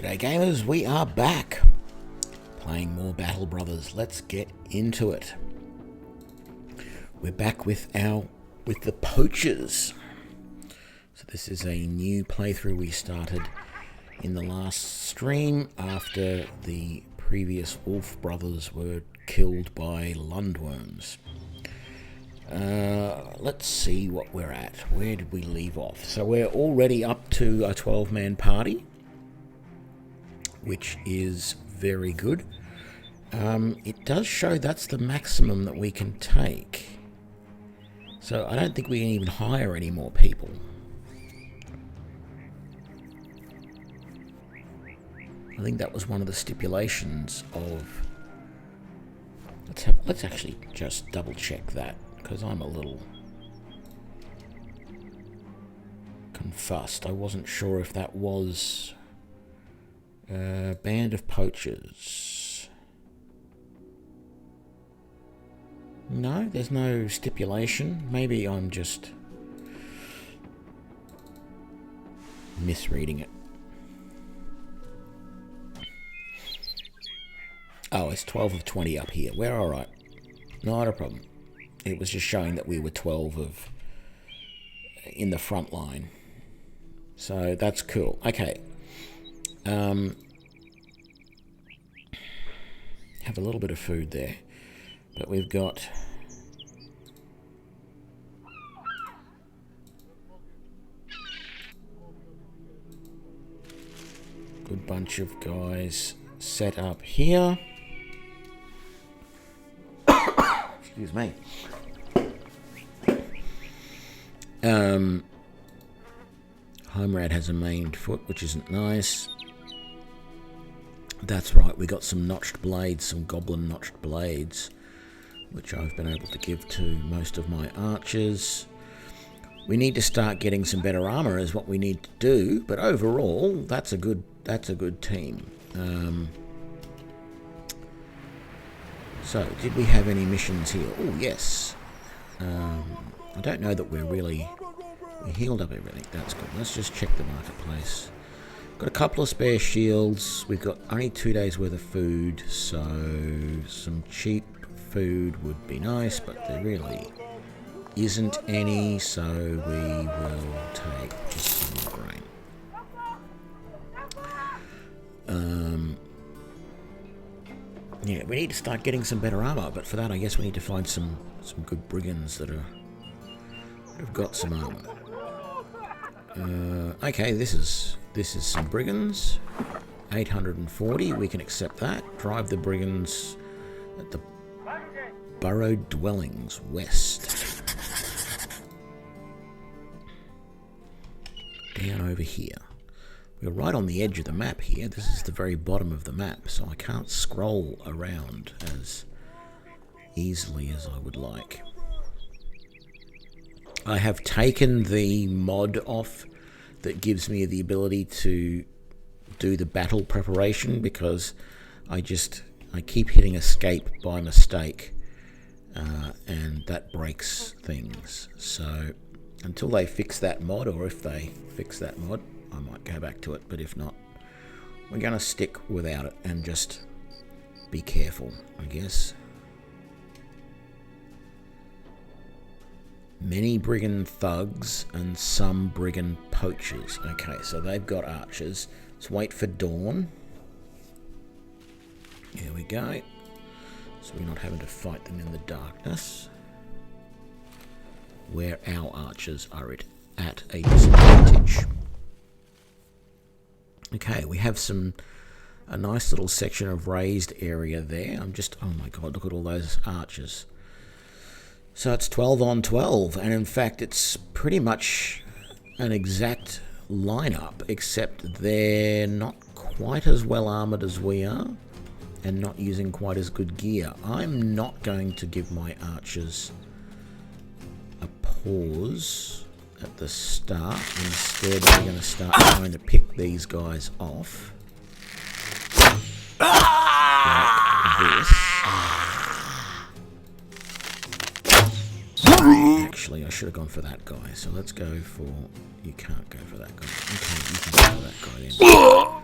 G'day gamers, we are back playing more Battle Brothers. Let's get into it. We're back with the poachers. So this is a new playthrough we started in the last stream after the previous Wolf brothers were killed by Lundworms. Let's see what we're at. Where did we leave off? So we're already up to a 12-man party, which is very good. It does show that's the maximum that we can take. So I don't think we can even hire any more people. I think that was one of the stipulations of... Let's actually just double check that, because I'm a little confussed. I wasn't sure if that was... band of poachers. No, there's no stipulation. Maybe I'm just misreading it. Oh, it's 12 of 20 up here. We're alright. Not a problem. It was just showing that we were 12 of in the front line. So that's cool. Okay. Have a little bit of food there, but we've got a good bunch of guys set up here. Excuse me. Homerad has a maimed foot, which isn't nice. That's right, we got some notched blades, some goblin notched blades, which I've been able to give to most of my archers. We need to start getting some better armor is what we need to do, but overall, that's a good team. So, did we have any missions here? Oh, yes. I don't know that we healed up everything. That's good. Let's just check the marketplace. Got a couple of spare shields. We've got only 2 days worth of food, so some cheap food would be nice, but there really isn't any, so we will take just some more grain. Yeah, we need to start getting some better armor, but for that I guess we need to find some good brigands that have got some armor. Okay, this is some brigands. 840, we can accept that. Drive the brigands at the burrowed dwellings west. Down over here. We're right on the edge of the map here. This is the very bottom of the map, so I can't scroll around as easily as I would like. I have taken the mod off that gives me the ability to do the battle preparation, because I keep hitting escape by mistake, and that breaks things. So until they fix that mod, or if they fix that mod, I might go back to it, but if not, we're going to stick without it and just be careful, I guess. Many brigand thugs and some brigand poachers. Okay, so they've got archers. Let's wait for dawn. Here we go. So we're not having to fight them in the darkness, where our archers are at a disadvantage. Okay, we have a nice little section of raised area there. Oh my god, look at all those archers. So it's 12 on 12, and in fact it's pretty much an exact lineup, except they're not quite as well armoured as we are, and not using quite as good gear. I'm not going to give my archers a pause at the start. Instead, we're going to start trying to pick these guys off. Like this. Actually, I should have gone for that guy. So let's go for... You can't go for that guy. Okay, you can go for that guy then.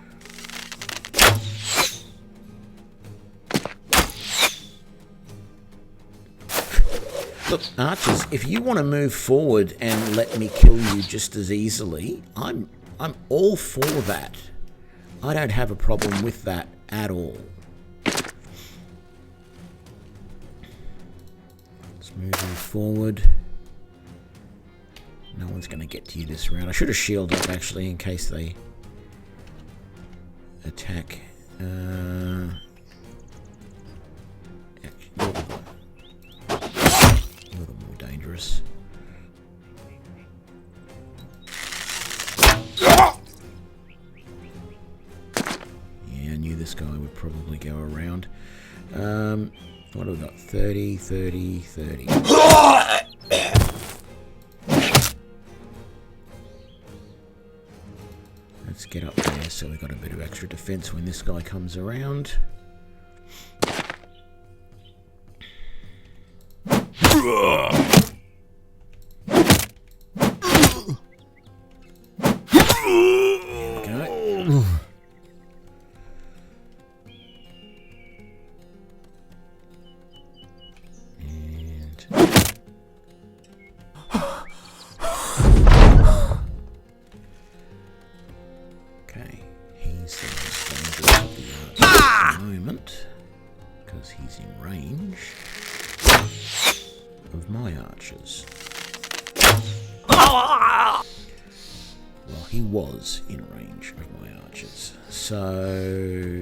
Look, archers, if you want to move forward and let me kill you just as easily, I'm all for that. I don't have a problem with that at all. Let's move you forward. No one's going to get to you this round. I should have shielded up, actually, in case they attack. You're the more dangerous. Yeah, I knew this guy would probably go around. What have we got? 30, 30, 30. Let's get up there so we've got a bit of extra defense when this guy comes around. He's in range of my archers. Well, he was in range of my archers. So,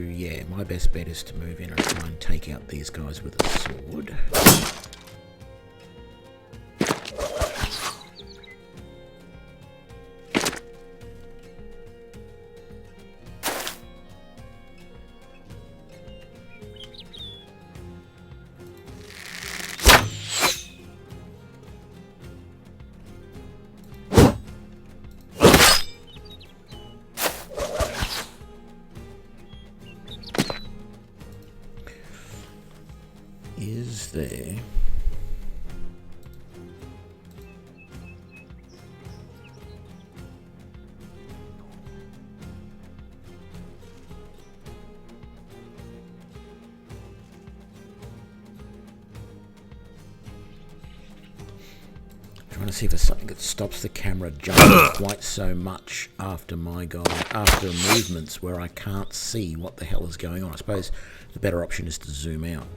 yeah, my best bet is to move in and try and take out these guys with a sword. Is there... Trying to see if there's something that stops the camera jumping quite so much after after movements where I can't see what the hell is going on. I suppose the better option is to zoom out.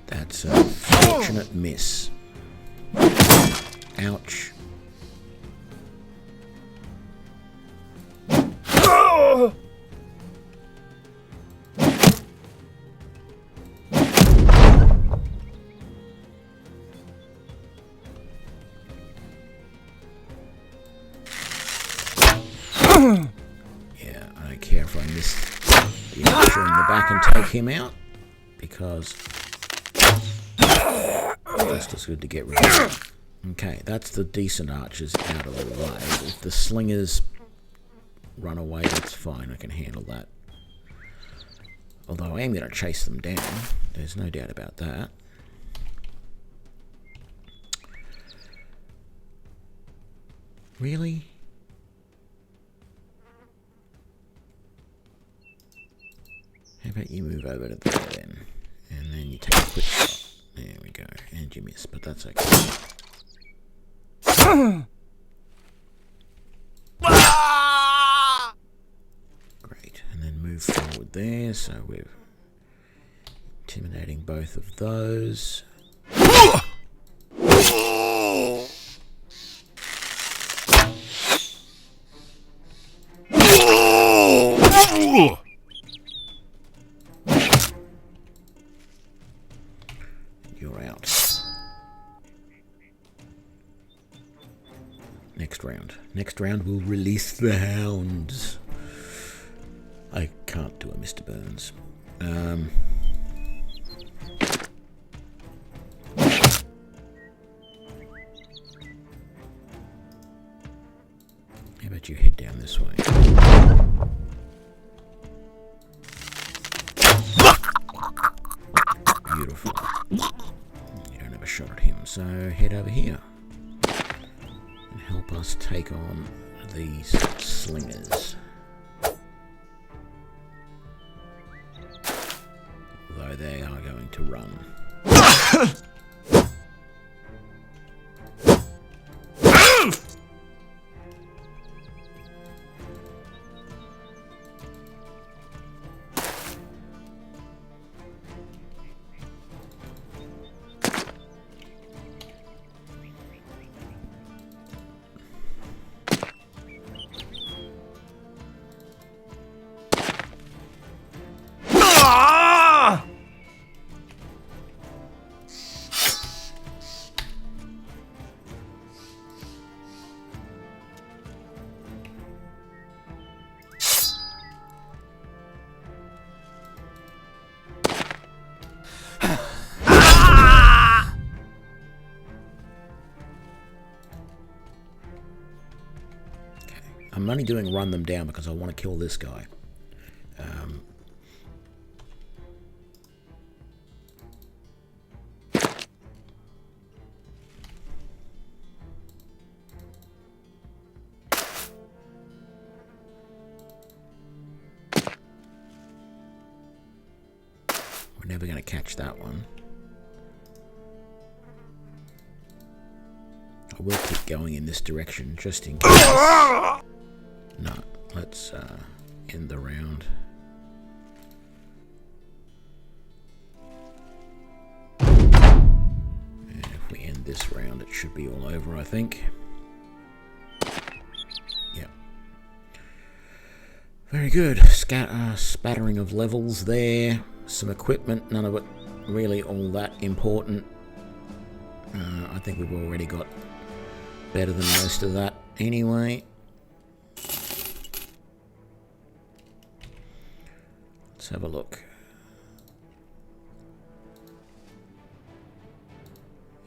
That's a fortunate miss. Ouch. Yeah, I don't care if I miss the archer in the back and take him out, because that's just good to get rid of. Okay, that's the decent archers out of the way. If the slingers run away, that's fine. I can handle that. Although I am going to chase them down. There's no doubt about that. Really? How about you move over to there then? And then you take a quick shot. There we go. And you miss, but that's okay. Great. And then move forward there. So we're intimidating both of those. You're out. Next round. Next round we'll release the hounds. I can't do a Mr. Burns. let you head down this way. Beautiful. You don't have a shot at him, so head over here and help us take on these slingers. Although they are going to run. I'm only doing run them down because I want to kill this guy. We're never going to catch that one. I will keep going in this direction just in case. No, let's end the round. And if we end this round, it should be all over, I think. Yep. Very good. Spattering of levels there. Some equipment, none of it really all that important. I think we've already got better than most of that anyway. Let's have a look.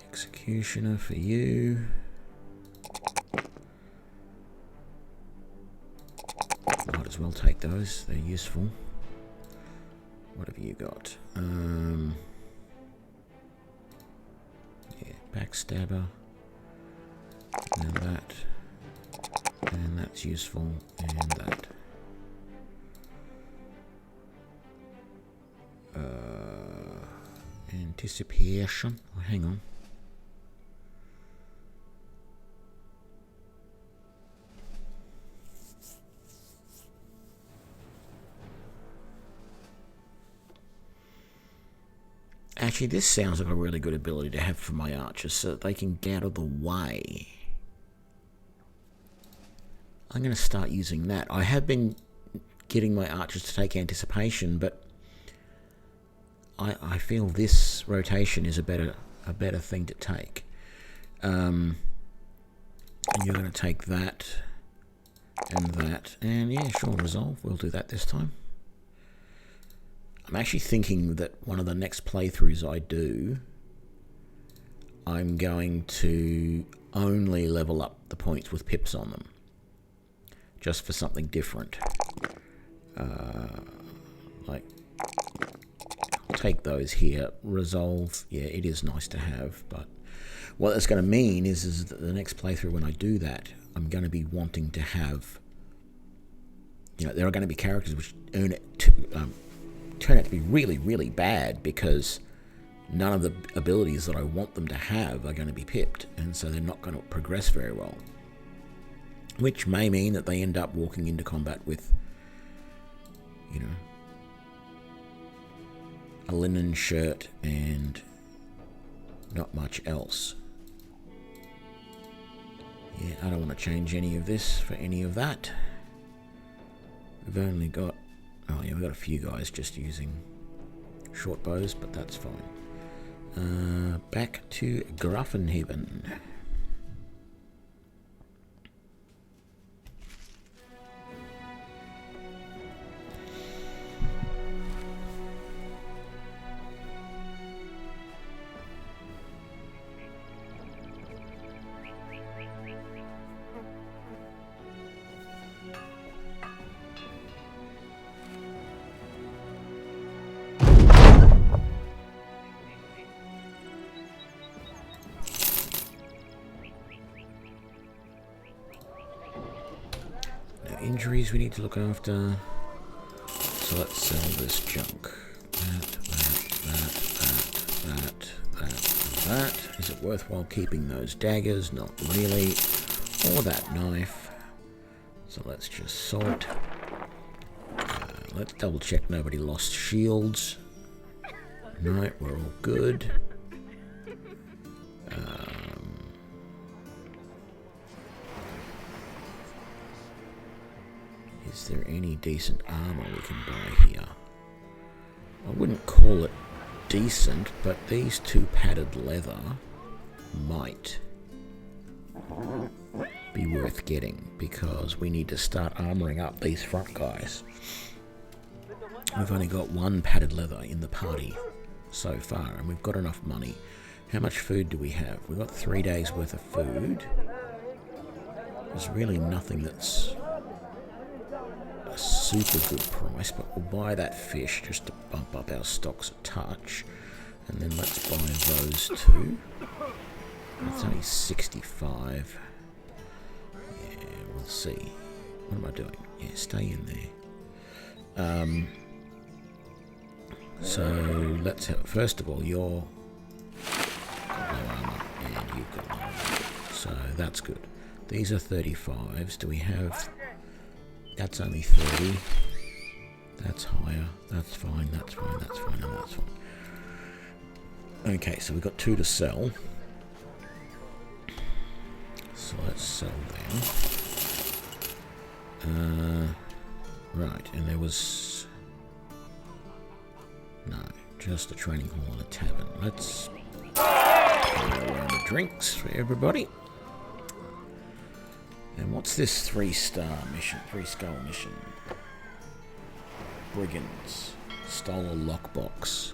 Executioner for you. Might as well take those, they're useful. What have you got? Yeah, backstabber. And that. And that's useful. And that. Anticipation. Oh, hang on. Actually, this sounds like a really good ability to have for my archers so that they can get out of the way. I'm going to start using that. I have been getting my archers to take anticipation, but I feel this rotation is a better thing to take. And you're going to take that and that, and yeah, sure, resolve. We'll do that this time. I'm actually thinking that one of the next playthroughs I do, I'm going to only level up the points with pips on them, just for something different. Like, I'll take those here. Resolve, yeah, it is nice to have, but what that's going to mean is that the next playthrough, when I do that, I'm going to be wanting to have, there are going to be characters which turn out to be really, really bad because none of the abilities that I want them to have are going to be pipped, and so they're not going to progress very well. Which may mean that they end up walking into combat with, a linen shirt and not much else. Yeah, I don't want to change any of this for any of that. We've only got, we've got a few guys just using short bows, but that's fine. Back to Grafenhaven. injuries we need to look after. So let's sell this junk. That. Is it worthwhile keeping those daggers? Not really. Or that knife. So let's just sort. Let's double check nobody lost shields. No, we're all good. Is there any decent armor we can buy here? I wouldn't call it decent, but these two padded leather might be worth getting, because we need to start armoring up these front guys. We've only got one padded leather in the party so far, and we've got enough money. How much food do we have? We've got 3 days worth of food. There's really nothing that's a super good price, but we'll buy that fish just to bump up our stocks a touch. And then let's buy those two. That's only 65. Yeah, we'll see. What am I doing? Yeah, stay in there. So let's have, first of all, you're got no armor and you've got no armor. So that's good. These are 35s. Do we have... That's only 30. That's higher. That's fine. That's fine. That's fine. And that's fine. Okay, so we've got 2 to sell. So let's sell them. Right, and there was... No, just a training hall and a tavern. Let's go around the drinks for everybody. And what's this 3-star mission? 3-skull mission. Brigands. Stole a lockbox.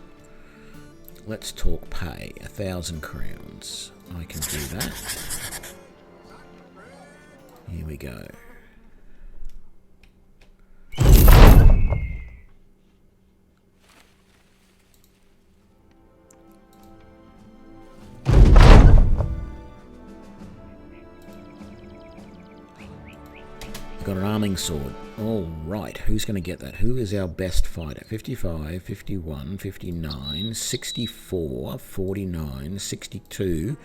Let's talk pay. 1,000 crowns. I can do that. Here we go. Got an arming sword. All right, who's going to get that? Who is our best fighter? 55, 51, 59, 64, 49, 62,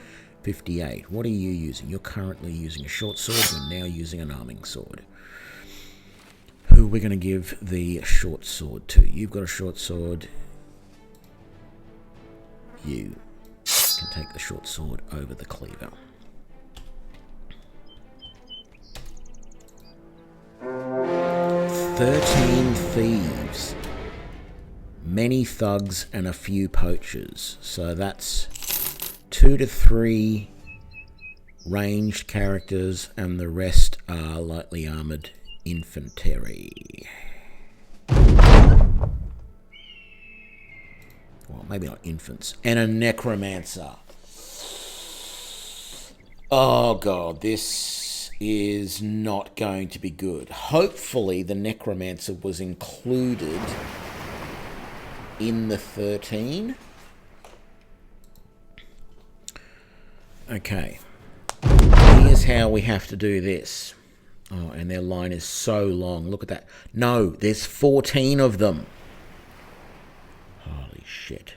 58. What are you using? You're currently using a short sword. You're now using an arming sword. Who are we going to give the short sword to? You've got a short sword. You can take the short sword over the cleaver. 13 thieves, many thugs and a few poachers. So that's 2 to 3 ranged characters and the rest are lightly armored infantry. Well, maybe not infants. And a necromancer. Oh god, this is not going to be good. Hopefully the necromancer was included in the 13. Okay. Here's how we have to do this. Oh, and their line is so long. Look at that. No, there's 14 of them. Holy shit.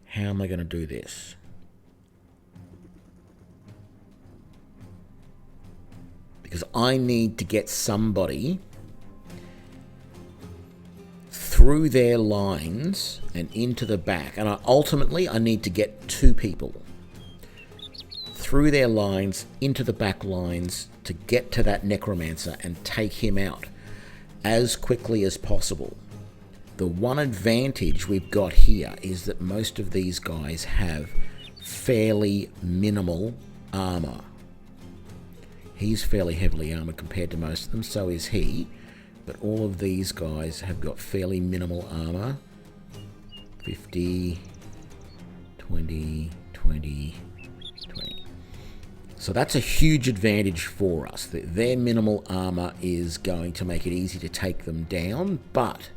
How am I going to do this? Because I need to get somebody through their lines and into the back. And ultimately, I need to get 2 people through their lines, into the back lines, to get to that necromancer and take him out as quickly as possible. The one advantage we've got here is that most of these guys have fairly minimal armor. He's fairly heavily armored compared to most of them, so is he. But all of these guys have got fairly minimal armor. 50, 20, 20, 20. So that's a huge advantage for us. Their minimal armor is going to make it easy to take them down, but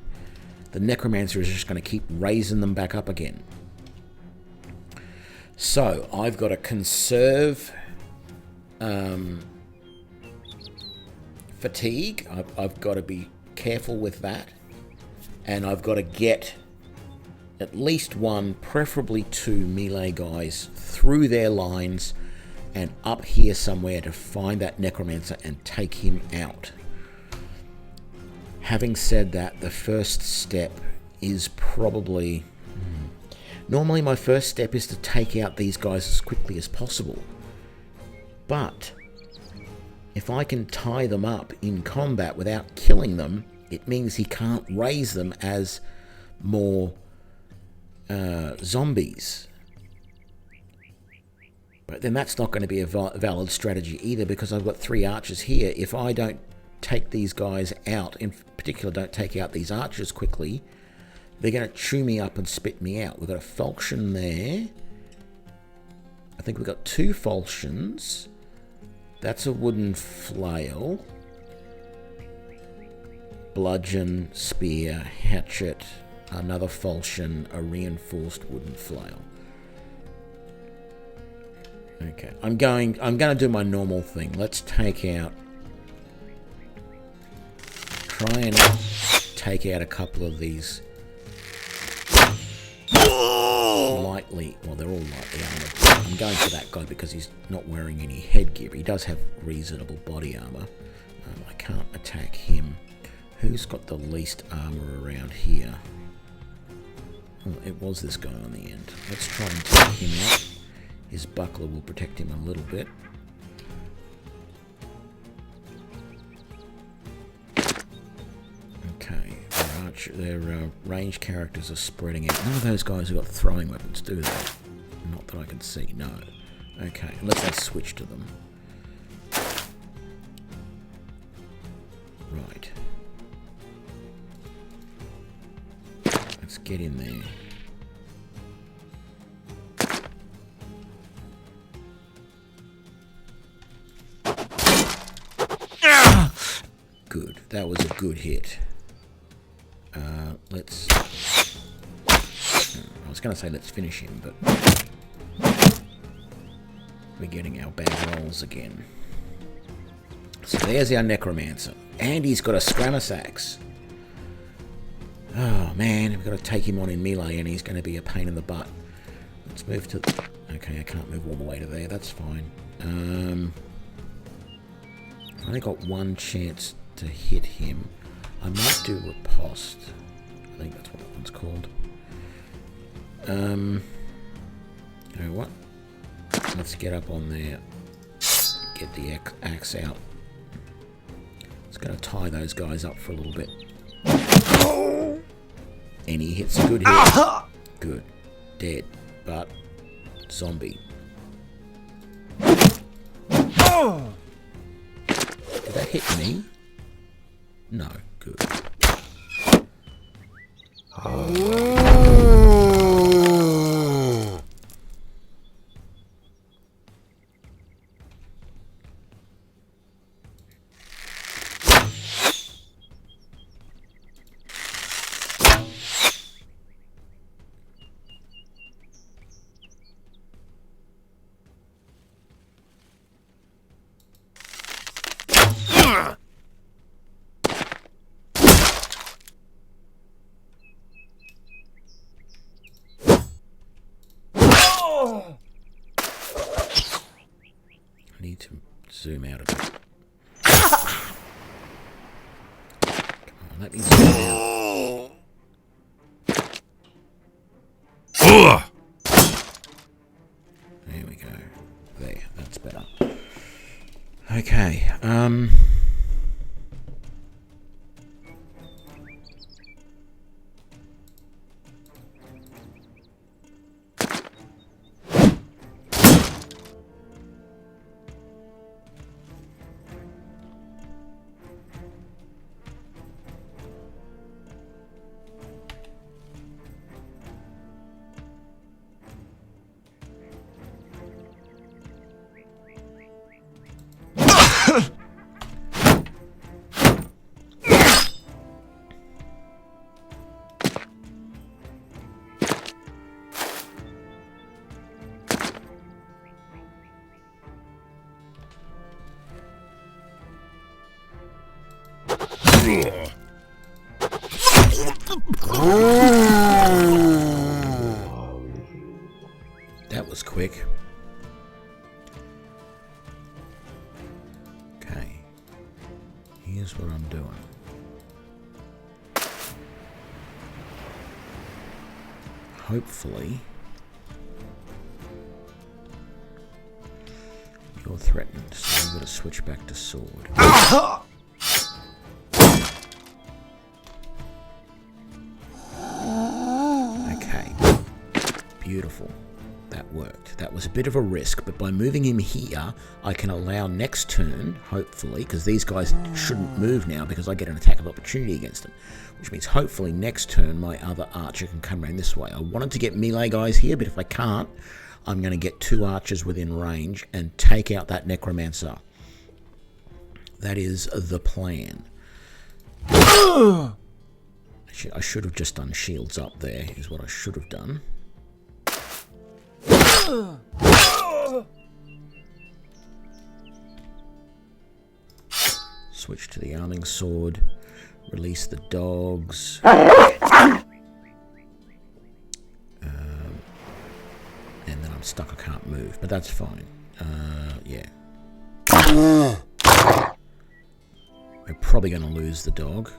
the necromancer is just going to keep raising them back up again. So I've got to conserve fatigue. I've got to be careful with that. And I've got to get at least one, preferably two melee guys through their lines and up here somewhere to find that necromancer and take him out. Having said that, the first step is probably... Normally my first step is to take out these guys as quickly as possible. But if I can tie them up in combat without killing them, it means he can't raise them as more zombies. But then that's not going to be a valid strategy either, because I've got 3 archers here. If I don't take these guys out, in particular don't take out these archers quickly, they're going to chew me up and spit me out. We've got a falchion there. I think we've got 2 falchions. That's a wooden flail. Bludgeon, spear, hatchet, another falchion, a reinforced wooden flail. Okay, I'm going to do my normal thing. Let's take out... Try and take out a couple of these lightly... Well, they're all lightly armored. I'm going for that guy because he's not wearing any headgear. He does have reasonable body armor. I can't attack him. Who's got the least armor around here? Oh, it was this guy on the end. Let's try and take him out. His buckler will protect him a little bit. Okay, their range characters are spreading out. None of those guys have got throwing weapons, do they? Not that I can see, no. Okay, unless I switch to them. Right. Let's get in there. Good. That was a good hit. Let's... I was going to say let's finish him, but... We're getting our bad rolls again. So there's our necromancer. And he's got a Scramus axe. Oh, man. We've got to take him on in melee, and he's going to be a pain in the butt. Let's move to... Okay, I can't move all the way to there. That's fine. I've only got one chance to hit him. I might do riposte. I think that's what that one's called. You know what? Let's get up on there. Get the axe out. It's going to tie those guys up for a little bit. And he hits a good hit. Good. Dead. But zombie. Did that hit me? No. Good. I need to zoom out a bit. Come on, let me zoom out. There we go. There, that's better. Okay, That was quick. Okay. Here's what I'm doing. Hopefully, you're threatened, so I'm going to switch back to sword. Okay. Beautiful. That worked. That was a bit of a risk, but by moving him here, I can allow next turn, hopefully, because these guys shouldn't move now because I get an attack of opportunity against them, which means hopefully next turn my other archer can come around this way. I wanted to get melee guys here, but if I can't, I'm going to get 2 archers within range and take out that necromancer. That is the plan. I should have just done shields up there, is what I should have done. Switch to the arming sword. Release the dogs. And then I'm stuck, I can't move. But that's fine. Yeah. We're probably going to lose the dog.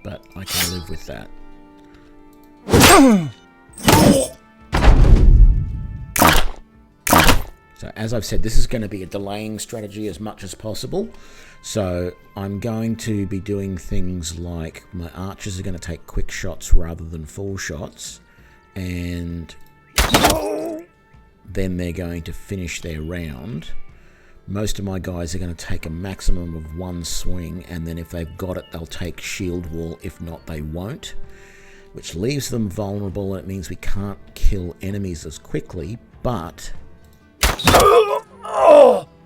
But I can live with that. So as I've said, this is going to be a delaying strategy as much as possible. So I'm going to be doing things like my archers are going to take quick shots rather than full shots. And then they're going to finish their round. Most of my guys are going to take a maximum of 1 swing. And then if they've got it, they'll take shield wall. If not, they won't. Which leaves them vulnerable. And it means we can't kill enemies as quickly. But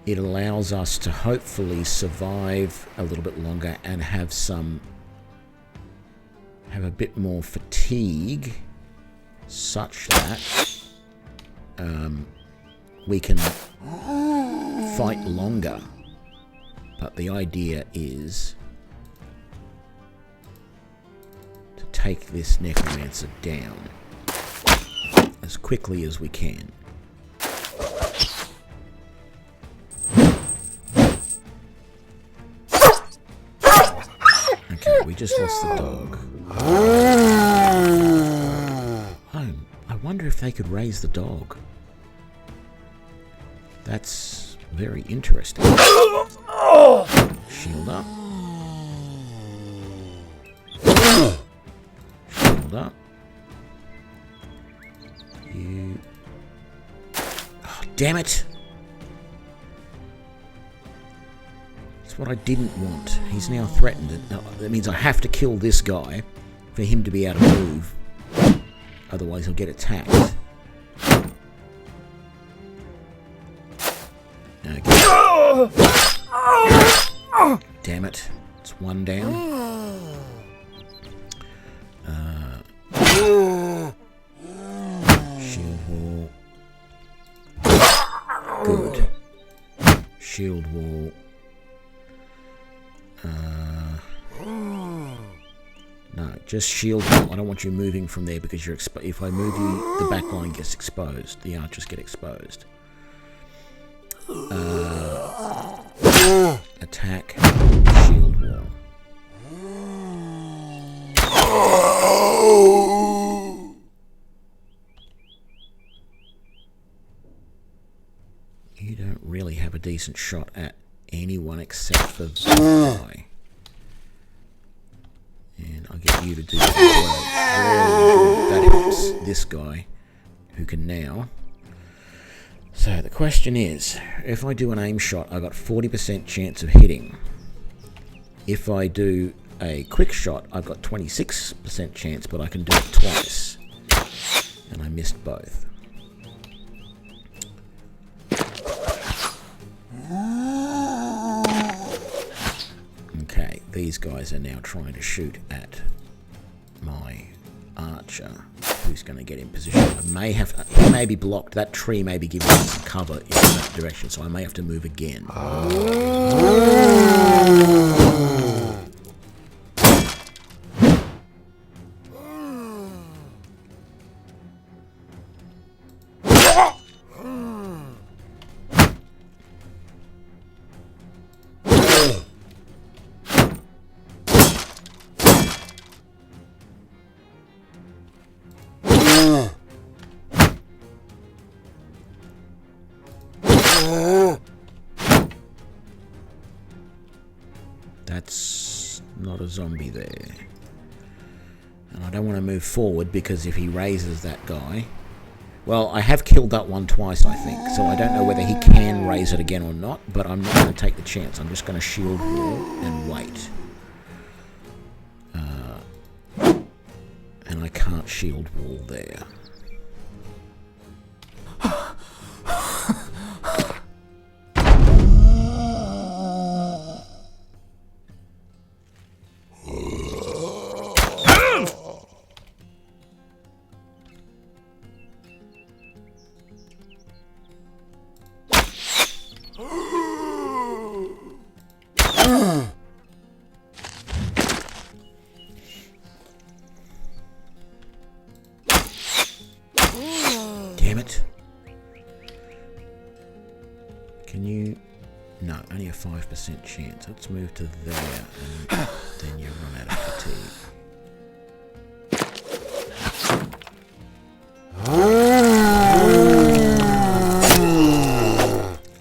it allows us to hopefully survive a little bit longer and have a bit more fatigue, such that we can fight longer. But the idea is to take this necromancer down as quickly as we can. We just lost the dog. I wonder if they could raise the dog. That's very interesting. Shield up. Shield up. You... Oh, damn it! What I didn't want. He's now threatened. That means I have to kill this guy for him to be able to move. Otherwise he'll get attacked. Okay. Damn it. It's 1 down. Shield wall. Good. Shield wall. No, just shield wall. I don't want you moving from there because you're if I move you, the back line gets exposed. The archers get exposed. Attack. Shield wall. You don't really have a decent shot at anyone except for this guy. And I'll get you to do that as well. That helps this guy, who can now. So the question is, if I do an aim shot, I've got 40% chance of hitting. If I do a quick shot, I've got 26% chance, but I can do it twice. And I missed both. Okay, these guys are now trying to shoot at my archer, who's going to get in position. He may be blocked. That tree may be giving us some cover in that direction, so I may have to move again. That's not a zombie there. And I don't want to move forward because if he raises that guy... Well, I have killed that one twice, I think, so I don't know whether he can raise it again or not, but I'm not going to take the chance. I'm just going to shield wall and wait. And I can't shield wall there. Damn it. Can you... No, only a 5% chance. Let's move to there and then you run out of fatigue.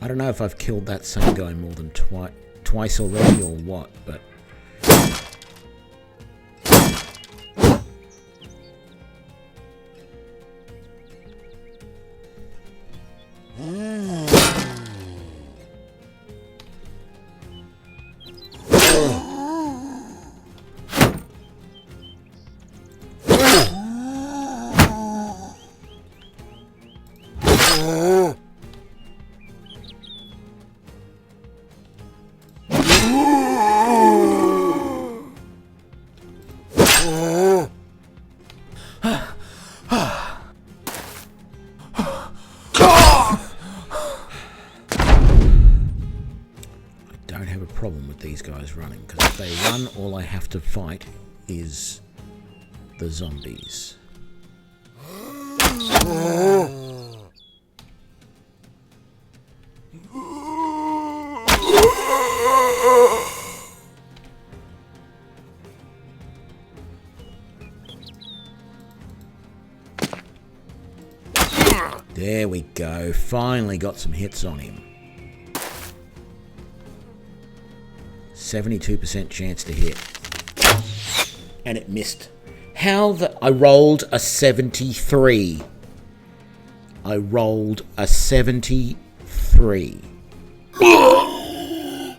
I don't know if I've killed that same guy more than twice already or what, but... problem with these guys running, because if they run, all I have to fight is the zombies. There we go, finally got some hits on him. 72% chance to hit. And it missed. How the... I rolled a 73. I rolled a 73. I'm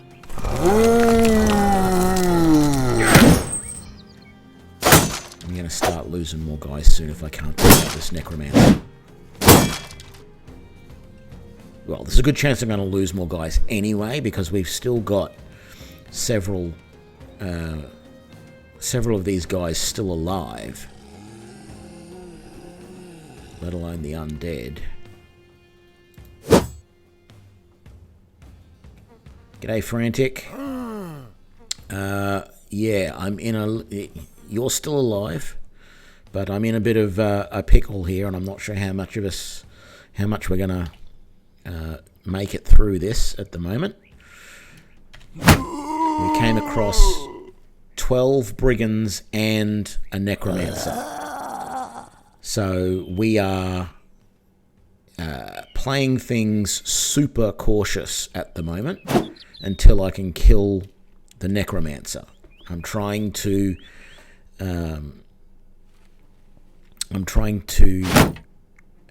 going to start losing more guys soon if I can't take out this necromancer. Well, there's a good chance I'm going to lose more guys anyway, because we've still got several of these guys still alive, let alone the undead. G'day, Frantic. Yeah, I'm in a... You're still alive, but I'm in a bit of a pickle here, and I'm not sure how much we're gonna make it through this at the moment. We came across 12 brigands and a necromancer. So we are playing things super cautious at the moment until I can kill the necromancer. I'm trying to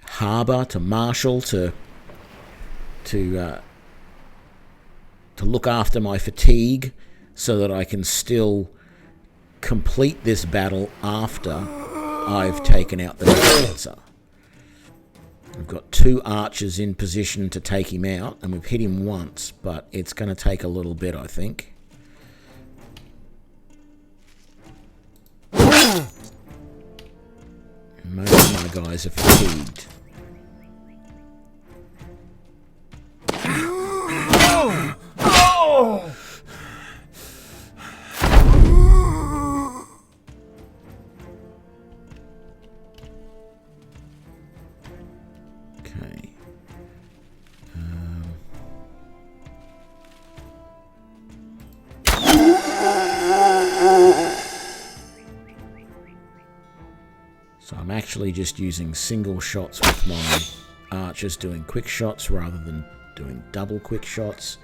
harbour, to marshal, to look after my fatigue so that I can still complete this battle after I've taken out the necromancer. I've got 2 archers in position to take him out, and we've hit him once, but it's going to take a little bit, I think. Most of my guys are fatigued. Okay. So I'm actually just using single shots with my archers, doing quick shots rather than doing double quick shots,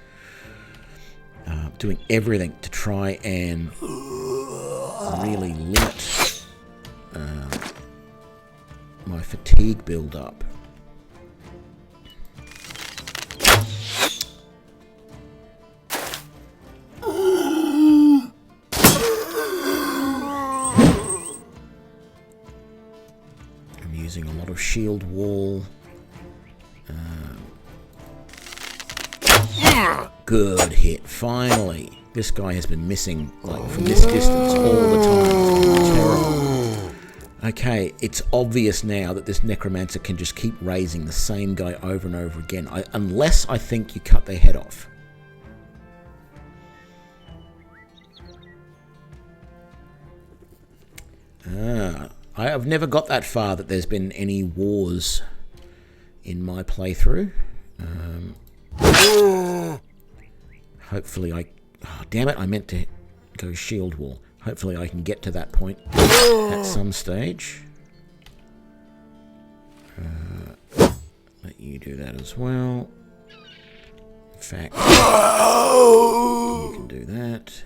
doing everything to try and really limit my fatigue build-up. I'm using a lot of shield wall. Good hit, finally. This guy has been missing like from this distance all the time. It's terrible. Okay, it's obvious now that this necromancer can just keep raising the same guy over and over again, unless I think you cut their head off. I have never got that far that there's been any wars in my playthrough. Hopefully oh, damn it, I meant to go shield wall. Hopefully I can get to that point at some stage. Let you do that as well. In fact, you can do that.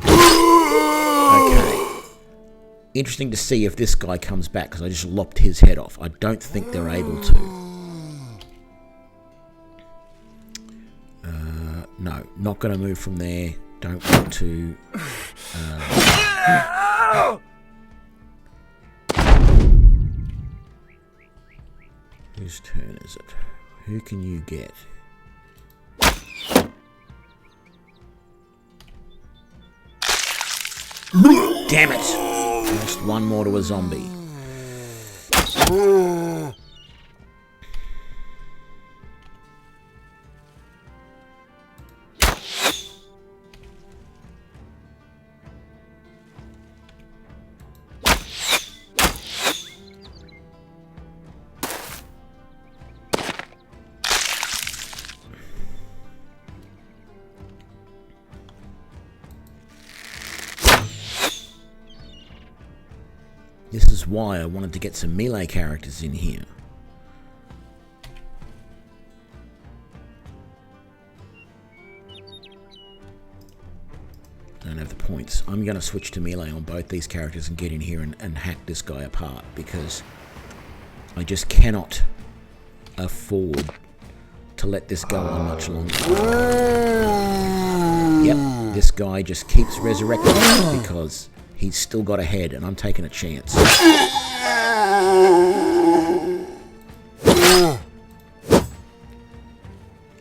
Okay. Interesting to see if this guy comes back, because I just lopped his head off. I don't think they're able to. No, not going to move from there. Don't want to... Whose turn is it? Who can you get? Damn it! Lost one more to a zombie. This is why I wanted to get some melee characters in here. Don't have the points. I'm going to switch to melee on both these characters and get in here and hack this guy apart, because I just cannot afford to let this go on much longer. Yep, this guy just keeps resurrecting because he's still got a head, and I'm taking a chance.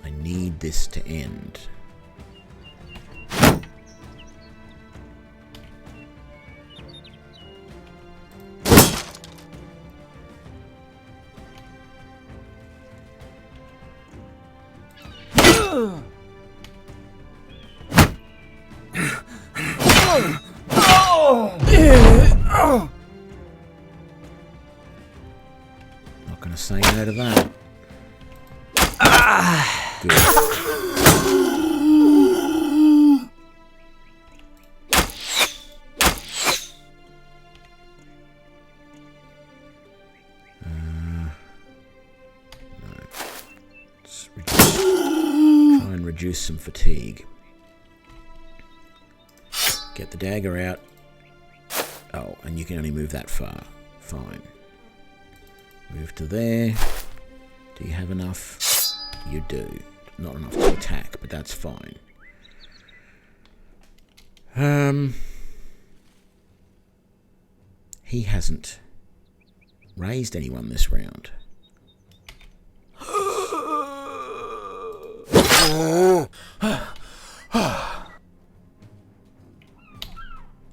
I need this to end. Not gonna say no to that. Good. No. Try and reduce some fatigue. Get the dagger out. Oh, and you can only move that far. Fine. Move to there. Do you have enough? You do. Not enough to attack, but that's fine. He hasn't raised anyone this round.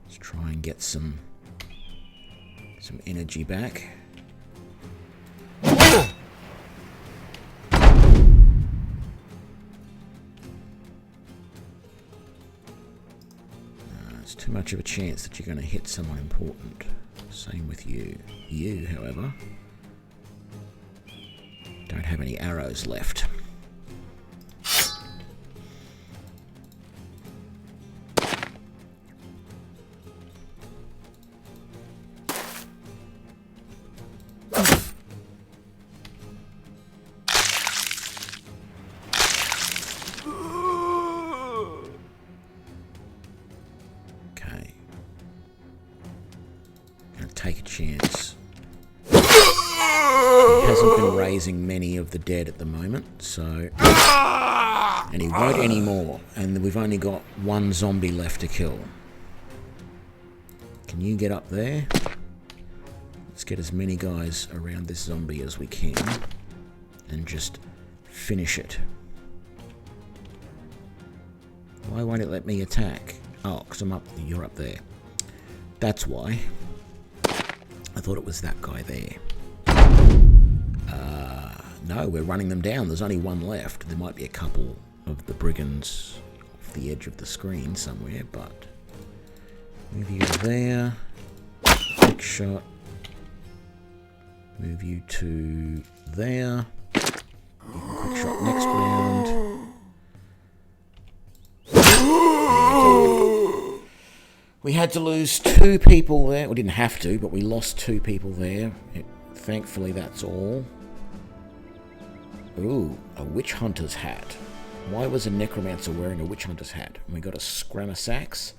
Let's try and get some energy back. It's too much of a chance that you're going to hit someone important. Same with you. You, however, don't have any arrows left. chance. He hasn't been raising many of the dead at the moment, so... And he won't anymore. And we've only got one zombie left to kill. Can you get up there? Let's get as many guys around this zombie as we can. And just finish it. Why won't it let me attack? Oh, because you're up there. That's why. I thought it was that guy there. No, we're running them down. There's only one left. There might be a couple of the brigands off the edge of the screen somewhere, but... Move you to there. Quick shot. Move you to there. Quick shot next round. We had to lose 2 people there. We didn't have to, but we lost 2 people there. Thankfully, that's all. Ooh, a witch hunter's hat. Why was a necromancer wearing a witch hunter's hat? And we got a scrammer axe,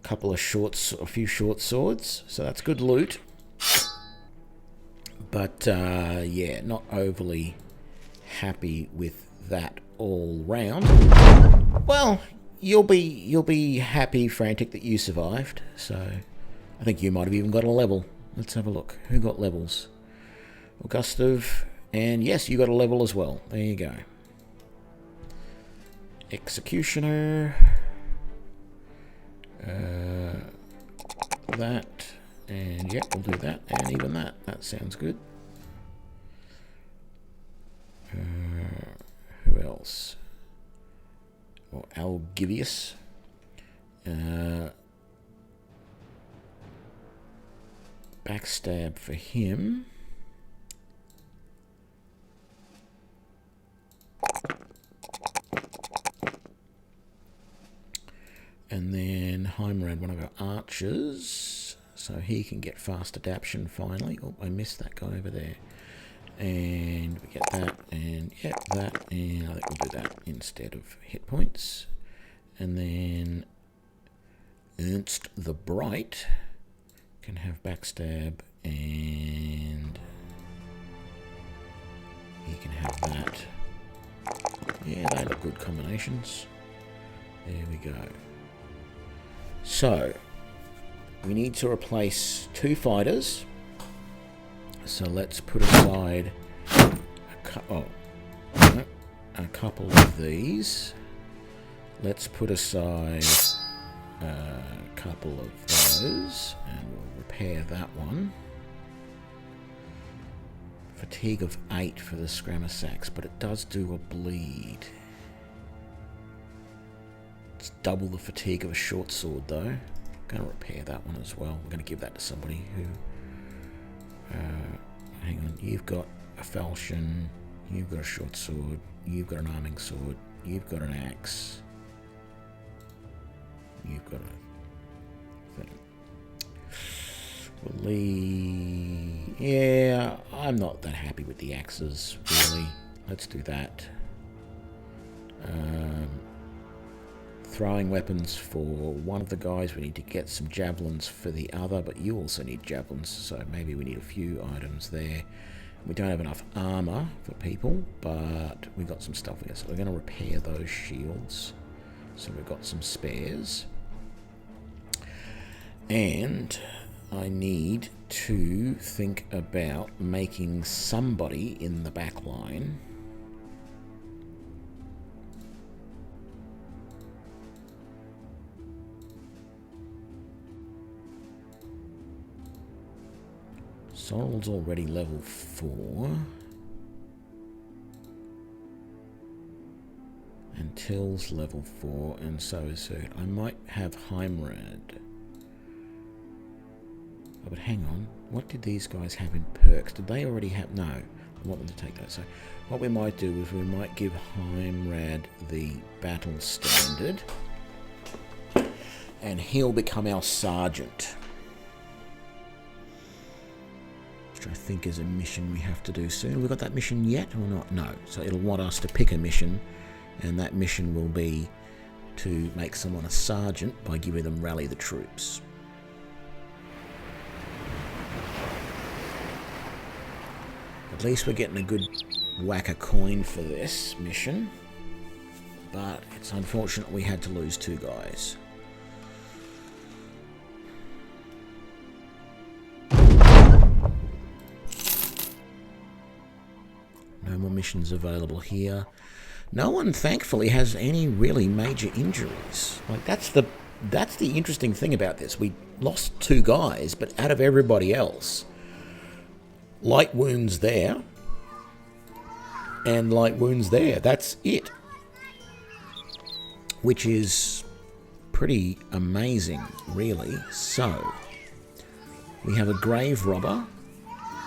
a few short swords. So that's good loot. But yeah, not overly happy with that all round. Well, you'll be happy, Frantic, that you survived. So I think you might have even got a level. Let's have a look. Who got levels? Augustav. And yes, you got a level as well. There you go. Executioner. That. And yeah, we'll do that. And even that. That sounds good. Who else? Or Algivius. Backstab for him. And then Heimrad, one of our archers, so he can get fast adaption finally. Oh, I missed that guy over there. And we get that, and yep, that, and I think we'll do that instead of hit points. And then Ernst the Bright can have backstab, and he can have that. Yeah, they look good combinations. There we go. So, we need to replace 2 fighters. So let's put aside a couple of these. Let's put aside a couple of those, and we'll repair that one. Fatigue of 8 for the scrammer axe, but it does do a bleed. It's double the fatigue of a short sword, though. I'm going to repair that one as well. We're going to give that to somebody who... hang on, you've got a falchion, you've got a short sword, you've got an arming sword, you've got an axe, you've got a thing. We'll leave... Yeah, I'm not that happy with the axes, really. Let's do that. Throwing weapons for one of the guys. We need to get some javelins for the other, but you also need javelins, so maybe we need a few items there. We don't have enough armor for people, but we got some stuff. So we're going to repair those shields, so we've got some spares. And I need to think about making somebody in the back line Sorrel's already level 4. And Till's level 4, and so is Herd. I might have Heimrad. Oh, but hang on. What did these guys have in perks? Did they already have... No. I want them to take that. So what we might do is we might give Heimrad the battle standard. And he'll become our sergeant. Which I think is a mission we have to do soon. Have we got that mission yet or not? No. So it'll want us to pick a mission, and that mission will be to make someone a sergeant by giving them rally the troops. At least we're getting a good whack of coin for this mission. But it's unfortunate we had to lose 2 guys. No more missions available here. No one, thankfully, has any really major injuries. Like, that's the interesting thing about this. We lost 2 guys, but out of everybody else, light wounds there and light wounds there. That's it. Which is pretty amazing, really. So, we have a grave robber,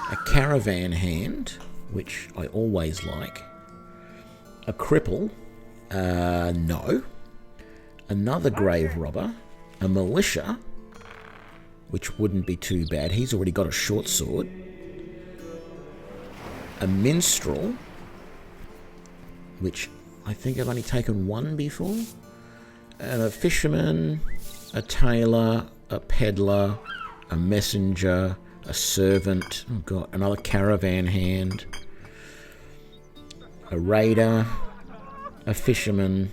a caravan hand, which I always like, a cripple, no, another grave robber, a militia, which wouldn't be too bad. He's already got a short sword, a minstrel, which I think I've only taken 1 before, and a fisherman, a tailor, a peddler, a messenger, a servant, oh God, another caravan hand, a raider, a fisherman,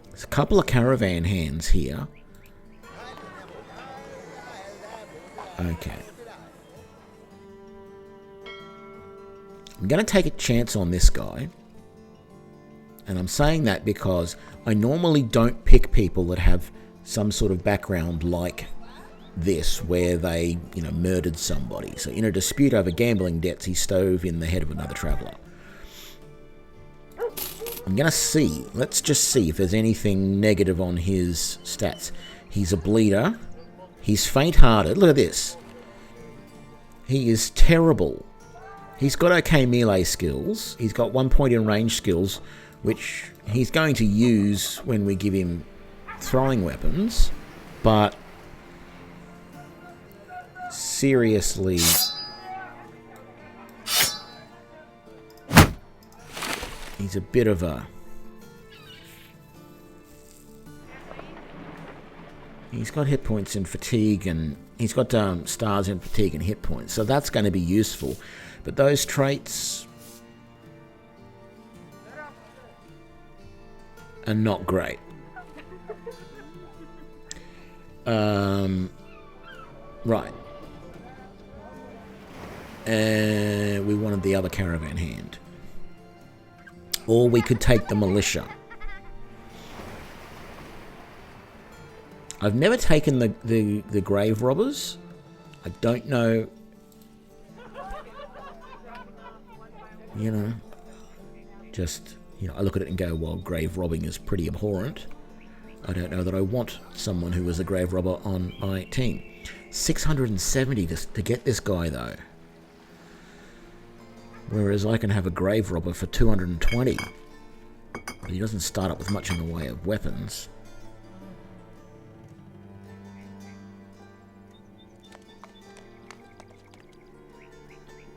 there's a couple of caravan hands here. Okay. I'm going to take a chance on this guy. And I'm saying that because I normally don't pick people that have some sort of background like this, where they, murdered somebody. So in a dispute over gambling debts, he stove in the head of another traveller. I'm going to see. Let's just see if there's anything negative on his stats. He's a bleeder. He's faint-hearted. Look at this. He is terrible. He's got okay melee skills. He's got 1 point in range skills, which he's going to use when we give him throwing weapons. But seriously, he's a bit of a... He's got hit points in fatigue, and he's got stars in fatigue and hit points, so that's going to be useful. But those traits are not great. Right. We wanted the other caravan hand. Or we could take the militia. I've never taken the grave robbers. I don't know. I look at it and go, well, grave robbing is pretty abhorrent. I don't know that I want someone who is a grave robber on my team. 670 to get this guy, though. Whereas I can have a grave robber for 220. But he doesn't start up with much in the way of weapons.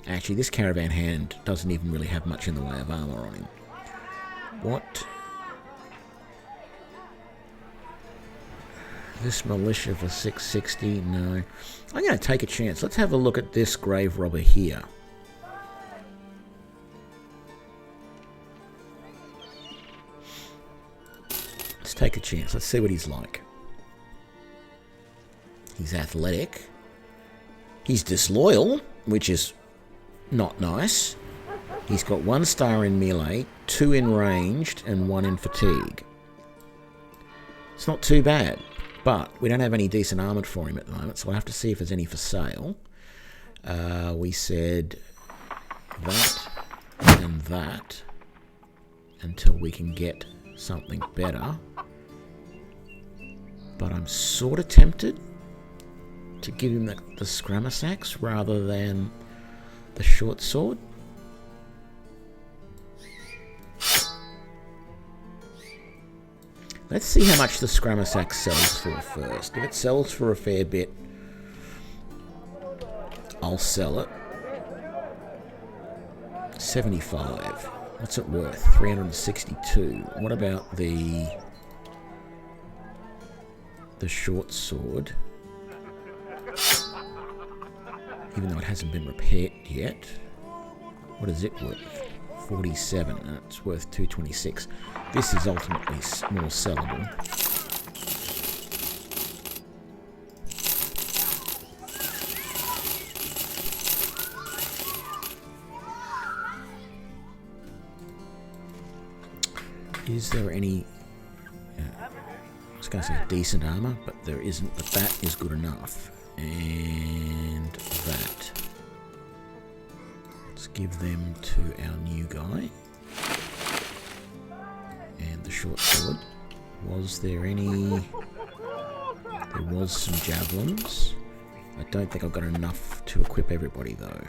Actually, this caravan hand doesn't even really have much in the way of armor on him. What? This militia for 660? No. I'm going to take a chance. Let's have a look at this grave robber here. Let's take a chance. Let's see what he's like. He's athletic. He's disloyal, which is not nice. He's got 1 star in melee, 2 in ranged, and 1 in fatigue. It's not too bad, but we don't have any decent armoured for him at the moment, so I'll have to see if there's any for sale. We said that and that until we can get something better. But I'm sort of tempted to give him the Scrammus axe rather than the short sword. Let's see how much the Scrammus axe sells for first. If it sells for a fair bit, I'll sell it. 75. What's it worth? 362. What about the short sword? even though it hasn't been repaired yet. What is it worth? 47, and it's worth 226. This is ultimately more sellable. Is there any... I was going to say decent armor, but there isn't, but that is good enough. And that. Let's give them to our new guy. And the short sword. Was there any... There was some javelins. I don't think I've got enough to equip everybody though.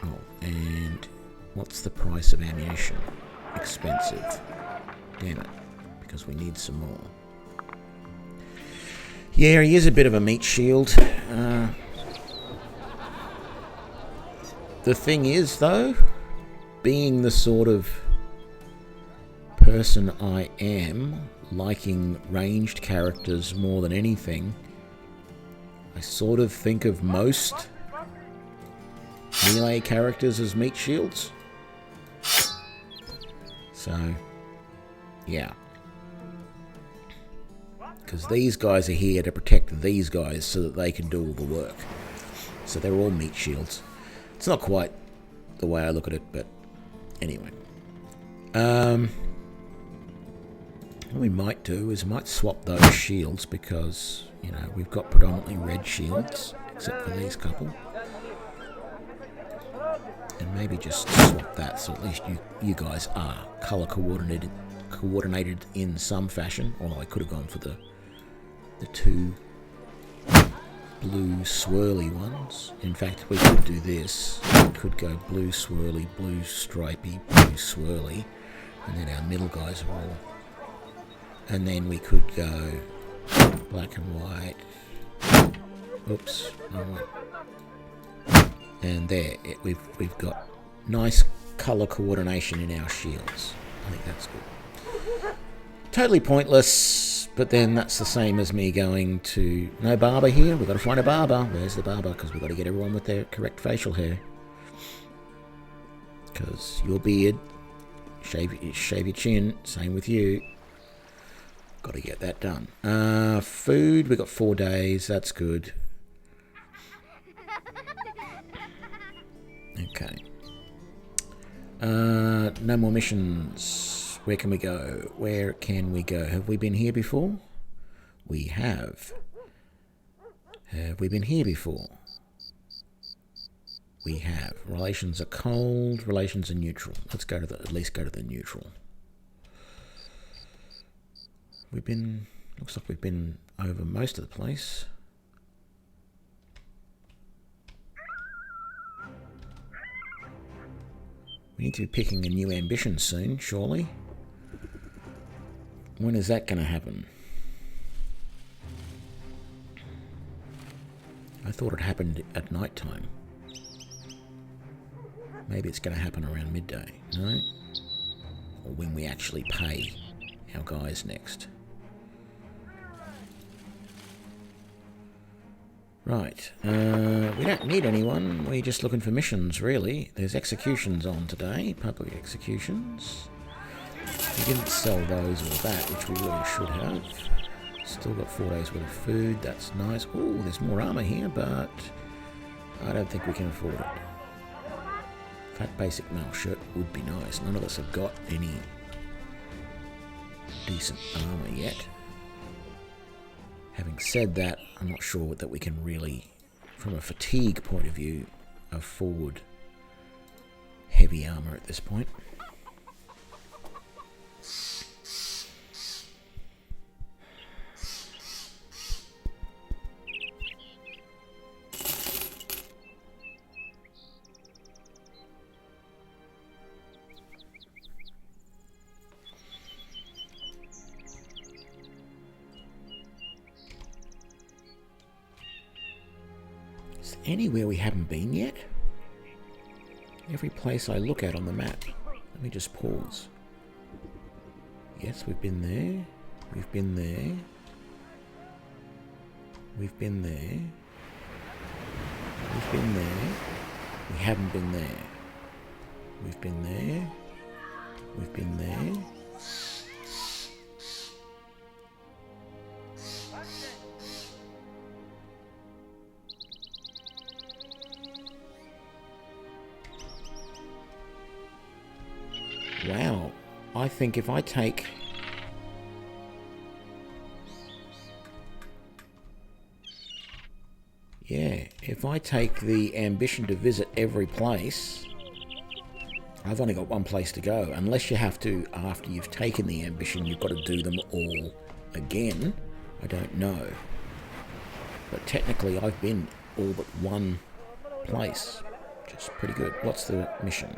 Oh, and what's the price of ammunition? Expensive. Damn it. Because we need some more. Yeah, he is a bit of a meat shield. The thing is, though, being the sort of person I am, liking ranged characters more than anything, I sort of think of most melee characters as meat shields. So, yeah. Because these guys are here to protect these guys so that they can do all the work. So they're all meat shields. It's not quite the way I look at it, but anyway. What we might do is might swap those shields because, you know, we've got predominantly red shields, except for these couple. And maybe just swap that so at least you guys are colour coordinated in some fashion. Although I could have gone for the two blue swirly ones. In fact, we could do this. We could go blue swirly, blue stripy, blue swirly, and then our middle guys are all. And then we could go black and white. Oops, no one. And there, we've got nice colour coordination in our shields. I think that's good. Totally pointless, but then that's the same as me going to... No barber here, we've got to find a barber. Where's the barber? Because we've got to get everyone with their correct facial hair. Because your beard, shave your chin, same with you. Got to get that done. Food, we've got 4 days, that's good. Okay. No more missions. Where can we go? Where can we go? Have we been here before? We have. Have we been here before? We have. Relations are cold. Relations are neutral. Let's go to at least go to the neutral. We've been... Looks like we've been over most of the place. We need to be picking a new ambition soon, surely. When is that going to happen? I thought it happened at night time. Maybe it's going to happen around midday, no? Or when we actually pay our guys next. Right, we don't need anyone, we're just looking for missions, really. There's executions on today, public executions. We didn't sell those or that, which we really should have. Still got 4 days worth of food, that's nice. Ooh, there's more armour here, but I don't think we can afford it. That basic mail shirt would be nice. None of us have got any decent armour yet. Having said that, I'm not sure that we can really, from a fatigue point of view, afford heavy armour at this point. Anywhere we haven't been yet? Every place I look at on the map. Let me just pause. Yes, we've been there. We've been there. We've been there. We've been there. We haven't been there. We've been there. We've been there. Wow. I think if I take... Yeah, if I take the ambition to visit every place, I've only got one place to go. Unless you have to, after you've taken the ambition, you've got to do them all again. I don't know. But technically, I've been all but one place, which is pretty good. What's the mission?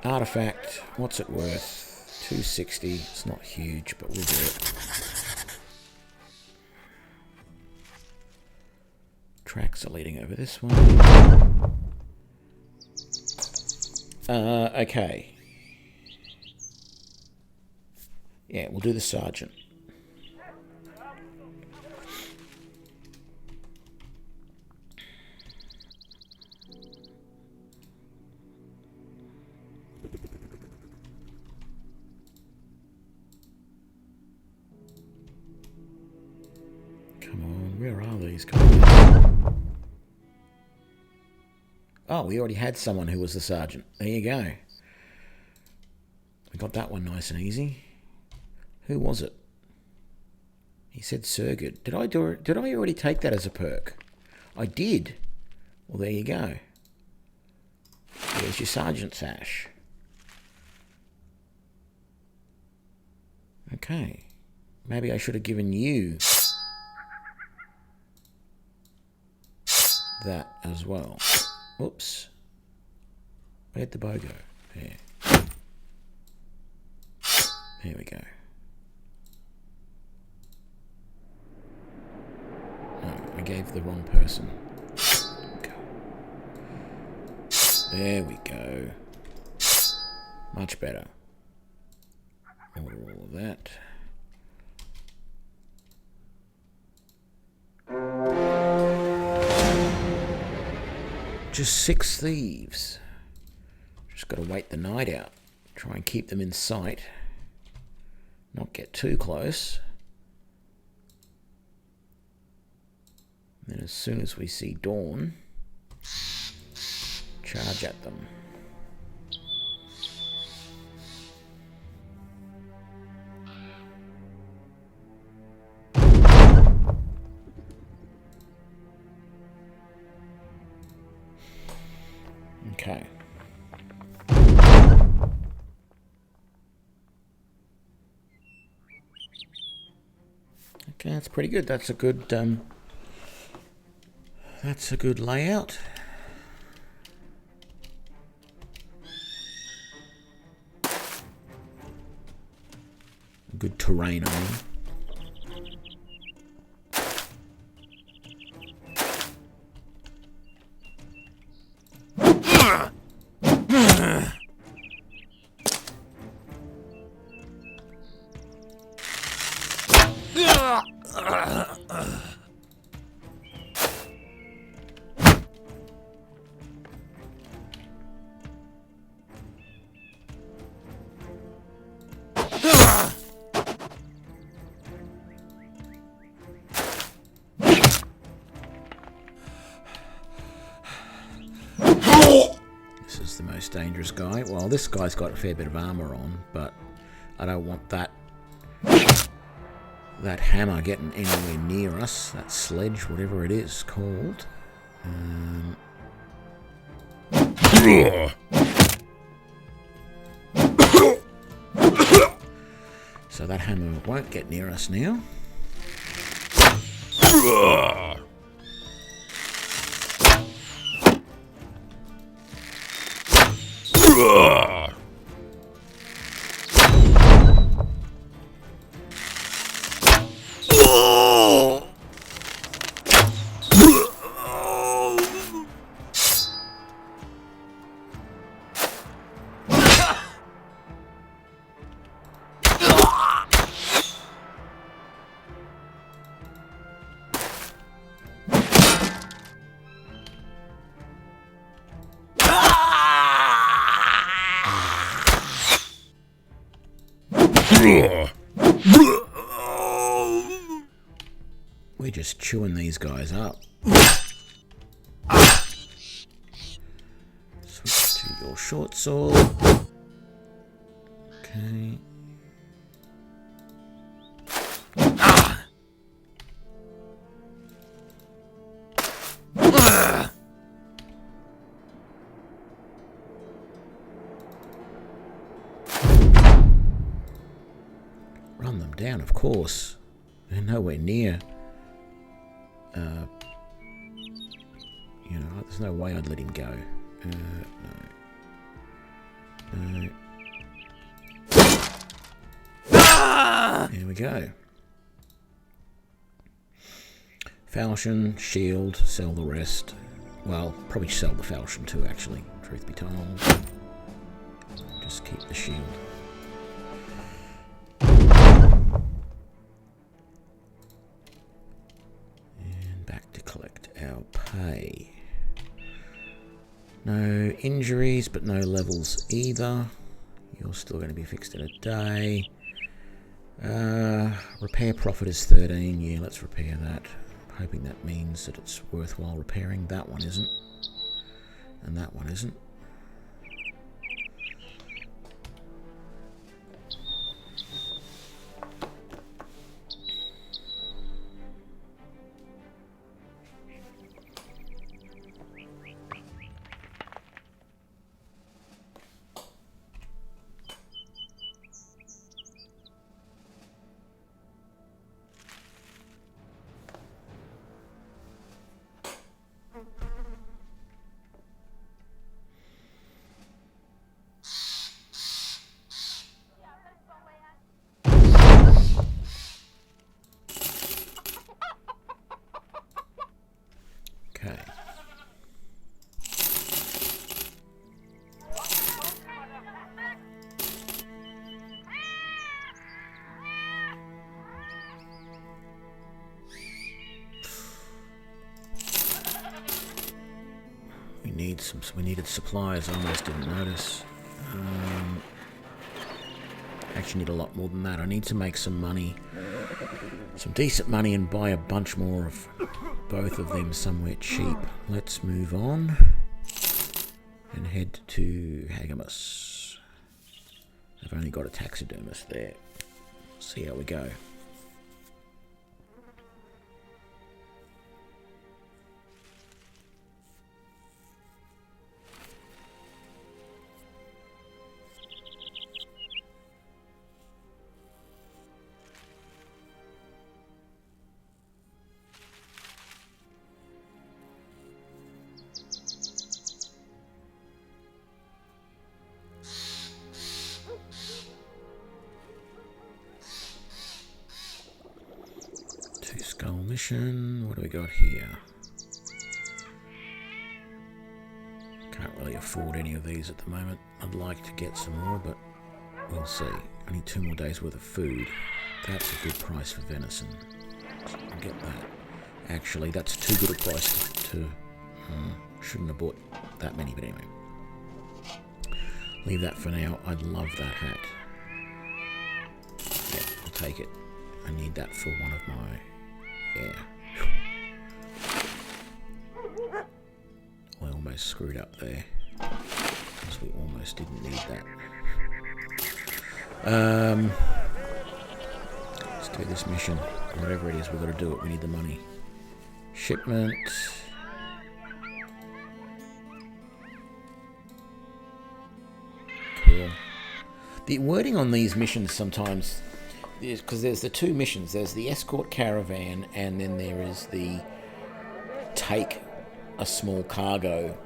Artifact, what's it worth? 260. It's not huge, but we'll do it. Tracks are leading over this one. Okay. Yeah, we'll do the sergeant. Come on, where are these guys? Oh, we already had someone who was the sergeant. There you go. We got that one nice and easy. Who was it? He said Surgood. Did I already take that as a perk? I did. Well, there you go. There's your sergeant sash. Okay. Maybe I should have given you that as well. Oops. Where'd the bow go? There. There we go. No, I gave the wrong person. Okay. There we go. Much better. Order all of that. Just 6 thieves. Just got to wait the night out. Try and keep them in sight. Not get too close. And then as soon as we see dawn, charge at them. Okay. Okay, that's pretty good. That's a good layout. Good terrain on. This is the most dangerous guy. Well, this guy's got a fair bit of armor on, but I don't want that hammer getting anywhere near us. That sledge, whatever it is called. So that hammer won't get near us now. We're just chewing these guys up. Switch to your short sword. Okay. Run them down, of course. They're nowhere near. You know, there's no way I'd let him go. No. There we go. Falchion, shield, sell the rest. Well, probably sell the falchion too, actually, truth be told. Just keep the shield. And back to collect our pay. No injuries, but no levels either. You're still going to be fixed in a day. Repair profit is 13. Yeah, let's repair that. I'm hoping that means that it's worthwhile repairing. That one isn't. And that one isn't. Okay. We needed supplies. I almost didn't notice. Actually need a lot more than that. I need to make some money, some decent money, and buy a bunch more of both of them somewhere cheap. Let's move on and head to Hagamus. I've only got a taxidermist there. See how we go. Skull mission. What do we got here? Can't really afford any of these at the moment. I'd like to get some more, but we'll see. I need 2 more days worth of food. That's a good price for venison. So I'll get that. Actually, that's too good a price to shouldn't have bought that many, but anyway. Leave that for now. I'd love that hat. Yeah, I'll take it. I need that for one of my... Yeah. I almost screwed up there. Because we almost didn't need that. Let's do this mission. Whatever it is, we've got to do it. We need the money. Shipment. Cool. The wording on these missions sometimes... because there's the 2 missions. There's the escort caravan, and then there is the take a small cargo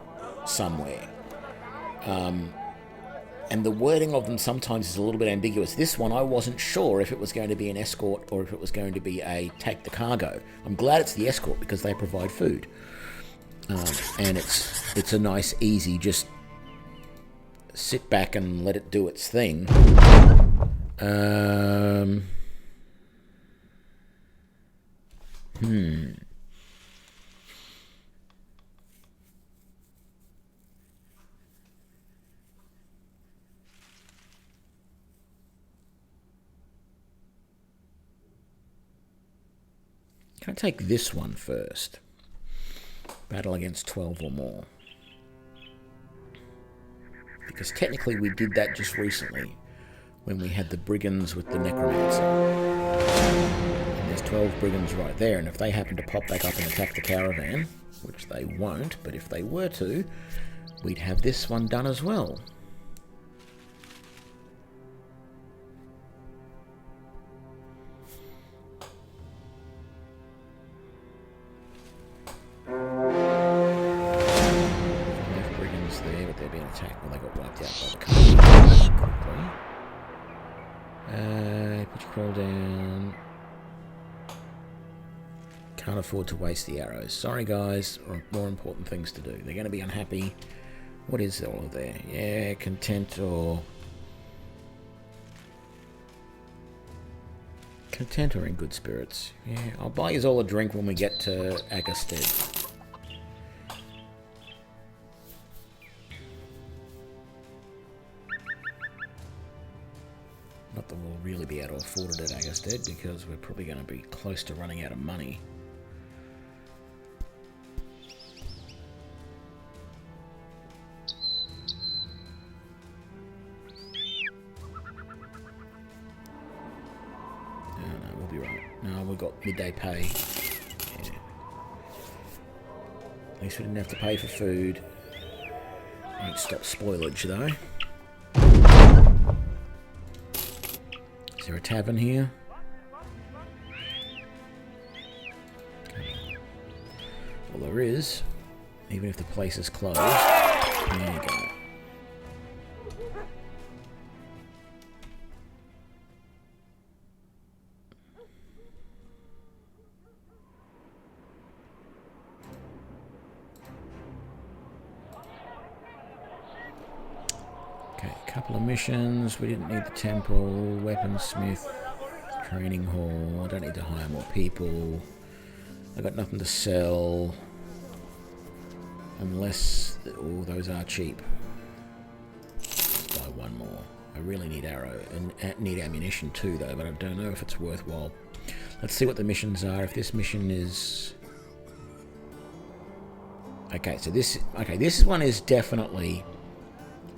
somewhere. And the wording of them sometimes is a little bit ambiguous. This one, I wasn't sure if it was going to be an escort or if it was going to be a take the cargo. I'm glad it's the escort because they provide food. And it's a nice, easy, just sit back and let it do its thing. Can I take this one first? Battle against 12 or more. Because technically we did that just recently when we had the brigands with the necromancer. And there's 12 brigands right there, and if they happen to pop back up and attack the caravan, which they won't, but if they were to, we'd have this one done as well. Attack when they got wiped out by the caravan quickly. Put your crawl down. Can't afford to waste the arrows. Sorry guys, more important things to do. They're going to be unhappy. What is all of there? Yeah, content or... Content or in good spirits. Yeah, I'll buy you all a drink when we get to Agastad. Not that we'll really be able to afford it at Agastad because we're probably going to be close to running out of money. No, we'll be right. No, we've got midday pay. Yeah. At least we didn't have to pay for food. Won't stop spoilage though. Is there a tavern here? Well, there is. Even if the place is closed. There you go. Okay, a couple of missions. We didn't need the temple, weaponsmith, training hall. I don't need to hire more people. I got nothing to sell. Unless, oh, those are cheap. Let's buy one more. I really need arrow and need ammunition too, though. But I don't know if it's worthwhile. Let's see what the missions are. If this mission is, okay, so this one is definitely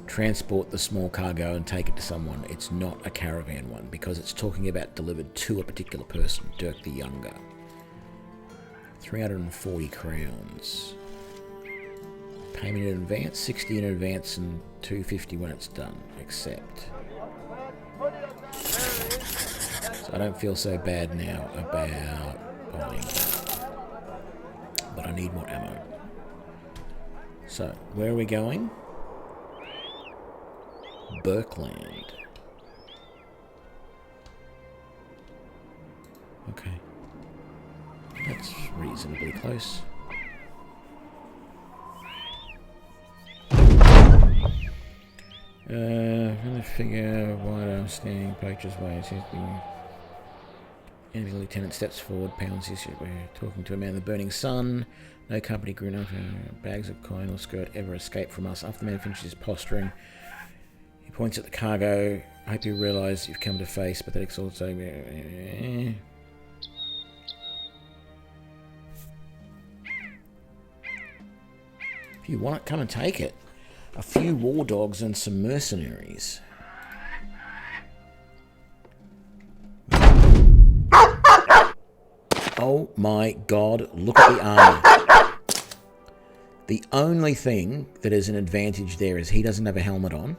transport the small cargo and take it to someone. It's not a caravan one because it's talking about delivered to a particular person, Dirk the Younger. 340 crowns. Payment in advance, 60 in advance and 250 when it's done. Accept. So I don't feel so bad now about buying that. But I need more ammo. So, where are we going? Berkland. Okay. That's reasonably close. Trying to figure why I'm standing poacher's way. Enemy lieutenant steps forward, pounds his shit. We're talking to a man in the burning sun. No company grew enough. Bags of coin or skirt ever escaped from us. After the man finishes his posturing, he points at the cargo. I hope you realise you've come to face pathetic also. If you want it, come and take it. A few war dogs and some mercenaries. Oh my god, look at the armor. The only thing that is an advantage there is he doesn't have a helmet on.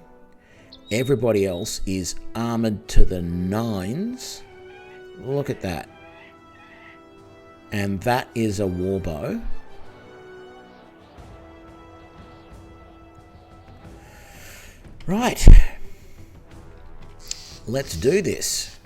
Everybody else is armored to the nines. Look at that. And that is a warbow. Right. Let's do this.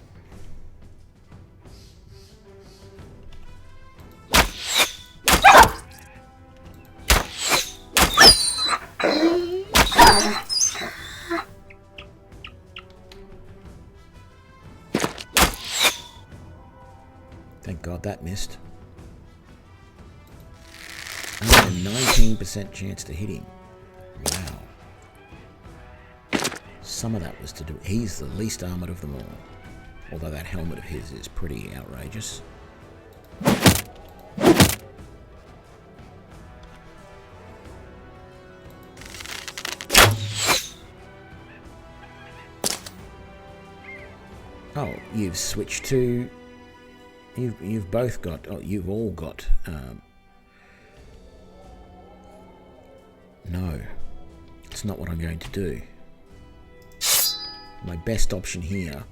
Thank God that missed. Only a 19% chance to hit him. Wow. Some of that was to do... He's the least armoured of them all. Although that helmet of his is pretty outrageous. Oh, you've switched to... You've both got... Oh, you've all got... No. It's not what I'm going to do. My best option here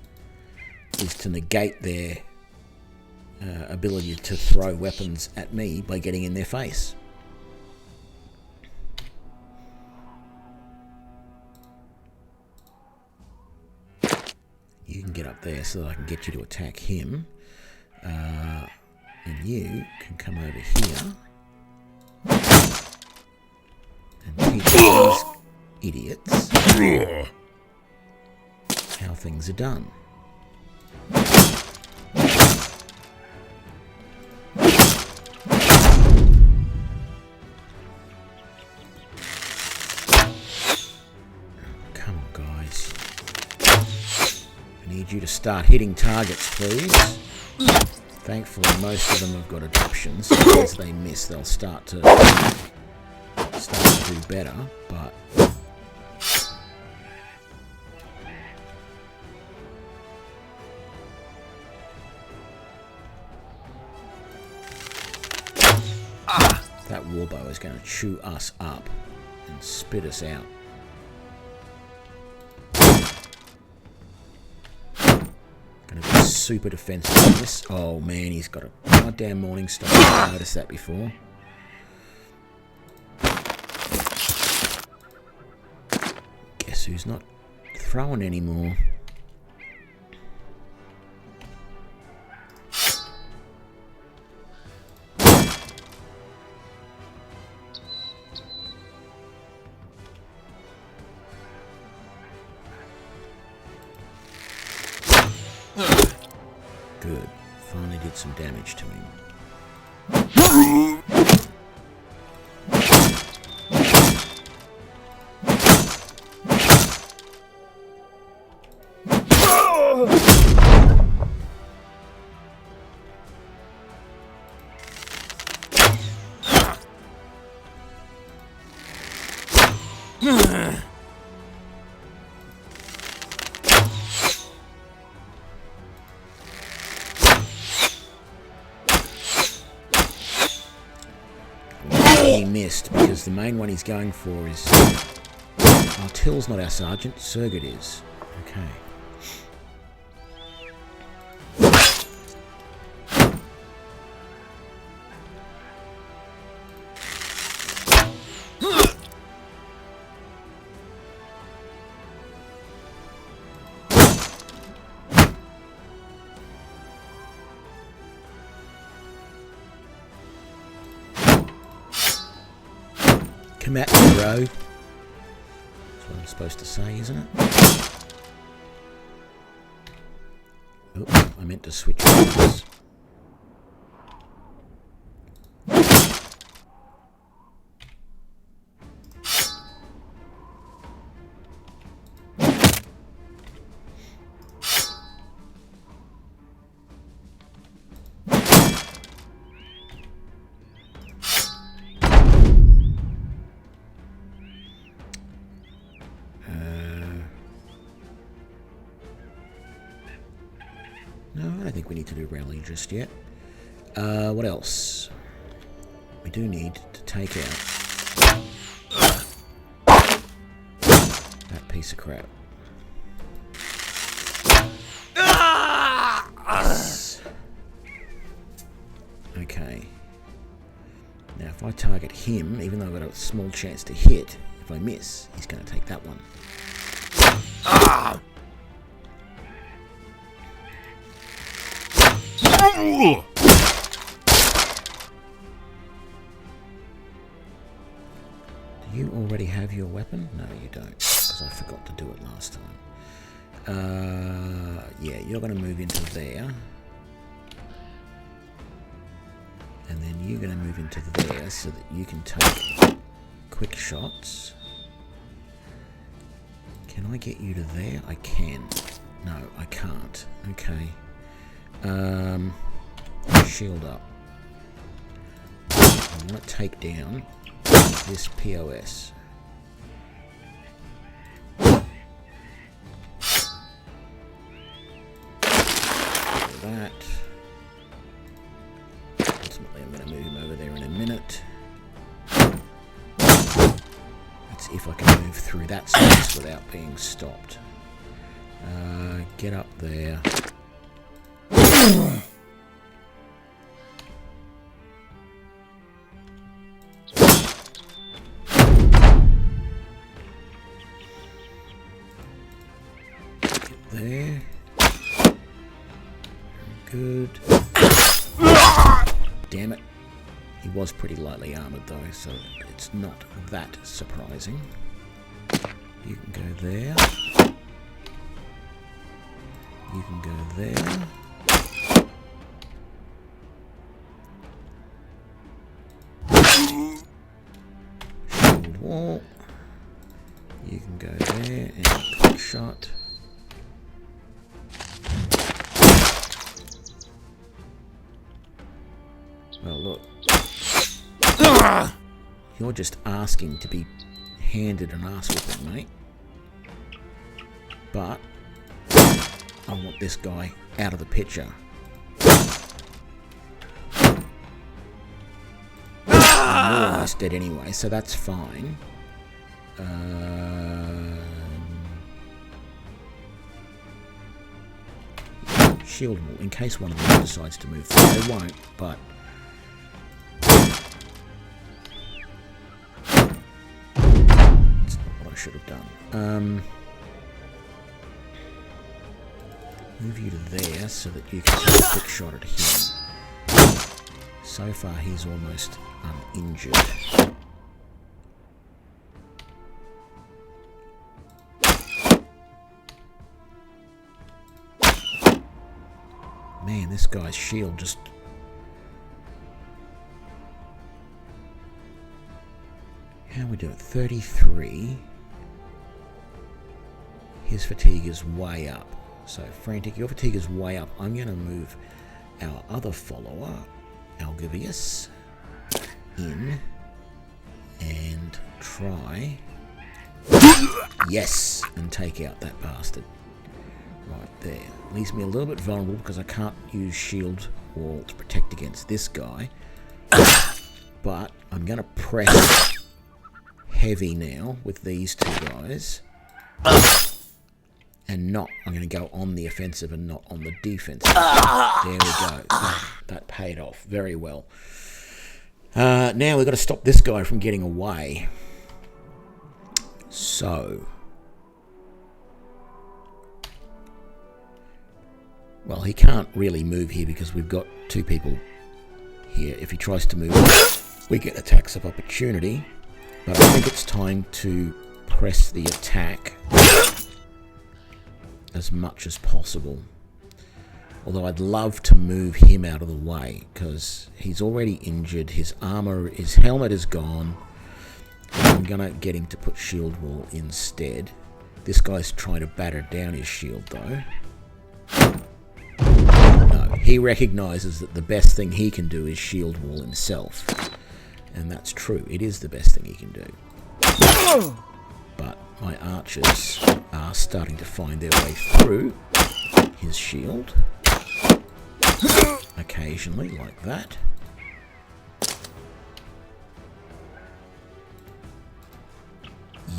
is to negate their ability to throw weapons at me by getting in their face. You can get up there so that I can get you to attack him. And you can come over here and teach these idiots how things are done. Come on, guys. I need you to start hitting targets, please. Thankfully, most of them have got adoptions, so as they miss, they'll start to do better, but... That warbow is going to chew us up and spit us out. Going to be super defensive on this. Oh man, he's got a goddamn morning star. I noticed that before. Guess who's not throwing anymore? Good. Finally did some damage to him. He missed because the main one he's going for is... Oh, Till's not our sergeant, Surgit is. Okay. Come at me, bro. That's what I'm supposed to say, isn't it? Oops, I meant to switch weapons. No, I don't think we need to do rally just yet. What else? We do need to take out that piece of crap. Yes. Okay. Now, if I target him, even though I've got a small chance to hit, if I miss, he's going to take that one. Do you already have your weapon? No, you don't, because I forgot to do it last time. Yeah, you're going to move into there. And then you're going to move into there so that you can take quick shots. Can I get you to there? I can. No, I can't. Okay. Shield up. I want to take down this POS. that. Ultimately, I'm going to move him over there in a minute. Let's see if I can move through that space without being stopped. Get up there. Get there. Good. Damn it. He was pretty lightly armoured though, so it's not that surprising. You can go there. You can go there. Shield wall. You can go there and quick shot. Well, look. You're just asking to be handed an ass whipping, mate. But I want this guy out of the picture. I'm almost dead anyway, so that's fine. Shield wall, in case one of them decides to move through. They won't, but that's not what I should have done. Move you to there so that you can take a quick shot at him. So far, he's almost uninjured. Man, this guy's shield just... How are we doing? 33. His fatigue is way up. So, Frantic, your fatigue is way up. I'm going to move our other follower, Algivius, in and try... Yes! And take out that bastard. Right there. Leaves me a little bit vulnerable because I can't use shield wall to protect against this guy. But I'm going to press heavy now with these two guys. And not, I'm going to go on the offensive and not on the defensive. There we go. That paid off very well. Now we've got to stop this guy from getting away. So... Well, he can't really move here because we've got two people here. If he tries to move, we get attacks of opportunity. But I think it's time to press the attack as much as possible. Although I'd love to move him out of the way because he's already injured. His armor, his helmet is gone. I'm going to get him to put shield wall instead. This guy's trying to batter down his shield though. No, he recognizes that the best thing he can do is shield wall himself. And that's true. It is the best thing he can do. But my archers are starting to find their way through his shield. Occasionally, like that.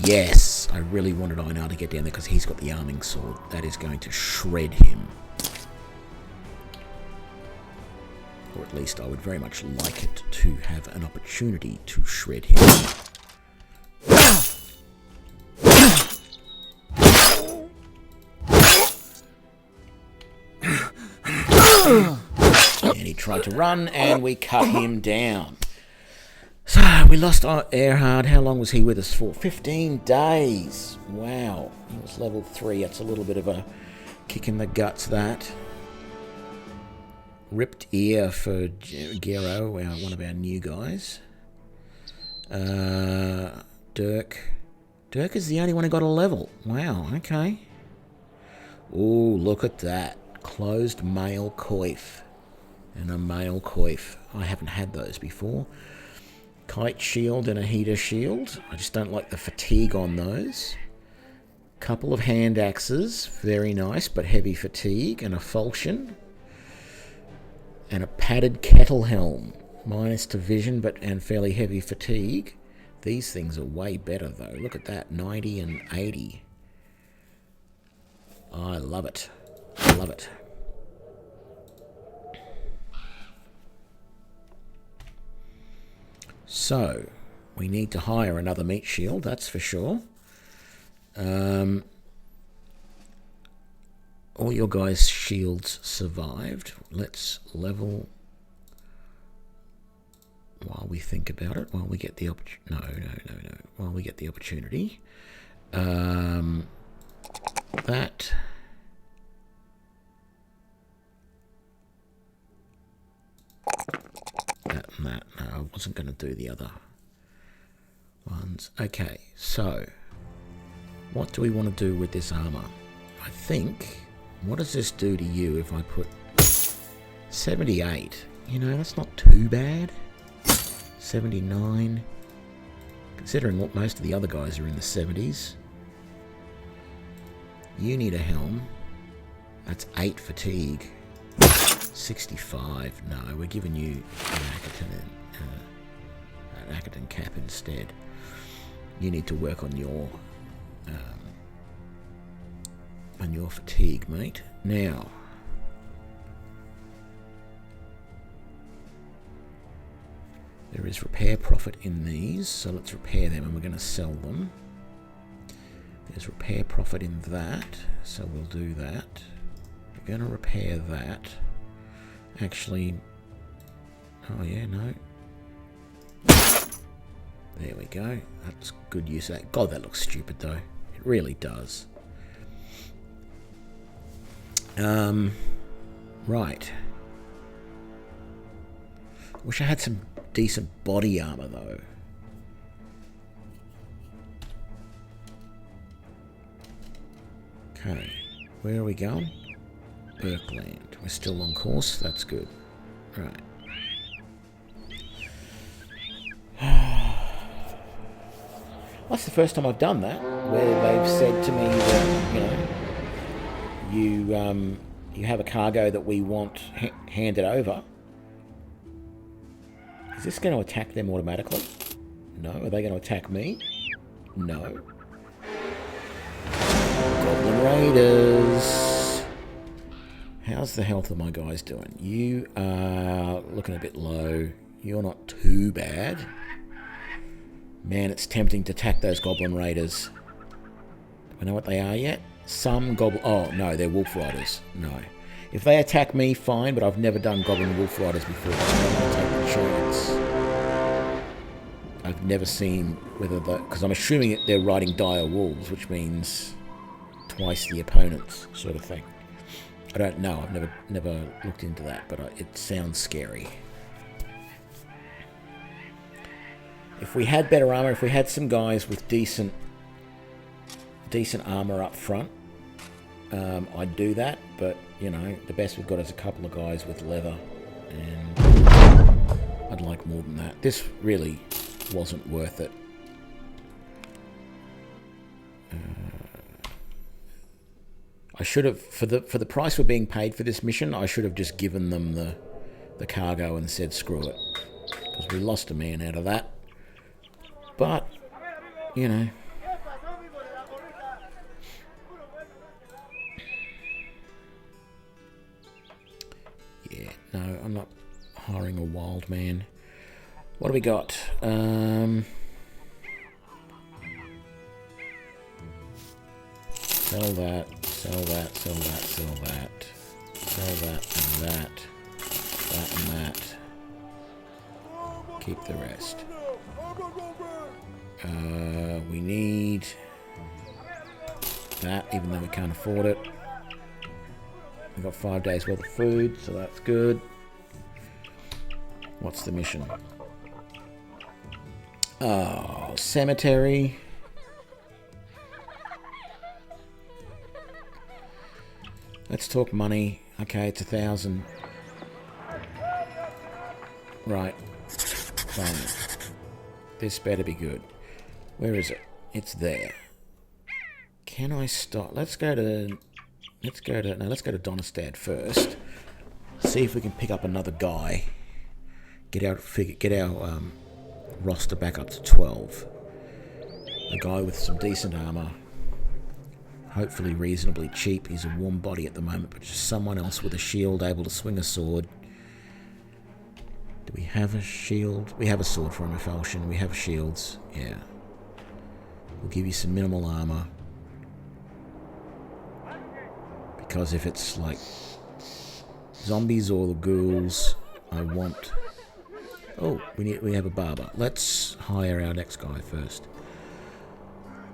Yes! I really wanted Einar to get down there because he's got the arming sword. That is going to shred him. Or at least I would very much like it to have an opportunity to shred him. And he tried to run, and we cut him down. So, we lost Erhard. How long was he with us for? 15 days. Wow. He was level 3. That's a little bit of a kick in the guts, that. Ripped ear for Gero, one of our new guys. Dirk. Dirk is the only one who got a level. Wow, okay. Ooh, look at that. Closed male coif. And a male coif. I haven't had those before. Kite shield and a heater shield. I just don't like the fatigue on those. Couple of hand axes. Very nice, but heavy fatigue. And a falchion. And a padded kettle helm. Minus to vision and fairly heavy fatigue. These things are way better though. Look at that. 90 and 80. I love it. I love it. So, we need to hire another meat shield, that's for sure. All your guys' shields survived. Let's level while we think about it, while we get the while we get the opportunity. That. That and that. No, I wasn't going to do the other ones. Okay, so what do we want to do with this armor? I think, what does this do to you if I put 78? You know, that's not too bad. 79. Considering what most of the other guys are in the 70s. You need a helm. That's 8 fatigue. 65. No, we're giving you an Akaton cap instead. You need to work on your fatigue, mate. Now, there is repair profit in these, so let's repair them, and we're going to sell them. There's repair profit in that, so we'll do that. We're going to repair that. Actually, oh yeah, no. There we go. That's good use of that. God, that looks stupid though. It really does. Right. Wish I had some decent body armor though. Okay, where are we going? Berkland. We're still on course. That's good. Right. That's the first time I've done that, where they've said to me that, you have a cargo that we want handed over. Is this going to attack them automatically? No. Are they going to attack me? No. Goblin Raiders. How's the health of my guys doing? You are looking a bit low. You're not too bad. Man, it's tempting to attack those Goblin Raiders. Do I know what they are yet? Some Goblin... Oh, no, they're Wolf Riders. No. If they attack me, fine, but I've never done Goblin Wolf Riders before. I'm not going to take the chance. I've never seen whether the... Because I'm assuming that they're riding dire wolves, which means twice the opponents, sort of thing. I don't know. I've never looked into that, but it sounds scary. If we had better armor, if we had some guys with decent armor up front, I'd do that. But the best we've got is a couple of guys with leather, and I'd like more than that. This really wasn't worth it. I should have, for the price we're being paid for this mission, I should have just given them the cargo and said screw it, because we lost a man out of that. But, Yeah, no, I'm not hiring a wild man. What do we got? Sell that, sell that, sell that, sell that. Sell that and that. That and that. Keep the rest. We need that, even though we can't afford it. We've got 5 days worth of food, so that's good. What's the mission? Oh, cemetery. Let's talk money. Okay, it's 1,000. Right. Fine. This better be good. Where is it? It's there. Can I stop? Let's go to Donnerstad first. see if we can pick up another guy. Get our roster back up to 12. A guy with some decent armor. Hopefully reasonably cheap. He's a warm body at the moment, but just someone else with a shield able to swing a sword. Do we have a shield? We have a sword from a falchion. We have shields. Yeah. We'll give you some minimal armor. Because if it's like zombies or the ghouls, I want... Oh, we have a barber. Let's hire our next guy first.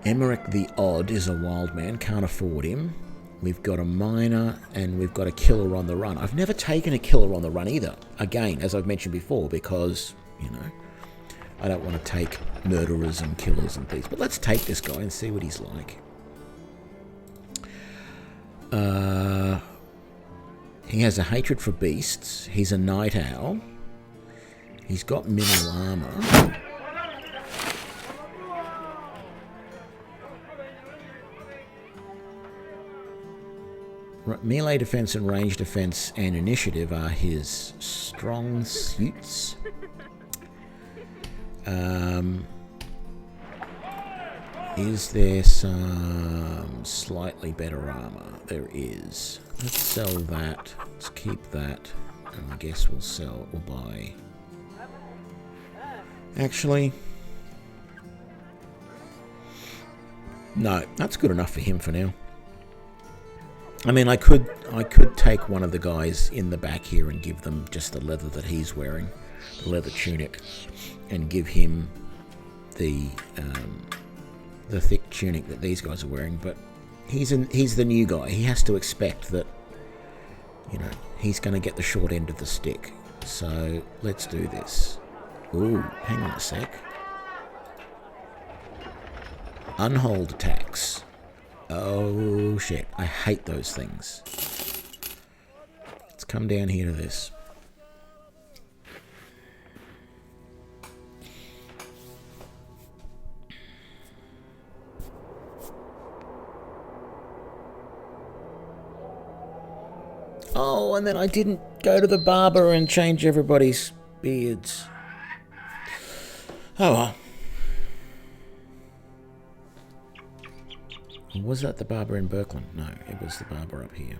Emmerich the Odd is a wild man, can't afford him. We've got a miner and we've got a killer on the run. I've never taken a killer on the run either. Again, as I've mentioned before, because, you know, I don't want to take murderers and killers and thieves. But let's take this guy and see what he's like. He has a hatred for beasts. He's a night owl. He's got minimal armor. Melee defense and range defense and initiative are his strong suits. Is there some slightly better armor? There is. Let's sell that. Let's keep that. And I guess we'll buy. Actually, no, that's good enough for him for now. I mean, I could take one of the guys in the back here and give them just the leather that he's wearing, the leather tunic, and give him the thick tunic that these guys are wearing. But he's the new guy. He has to expect that, you know, he's going to get the short end of the stick. So let's do this. Ooh, hang on a sec. Unhold attacks. Oh shit, I hate those things. Let's come down here to this. Oh, and then I didn't go to the barber and change everybody's beards. Oh well. Was that the barber in Birkeland? No, it was the barber up here.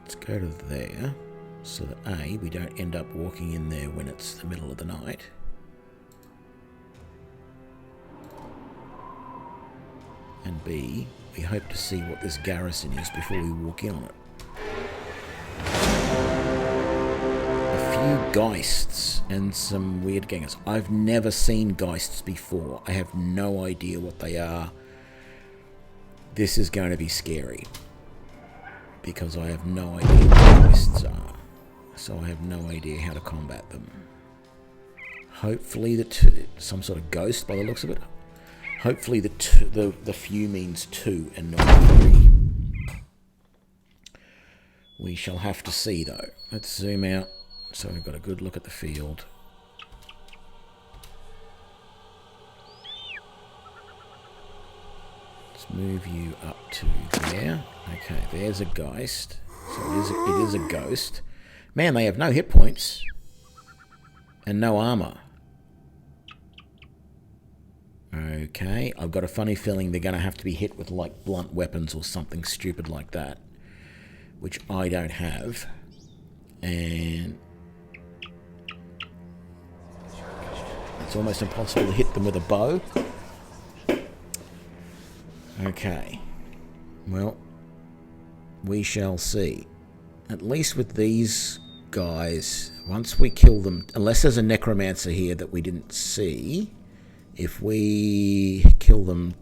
Let's go to there, so that A, we don't end up walking in there when it's the middle of the night. And B, we hope to see what this garrison is before we walk in on it. A few geists and some weird gangers. I've never seen geists before. I have no idea what they are. This is going to be scary. Because I have no idea what geists are. So I have no idea how to combat them. Hopefully some sort of ghost by the looks of it. Hopefully the few means 2 and not 3. We shall have to see though. Let's zoom out so we've got a good look at the field. Let's move you up to there. Okay, there's a geist. So it is a ghost. Man, they have no hit points. And no armor. Okay, I've got a funny feeling they're going to have to be hit with like blunt weapons or something stupid like that. Which I don't have. And it's almost impossible to hit them with a bow. Okay. Well, we shall see. At least with these guys, once we kill them, unless there's a necromancer here that we didn't see, if we kill them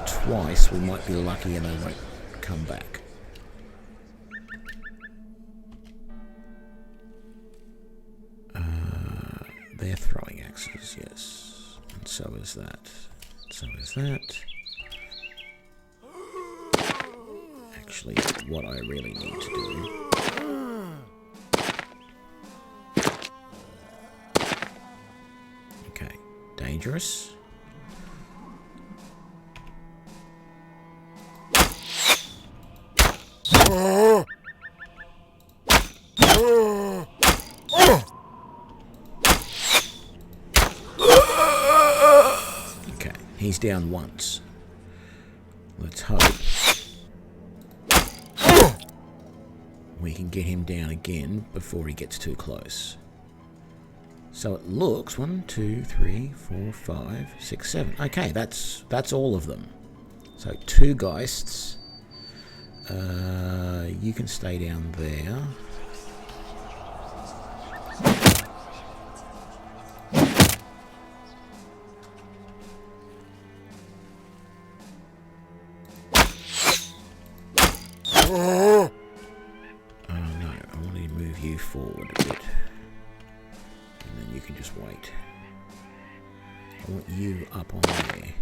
twice, we might be lucky and they won't come back. They're throwing axes, yes. And so is that. So is that. Actually, what I really need to do. Okay. dangerous. Okay, he's down once. Let's hope we can get him down again before he gets too close. So it looks 1, 2, 3, 4, 5, 6, 7. Okay, that's all of them. So 2 Geists. You can stay down there. Oh no, I want to move you forward a bit. And then you can just wait. I want you up on there.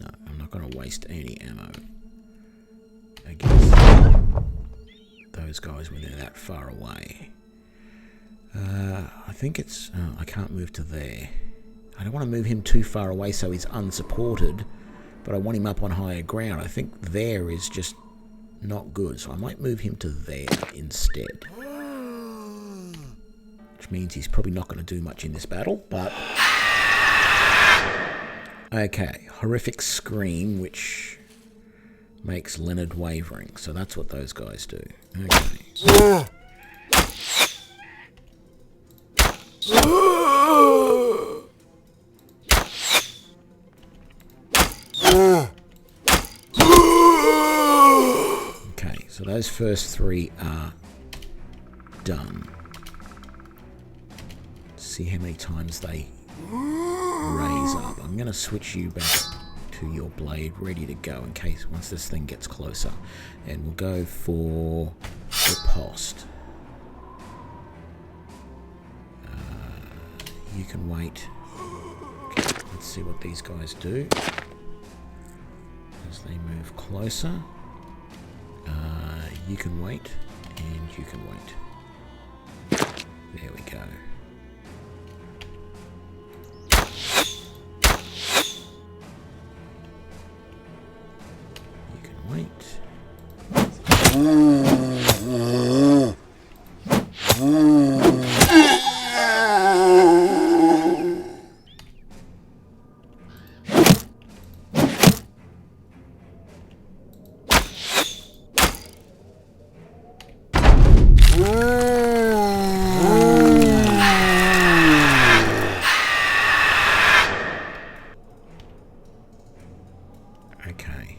No, I'm not going to waste any ammo against those guys when they're that far away. I think it's... Oh, I can't move to there. I don't want to move him too far away so he's unsupported, but I want him up on higher ground. I think there is just not good, so I might move him to there instead. Which means he's probably not going to do much in this battle, but... Okay, horrific scream, which makes Leonard wavering. So that's what those guys do. Okay. Okay, so those first 3 are done. See how many times they raise up. I'm going to switch you back to your blade ready to go in case once this thing gets closer. And we'll go for riposte. You can wait. Okay, let's see what these guys do as they move closer. You can wait, and you can wait. There we go. You can wait. Okay.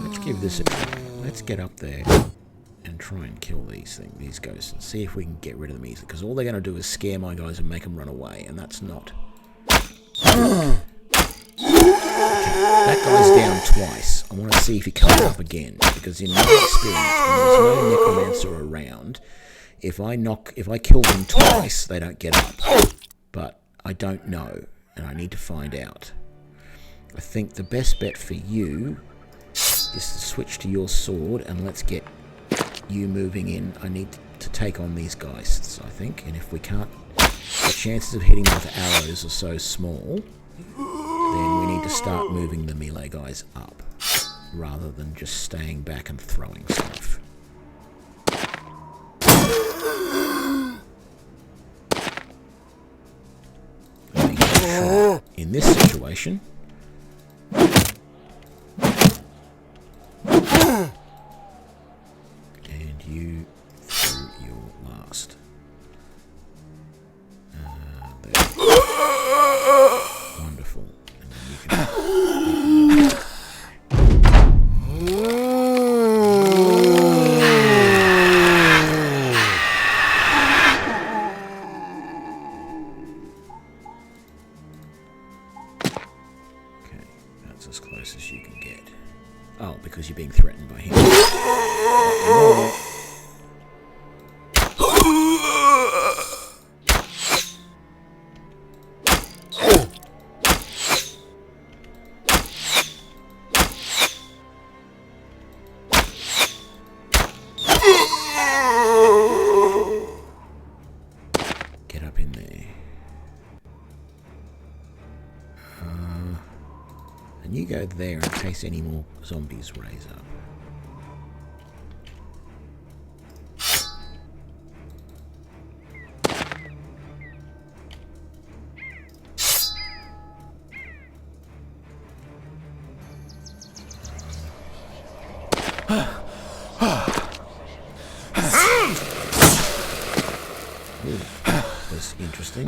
Let's give this a try. Let's get up there and try and kill these ghosts, and see if we can get rid of them easily. Because all they're going to do is scare my guys and make them run away, and that's not. Okay. That guy's down twice. I want to see if he comes up again, because in my experience, when there's no necromancer around, if I kill them twice, they don't get up. But I don't know, and I need to find out. I think the best bet for you is to switch to your sword, and let's get you moving in. I need to take on these geists, I think, and if we can't, the chances of hitting them with arrows are so small, then we need to start moving the melee guys up, rather than just staying back and throwing stuff. In this situation, and you threw your last. There. Wonderful. And then you can... Okay, that's as close as you can get. Oh, because you're being threatened by him. And you go there in case any more zombies raise up. Ooh, that's interesting.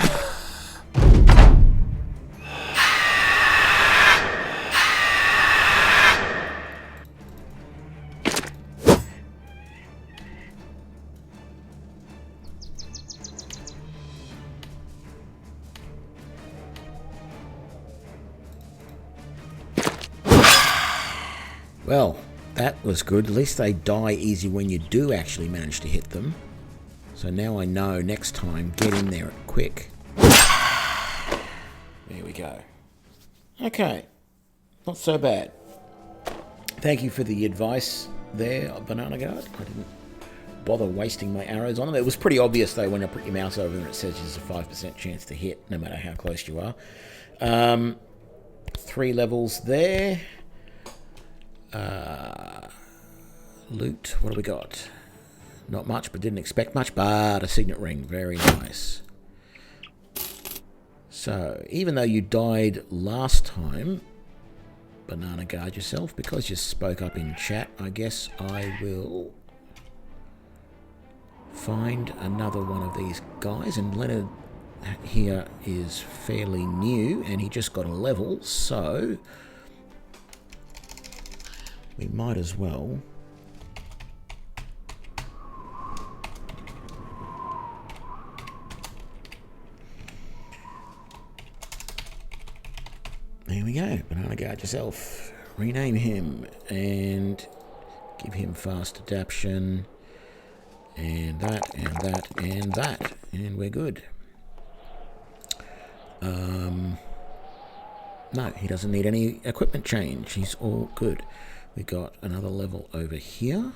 Well, that was good. At least they die easy when you do actually manage to hit them. So now I know next time, get in there quick. There we go. Okay, not so bad. Thank you for the advice there, Banana Guard. I didn't bother wasting my arrows on them. It was pretty obvious though when I put your mouse over them, it says there's a 5% chance to hit no matter how close you are. 3 levels there. Loot, what do we got? Not much, but didn't expect much, but a signet ring, very nice. So, even though you died last time, Banana Guard yourself, because you spoke up in chat, I guess I will find another one of these guys. And Leonard here is fairly new, and he just got a level, so we might as well there we go. Banana Guard yourself. Rename him and give him fast adaption. And that, and that, and that. And we're good. No, he doesn't need any equipment change. He's all good. We got another level over here.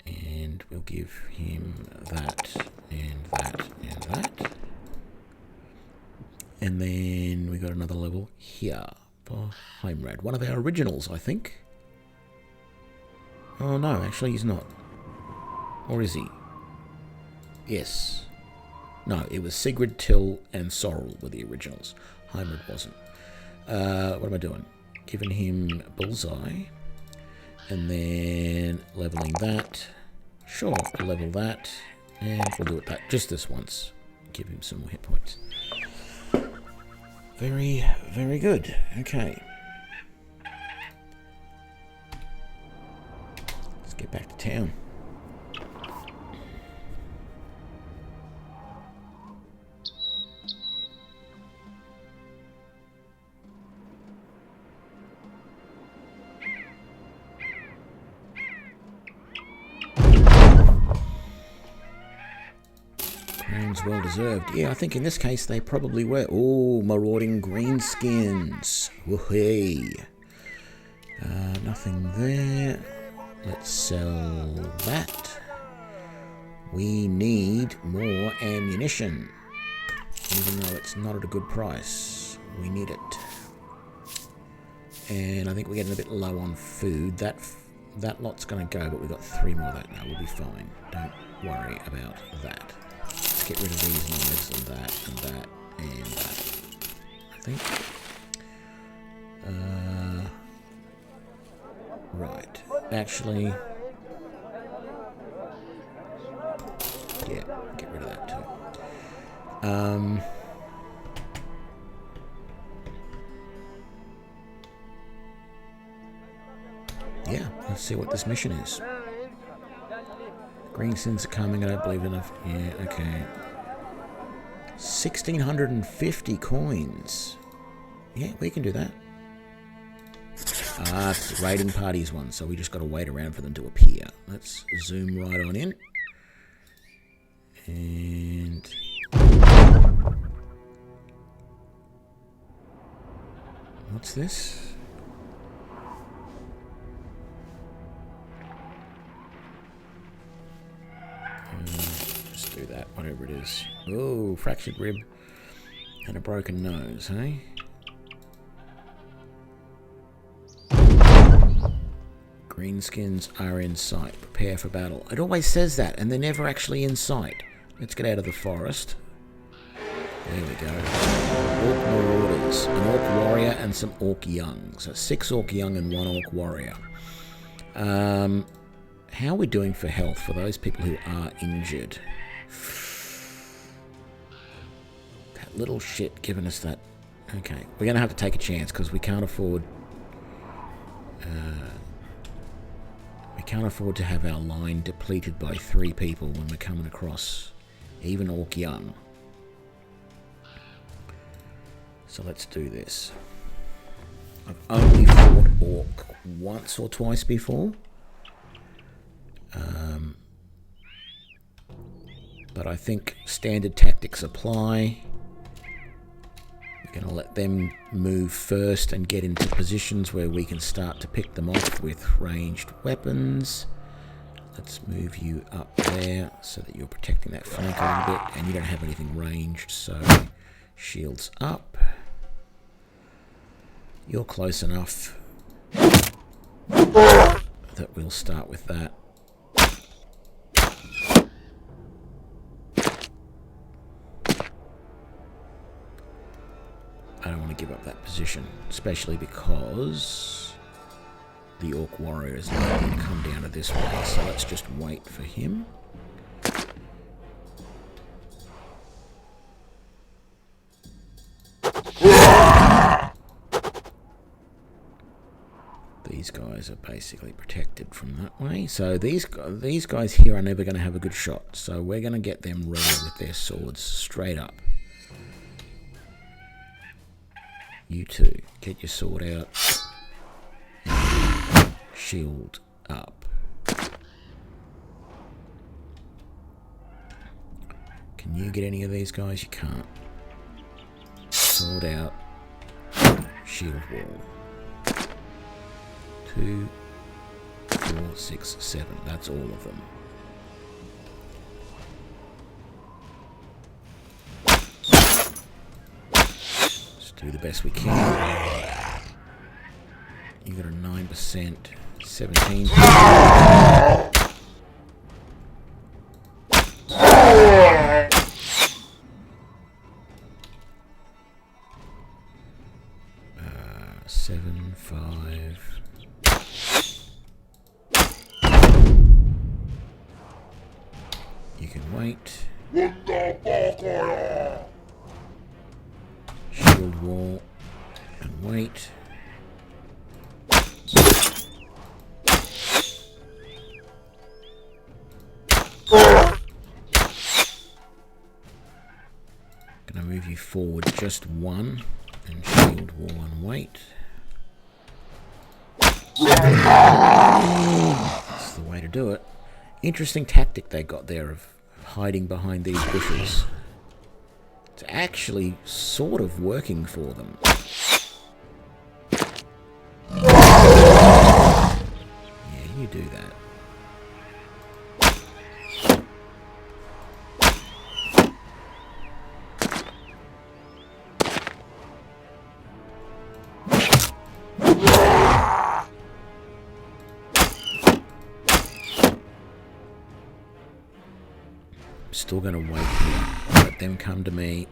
And we'll give him that, and that, and that. And then we got another level here for Heimrad. One of our originals, I think. Oh no, actually he's not. Or is he? Yes. No, it was Sigrid, Till, and Sorrel were the originals. Heimrad wasn't. What am I doing? Giving him Bullseye. And then leveling that. Sure, we'll level that. And we'll do it that just this once. Give him some more hit points. Very, very good. Okay. Let's get back to town. Well deserved. Yeah, I think in this case they probably were. Oh, marauding greenskins. Woohoo. Nothing there. Let's sell that. We need more ammunition. Even though it's not at a good price. We need it. And I think we're getting a bit low on food. That lot's going to go, but we've got 3 more of that now. We'll be fine. Don't worry about that. Get rid of these knives and that and that and that. I think. Right. Actually. Yeah, get rid of that too. Yeah, let's see what this mission is. Greenskins are coming, I don't believe enough. Yeah, okay. 1,650 coins. Yeah, we can do that. Ah, it's the raiding parties one, so we just got to wait around for them to appear. Let's zoom right on in. And what's this? Just do that, whatever it is. Oh, fractured rib. And a broken nose, hey? Greenskins are in sight. Prepare for battle. It always says that, and they're never actually in sight. Let's get out of the forest. There we go. Orc marauders. An orc warrior and some orc young. So 6 orc young and 1 orc warrior. How are we doing for health for those people who are injured? That little shit giving us that. Okay, we're going to have to take a chance because we can't afford... we can't afford to have our line depleted by 3 people when we're coming across even orc young. So let's do this. I've only fought orc once or twice before. But I think standard tactics apply. We're going to let them move first and get into positions where we can start to pick them off with ranged weapons. Let's move you up there so that you're protecting that flank a little bit, and you don't have anything ranged, so shields up. You're close enough that we'll start with that. I don't want to give up that position, especially because the orc warrior is likely to come down to this way, so let's just wait for him. These guys are basically protected from that way, so these guys here are never going to have a good shot, so we're going to get them ready with their swords straight up. You two, get your sword out. Shield up. Can you get any of these guys? You can't. Sword out. Shield wall. 2, 4, 6, 7. That's all of them. Do the best we can. You got a 9%, 17. 7, 5. You can wait. Shield wall and wait. Gonna move you forward just 1 and shield wall and wait. That's the way to do it. Interesting tactic they got there of hiding behind these bushes. It's actually sort of working for them. Yeah, you do that. Still going to wait here. Let them come to me.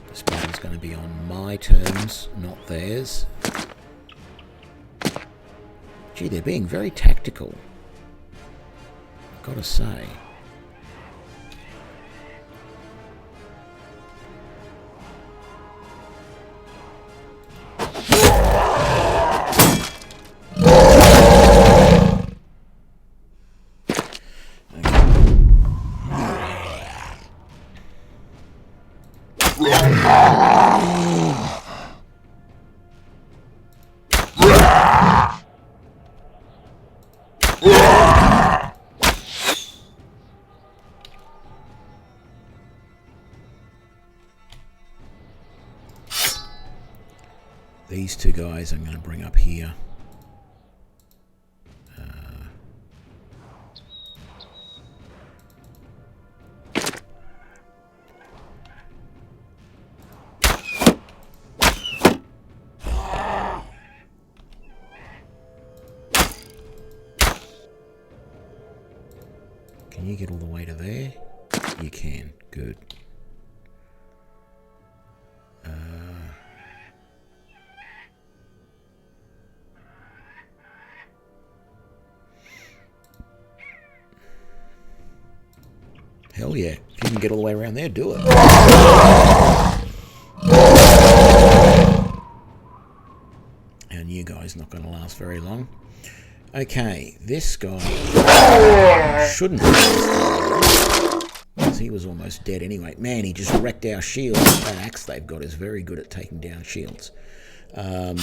This battle's going to be on my terms, not theirs. Gee, they're being very tactical, I've got to say. These 2 guys I'm going to bring up here. Can you get all the way to there? You can. Good. Hell yeah. If you can get all the way around there, do it. Our new guy's not going to last very long. Okay, this guy shouldn't have, because he was almost dead anyway. Man, he just wrecked our shields. That axe they've got is very good at taking down shields. I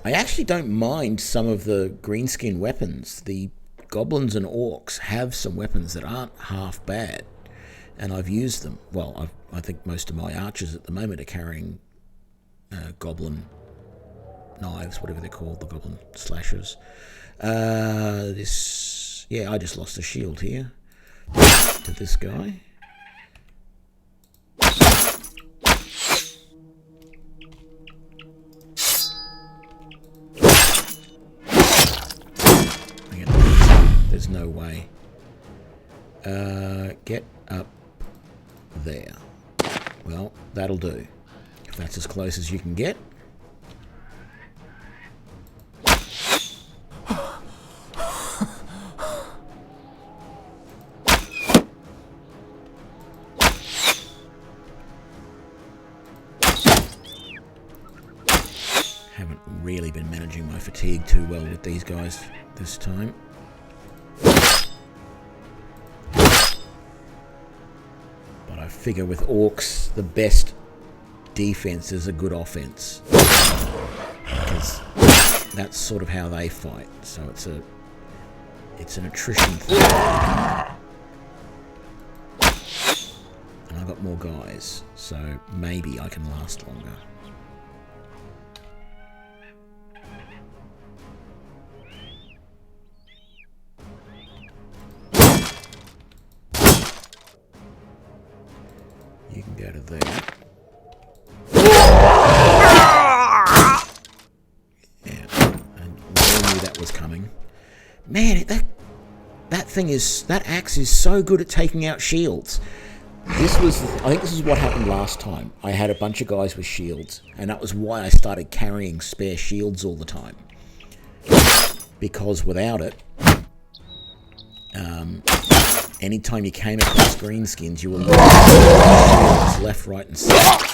actually don't mind some of the greenskin weapons. The goblins and orcs have some weapons that aren't half bad, and I've used them. Well, I think most of my archers at the moment are carrying goblin knives, whatever they're called, the goblin slashers. I just lost a shield here to this guy. There's no way. Get up there. Well, that'll do. If that's as close as you can get. Haven't really been managing my fatigue too well with these guys this time. But I figure with orcs, the best defense is a good offense, because that's sort of how they fight. So it's an attrition thing. And I've got more guys, so maybe I can last longer. You can go to there. Yeah, and we knew that was coming. Man, that axe is so good at taking out shields. I think this is what happened last time. I had a bunch of guys with shields, and that was why I started carrying spare shields all the time. Because without it, anytime you came across greenskins, you were losing shields left, right, and center.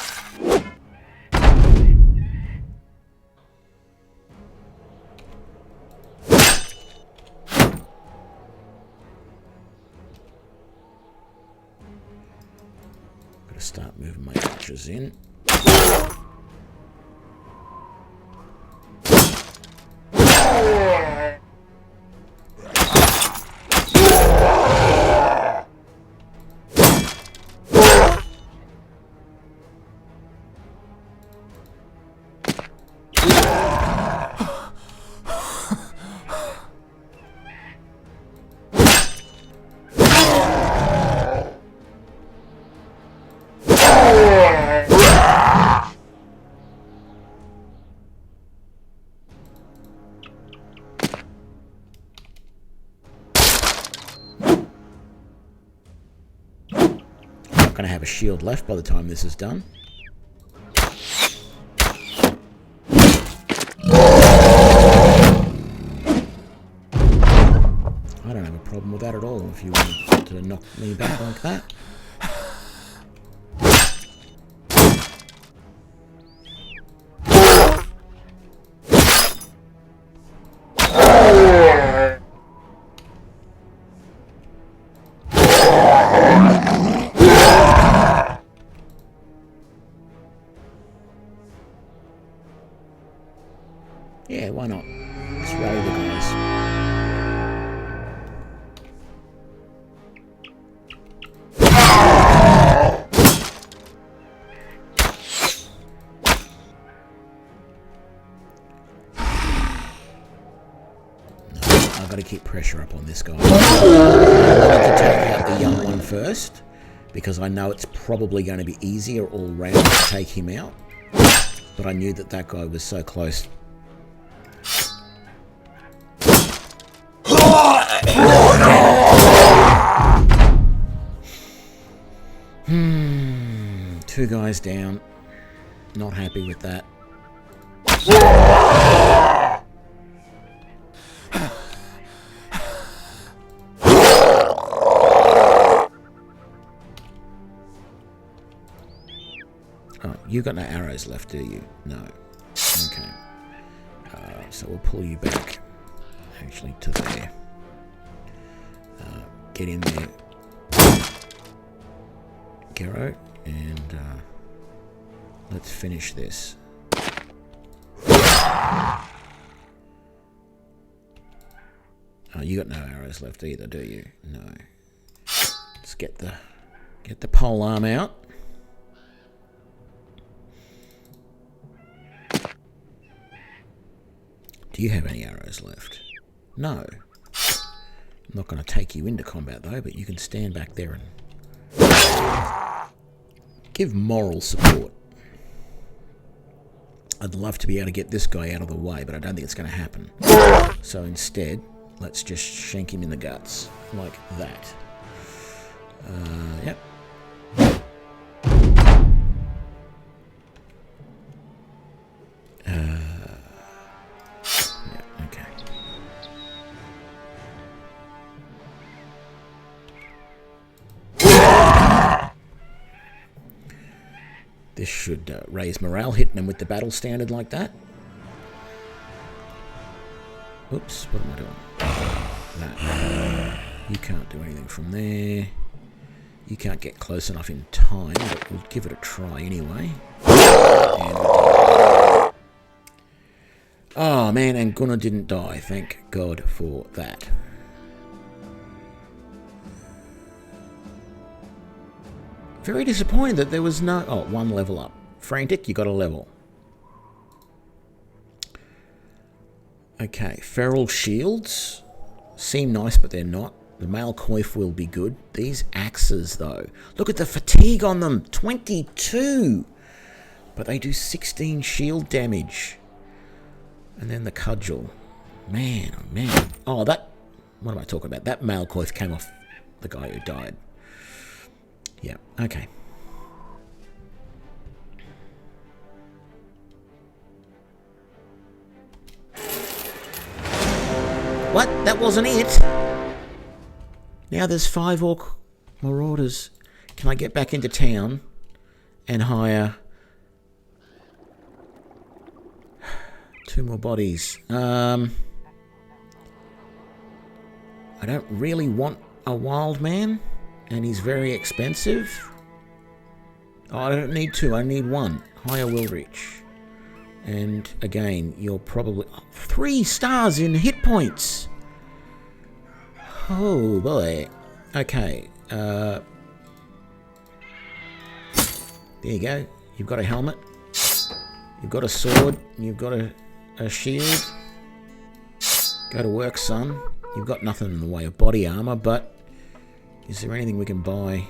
Gotta start moving my archers in. Going to have a shield left by the time this is done. I don't have a problem with that at all if you want to knock me back like that. Yeah, why not? Let's rally the guys. No, I've got to keep pressure up on this guy. I wanted to take out the young one first, because I know it's probably going to be easier all round to take him out. But I knew that guy was so close. 2 guys down. Not happy with that. Oh, you got no arrows left, do you? No. Okay. So we'll pull you back, actually, to there. Get in there, Gero, and let's finish this. Oh, you got no arrows left either, do you? No. Let's get the pole arm out. Do you have any arrows left? No. I'm not going to take you into combat though, but you can stand back there and give moral support. I'd love to be able to get this guy out of the way, but I don't think it's going to happen. So instead, let's just shank him in the guts, like that. Yep. Okay. This should raise morale, hitting them with the battle standard like that. Oops, what am I doing? That. You can't do anything from there. You can't get close enough in time, but we'll give it a try anyway. And oh man, and Gunnar didn't die. Thank God for that. Very disappointed that there was no... Oh, 1 level up. Frantic, you got a level. Okay, feral shields. Seem nice, but they're not. The male coif will be good. These axes, though. Look at the fatigue on them. 22. But they do 16 shield damage. And then the cudgel. Man, oh man. Oh, that... What am I talking about? That male coif came off the guy who died. Yeah, okay. What? That wasn't it? Now there's 5 orc marauders. Can I get back into town and hire 2 more bodies? I don't really want a wild man. And he's very expensive. Oh, I don't need 2, I need 1. Hire Wilrich. And again, you're probably... 3 stars in hit points! Oh boy. Okay. There you go. You've got a helmet. You've got a sword. You've got a shield. Go to work, son. You've got nothing in the way of body armor, but... Is there anything we can buy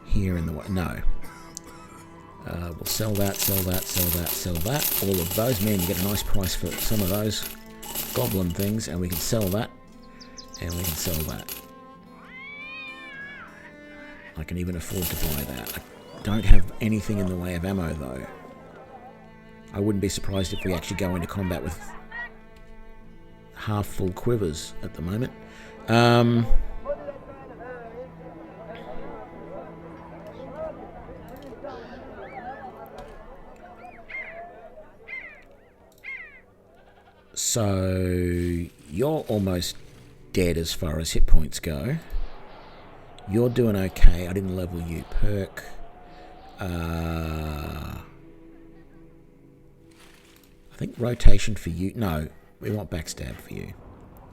here in the way? No. We'll sell that, sell that, sell that, sell that. All of those. Man, you get a nice price for some of those goblin things, and we can sell that, and we can sell that. I can even afford to buy that. I don't have anything in the way of ammo, though. I wouldn't be surprised if we actually go into combat with half-full quivers at the moment. So you're almost dead as far as hit points go. You're doing okay. I didn't level you. Perk. I think rotation for you. No, we want backstab for you.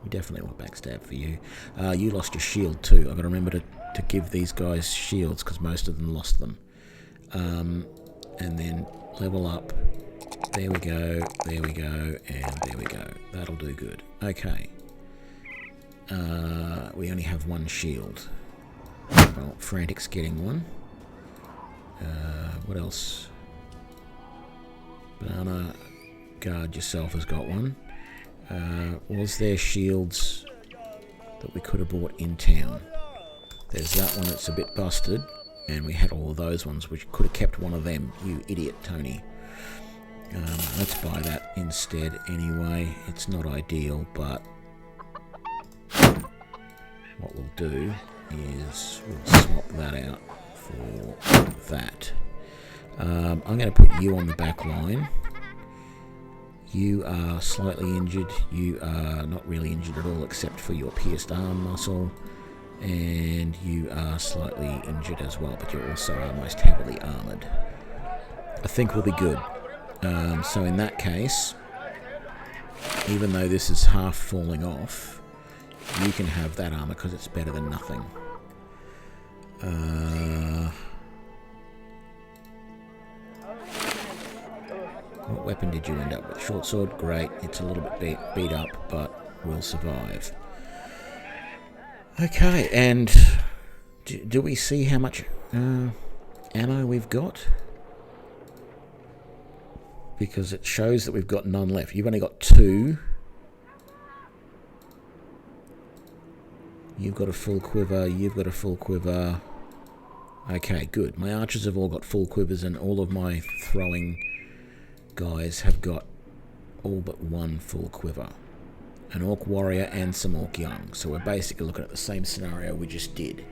We definitely want backstab for you. You lost your shield too. I've got to remember to give these guys shields because most of them lost them. And then level up. There we go, there we go, and there we go. That'll do good. Okay. We only have 1 shield. Well, Frantic's getting 1. What else? Banana Guard yourself has got 1. Was there shields that we could have bought in town? There's that one that's a bit busted. And we had all of those ones, which could have kept one of them. You idiot, Tony. Let's buy that instead anyway. It's not ideal, but what we'll do is we'll swap that out for that. I'm going to put you on the back line. You are slightly injured. You are not really injured at all except for your pierced arm muscle. And you are slightly injured as well, but you're also almost heavily armoured. I think we'll be good. So in that case, even though this is half falling off, you can have that armour because it's better than nothing. What weapon did you end up with? Short sword? Great. It's a little bit beat up, but we'll survive. Okay, and do we see how much ammo we've got? Because it shows that we've got none left. You've only got 2. You've got a full quiver. You've got a full quiver. Okay, good. My archers have all got full quivers, and all of my throwing guys have got all but 1 full quiver. An orc warrior and some orc young. So we're basically looking at the same scenario we just did.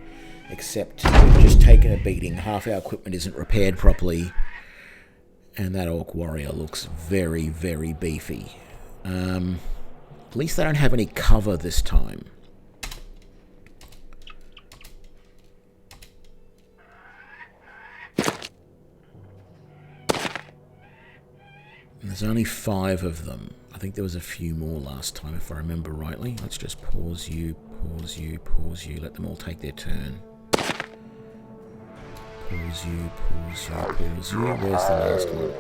Except we've just taken a beating. Half our equipment isn't repaired properly. And that orc warrior looks very, very beefy. At least they don't have any cover this time. And there's only 5 of them. I think there was a few more last time, if I remember rightly. Let's just pause you, pause you, pause you. Let them all take their turn. Pause you, pause you, pause you. Where's the last one?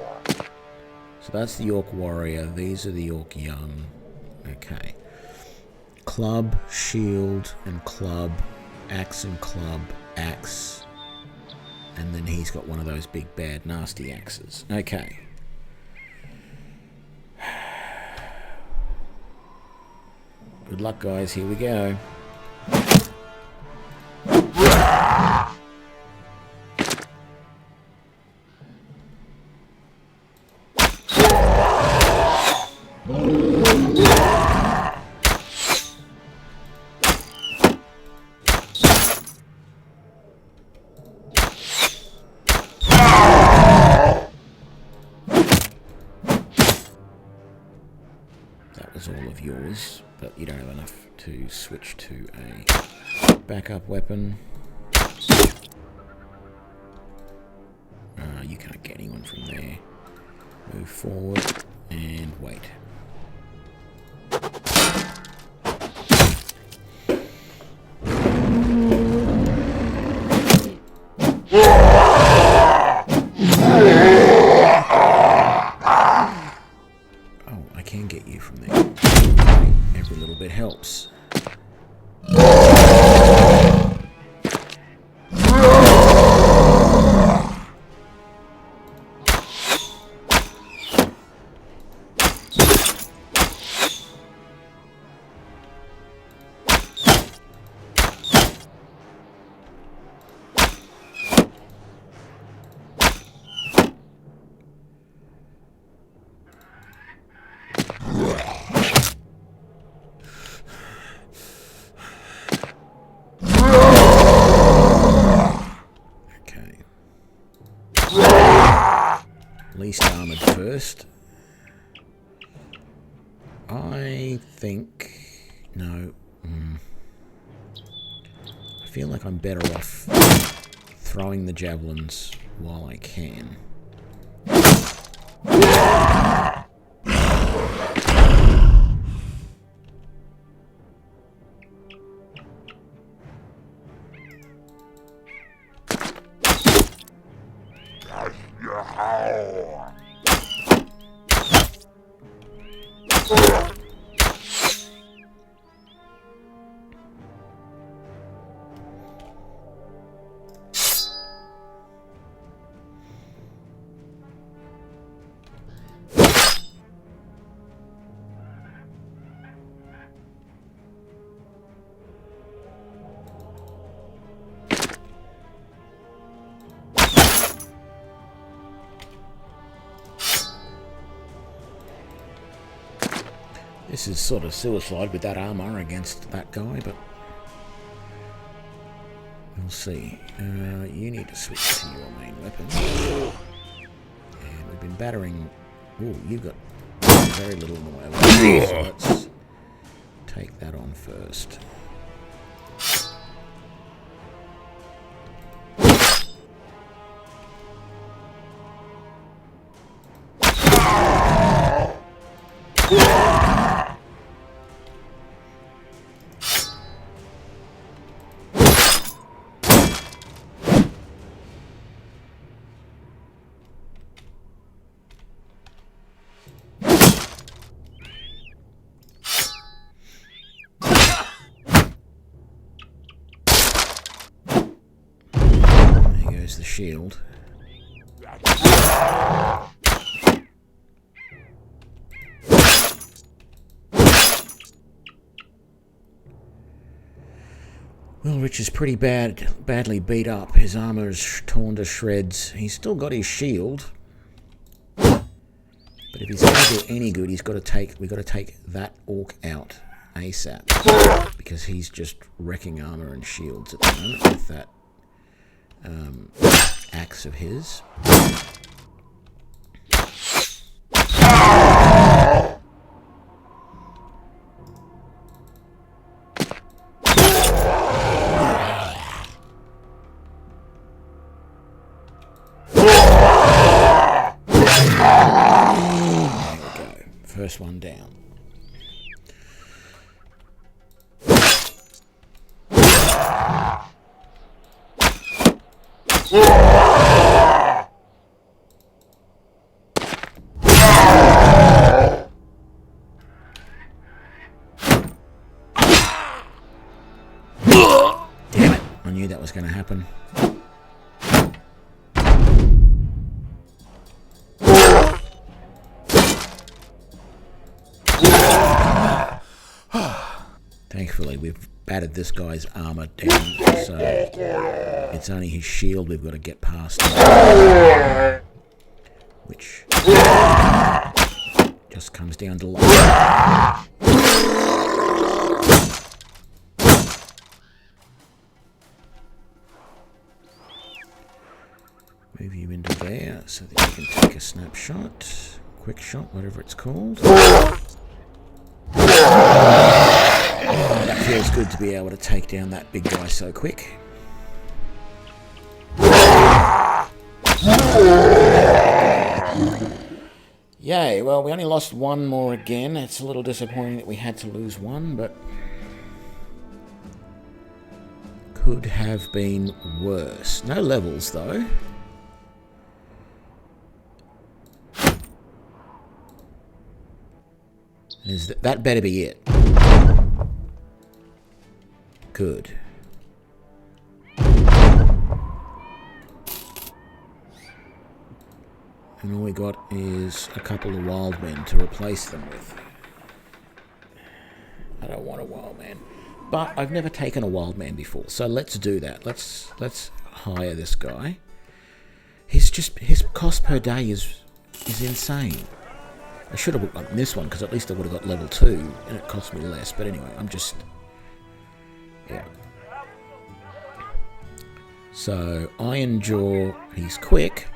So that's the Orc Warrior. These are the Orc Young. Okay. Club, shield, and club. Axe and club, axe. And then he's got one of those big, bad, nasty axes. Okay. Good luck, guys. Here we go. That was all of yours, but you don't have enough to switch to a backup weapon. You can't get anyone from there. Move forward and wait. Oh, I can get you from there. Every little bit helps. Least armored first. I think... No. I feel like I'm better off throwing the javelins while I can. This is sort of suicide with that armor against that guy, but we'll see. You need to switch to your main weapon. And we've been battering... Ooh, you've got very little in the way of weapons, so let's take that on first. The shield. Well, Rich is pretty badly beat up. His armor is torn to shreds. He's still got his shield, but if he's going to do any good, we've got to take that orc out ASAP, because he's just wrecking armor and shields at the moment with that axe of his. There we go. First one down. Damn it, I knew that was going to happen. Thankfully, we've battered this guy's armor down, so it's only his shield we've got to get past, which just comes down to life. Move you into there so that you can take a snapshot, quick shot, whatever it's called. That feels good to be able to take down that big guy so quick. Yay, well, we only lost one more again. It's a little disappointing that we had to lose one, but could have been worse. No levels, though. That better be it. Good. And all we got is a couple of wild men to replace them with. I don't want a wild man. But I've never taken a wild man before, so let's do that. Let's hire this guy. His cost per day is insane. I should have gotten this one, because at least I would have got level 2, and it cost me less. But anyway, yeah. So, Iron Jaw, he's quick.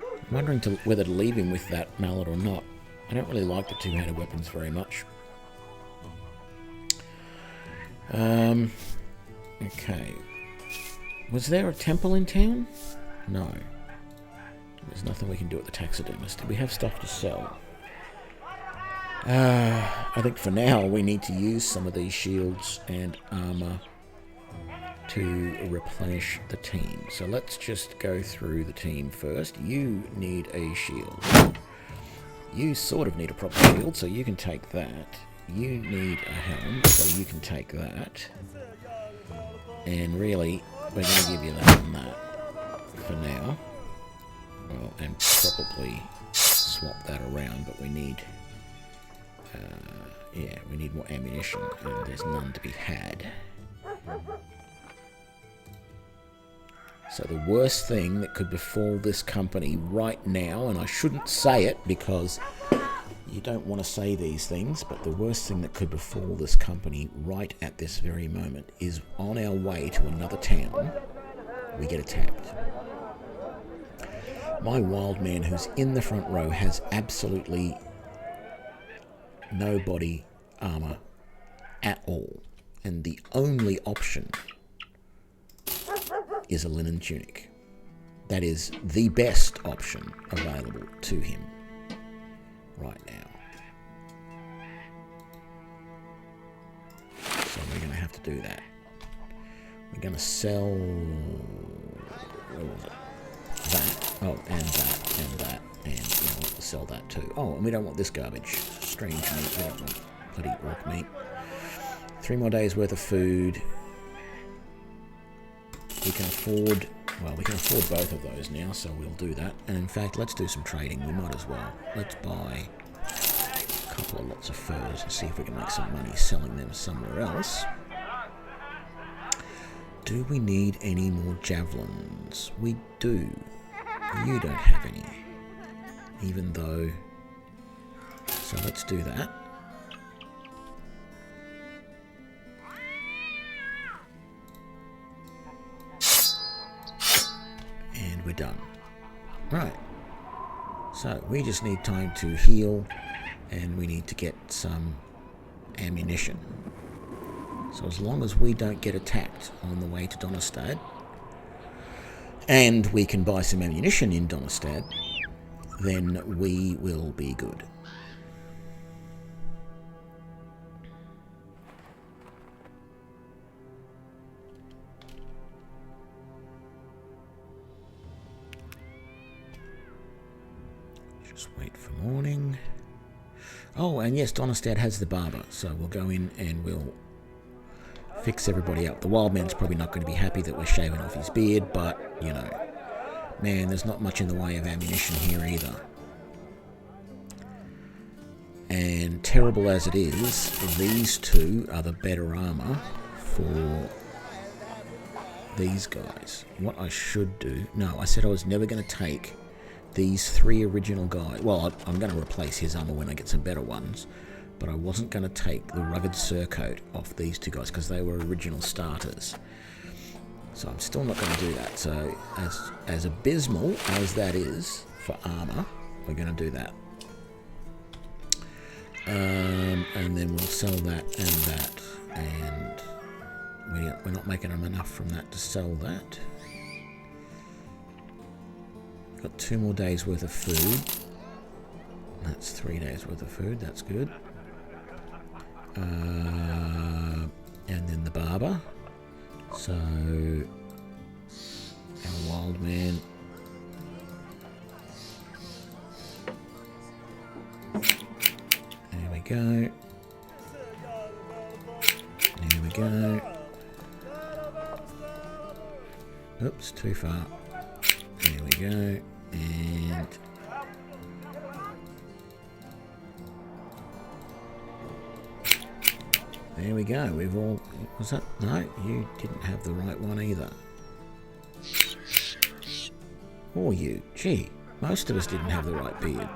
I'm wondering whether to leave him with that mallet or not. I don't really like the two-handed weapons very much. Okay. Was there a temple in town? No. There's nothing we can do at the taxidermist. Do we have stuff to sell? I think for now we need to use some of these shields and armor to replenish the team. So let's just go through the team first. You need a shield. You sort of need a proper shield, so you can take that. You need a helm, so you can take that. And really, we're going to give you that and that for now. Well, and probably swap that around, but we need, we need more ammunition, and there's none to be had. So the worst thing that could befall this company right now, and I shouldn't say it because You don't want to say these things, but the worst thing that could befall this company right at this very moment is on our way to another town, we get attacked. My wild man who's in the front row has absolutely no body armor at all. And the only option is a linen tunic. That is the best option available to him right now. So we're going to have to do that. We're going to sell... Where was it? That. Oh, and that, and that. And we'll sell that too. Oh, and we don't want this garbage. Strange meat. We don't want bloody orc meat. 3 more days worth of food. We can afford... Well, we can afford both of those now, so we'll do that. And in fact, let's do some trading. We might as well. Let's buy a couple of lots of furs and see if we can make some money selling them somewhere else. Do we need any more javelins? We do. You don't have any. Even though... So let's do that. We're done. Right. So we just need time to heal and we need to get some ammunition. So as long as we don't get attacked on the way to Donnerstad and we can buy some ammunition in Donnerstad, then we will be good. Just wait for morning. Oh, and yes, Donnerstad has the barber, so we'll go in and we'll fix everybody up. The wild man's probably not going to be happy that we're shaving off his beard, but, you know, man, there's not much in the way of ammunition here either. And terrible as it is, these two are the better armor for these guys. What I should do... No, I said I was never going to take these 3 original guys. Well, I'm going to replace his armor when I get some better ones, but I wasn't going to take the rugged surcoat off these 2 guys because they were original starters. So I'm still not going to do that. So as abysmal as that is for armor, we're going to do that. And then we'll sell that and that, and we're not making them enough from that to sell that. Got 2 more days worth of food. That's 3 days worth of food. That's good. And then the barber. So our wild man. There we go. There we go. Oops, too far. There we go. And there we go. We've all... Was that... No, you didn't have the right one either. Or you. Gee, most of us didn't have the right beard.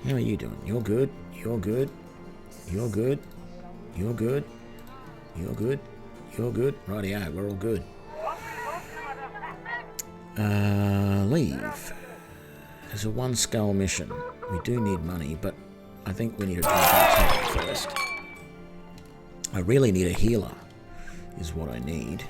How are you doing? You're good. You're good. You're good. You're good. You're good. You're good. Rightio, we're all good. Leave. There's a 1 skull mission. We do need money, but I think we need to drink our tank first. I really need a healer, is what I need.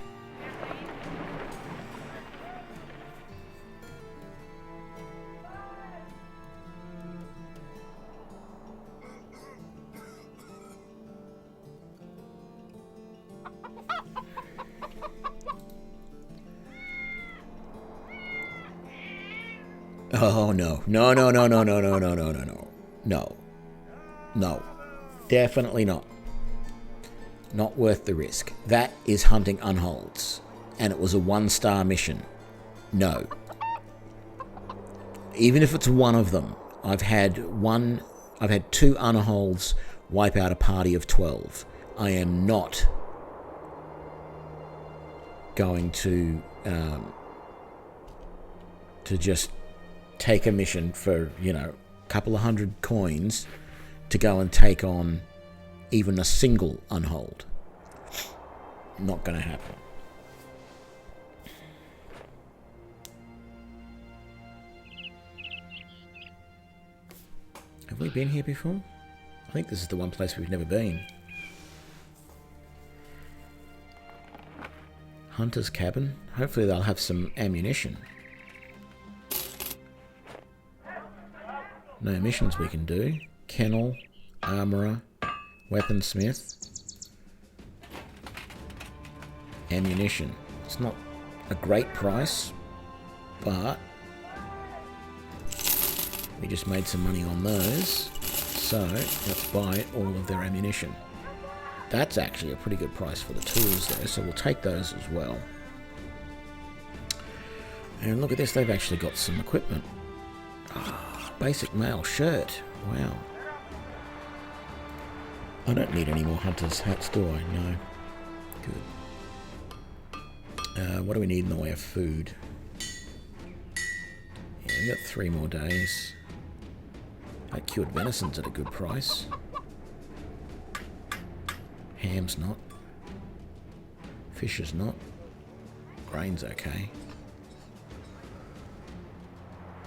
Oh, no. No, no, no, no, no, no, no, no, no, no. No. No. Definitely not. Not worth the risk. That is hunting unholds. And it was a 1-star mission. No. Even if it's one of them. I've had 2 unholds wipe out a party of 12. I am not going to just take a mission for, you know, a couple of hundred coins to go and take on even a single unhold. Not going to happen. Have we been here before? I think this is the one place we've never been. Hunter's cabin. Hopefully they'll have some ammunition. No missions we can do. Kennel, armourer, weaponsmith, ammunition. It's not a great price, but we just made some money on those. So let's buy all of their ammunition. That's actually a pretty good price for the tools there, so we'll take those as well. And look at this, they've actually got some equipment. Basic male shirt. Wow. I don't need any more hunter's hats, do I? No. Good. What do we need in the way of food? Yeah, we've got 3 more days. That cured venison's at a good price. Ham's not. Fish is not. Grain's okay.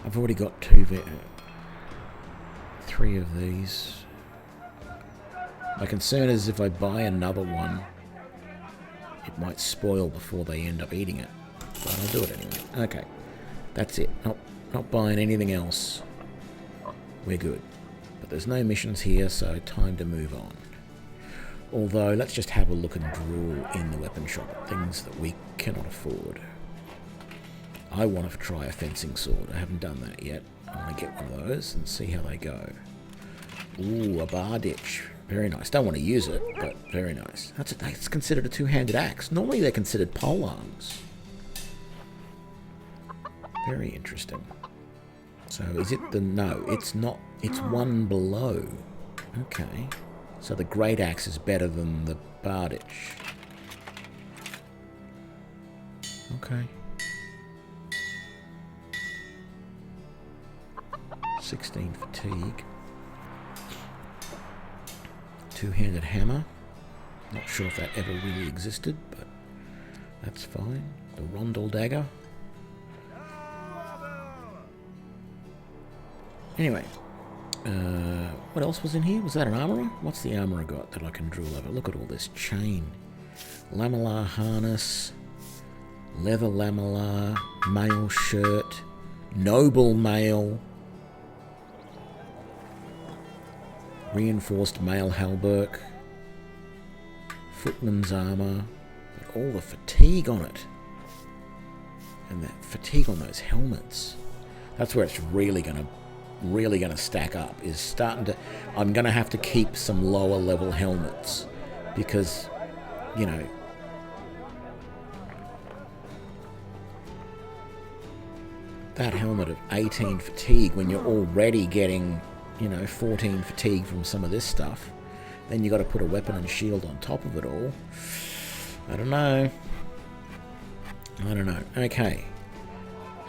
I've already got 3 of these. My concern is if I buy another one, it might spoil before they end up eating it. But I'll do it anyway. Okay. That's it. Not buying anything else. We're good. But there's no missions here, so time to move on. Although, let's just have a look and drool in the weapon shop at things that we cannot afford. I want to try a fencing sword. I haven't done that yet. I want to get one of those and see how they go. Ooh, a bar ditch. Very nice. Don't want to use it, but very nice. That's considered a two-handed axe. Normally they're considered pole arms. Very interesting. So is it the... No, it's not. It's one below. Okay. So the great axe is better than the barditch. Okay. 16 fatigue. Two-handed hammer. Not sure if that ever really existed, but that's fine. The rondel dagger. Anyway. What else was in here? Was that an armourer? What's the armourer got that I can drool over? Look at all this chain. Lamellar harness. Leather lamellar. Mail shirt. Noble mail. Reinforced mail halberk. Footman's armour. But all the fatigue on it. And that fatigue on those helmets. That's where it's really going to stack up, is starting to... I'm going to have to keep some lower level helmets because, you know, that helmet of 18 fatigue when you're already getting, you know, 14 fatigue from some of this stuff, then you got to put a weapon and shield on top of it all. I don't know. Okay.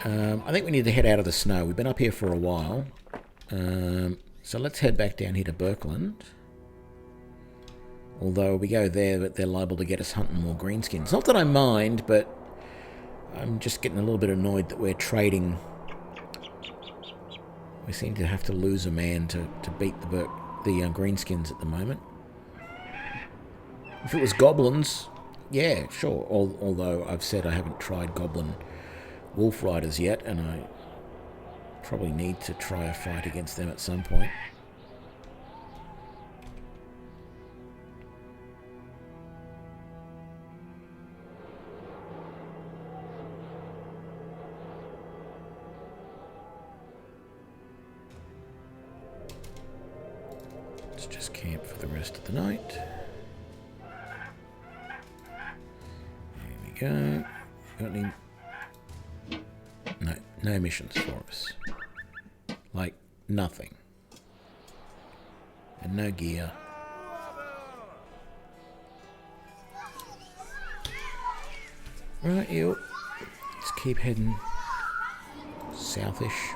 I think we need to head out of the snow. We've been up here for a while. So let's head back down here to Birkeland. Although we go there, but they're liable to get us hunting more greenskins. Not that I mind, but I'm just getting a little bit annoyed that we're trading. We seem to have to lose a man to beat the greenskins at the moment. If it was goblins, yeah, sure. Although I've said I haven't tried goblin wolf riders yet, and I probably need to try a fight against them at some point. Let's just camp for the rest of the night. There we go. Got any... No missions for us. Like, nothing. And no gear. Right, you. Let's keep heading southish.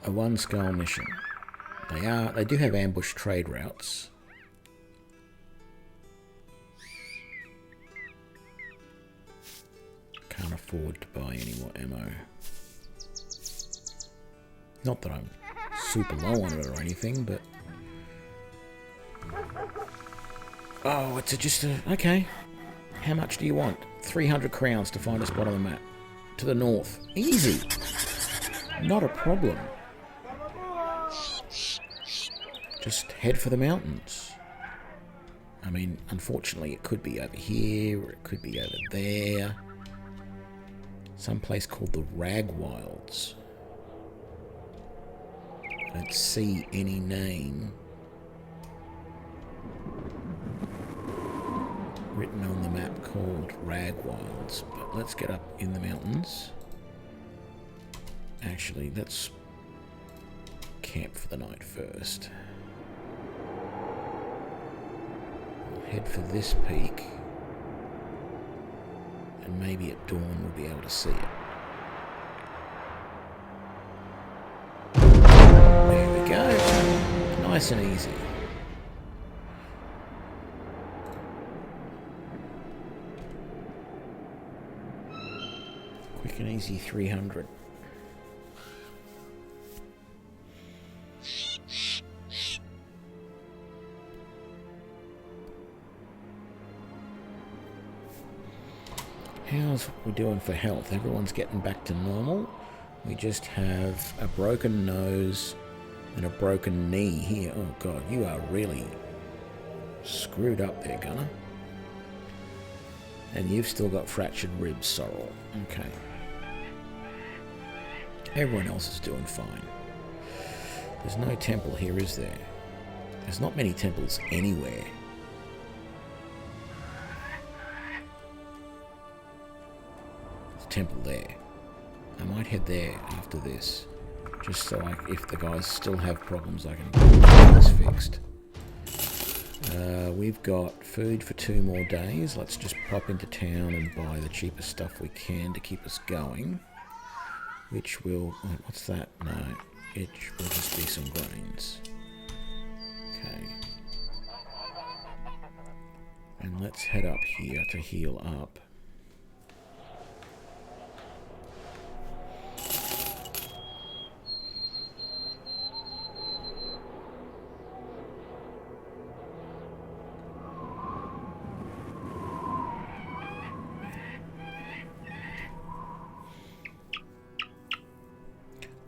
A one skull mission. They do have ambush trade routes. Can't afford to buy any more ammo. Not that I'm super low on it or anything, but... Oh, okay. How much do you want? 300 crowns to find a spot on the map. To the north. Easy. Not a problem. Just head for the mountains. I mean, unfortunately, it could be over here, or it could be over there. Some place called the Rag Wilds. I don't see any name written on the map called Rag Wilds. But let's get up in the mountains. Actually, let's camp for the night first. We'll head for this peak. And maybe at dawn we'll be able to see it. There we go. Nice and easy. Quick and easy 300. How's we doing for health? Everyone's getting back to normal. We just have a broken nose and a broken knee here. Oh god, you are really screwed up there, Gunner. And you've still got fractured ribs, Sorrel. Okay. Everyone else is doing fine. There's no temple here, is there? There's not many temples anywhere. Temple there. I might head there after this, just so if the guys still have problems, I can get this fixed. We've got food for 2 more days. Let's just pop into town and buy the cheapest stuff we can to keep us going. Which will... what's that? No, it will just be some grains. Okay. And let's head up here to heal up.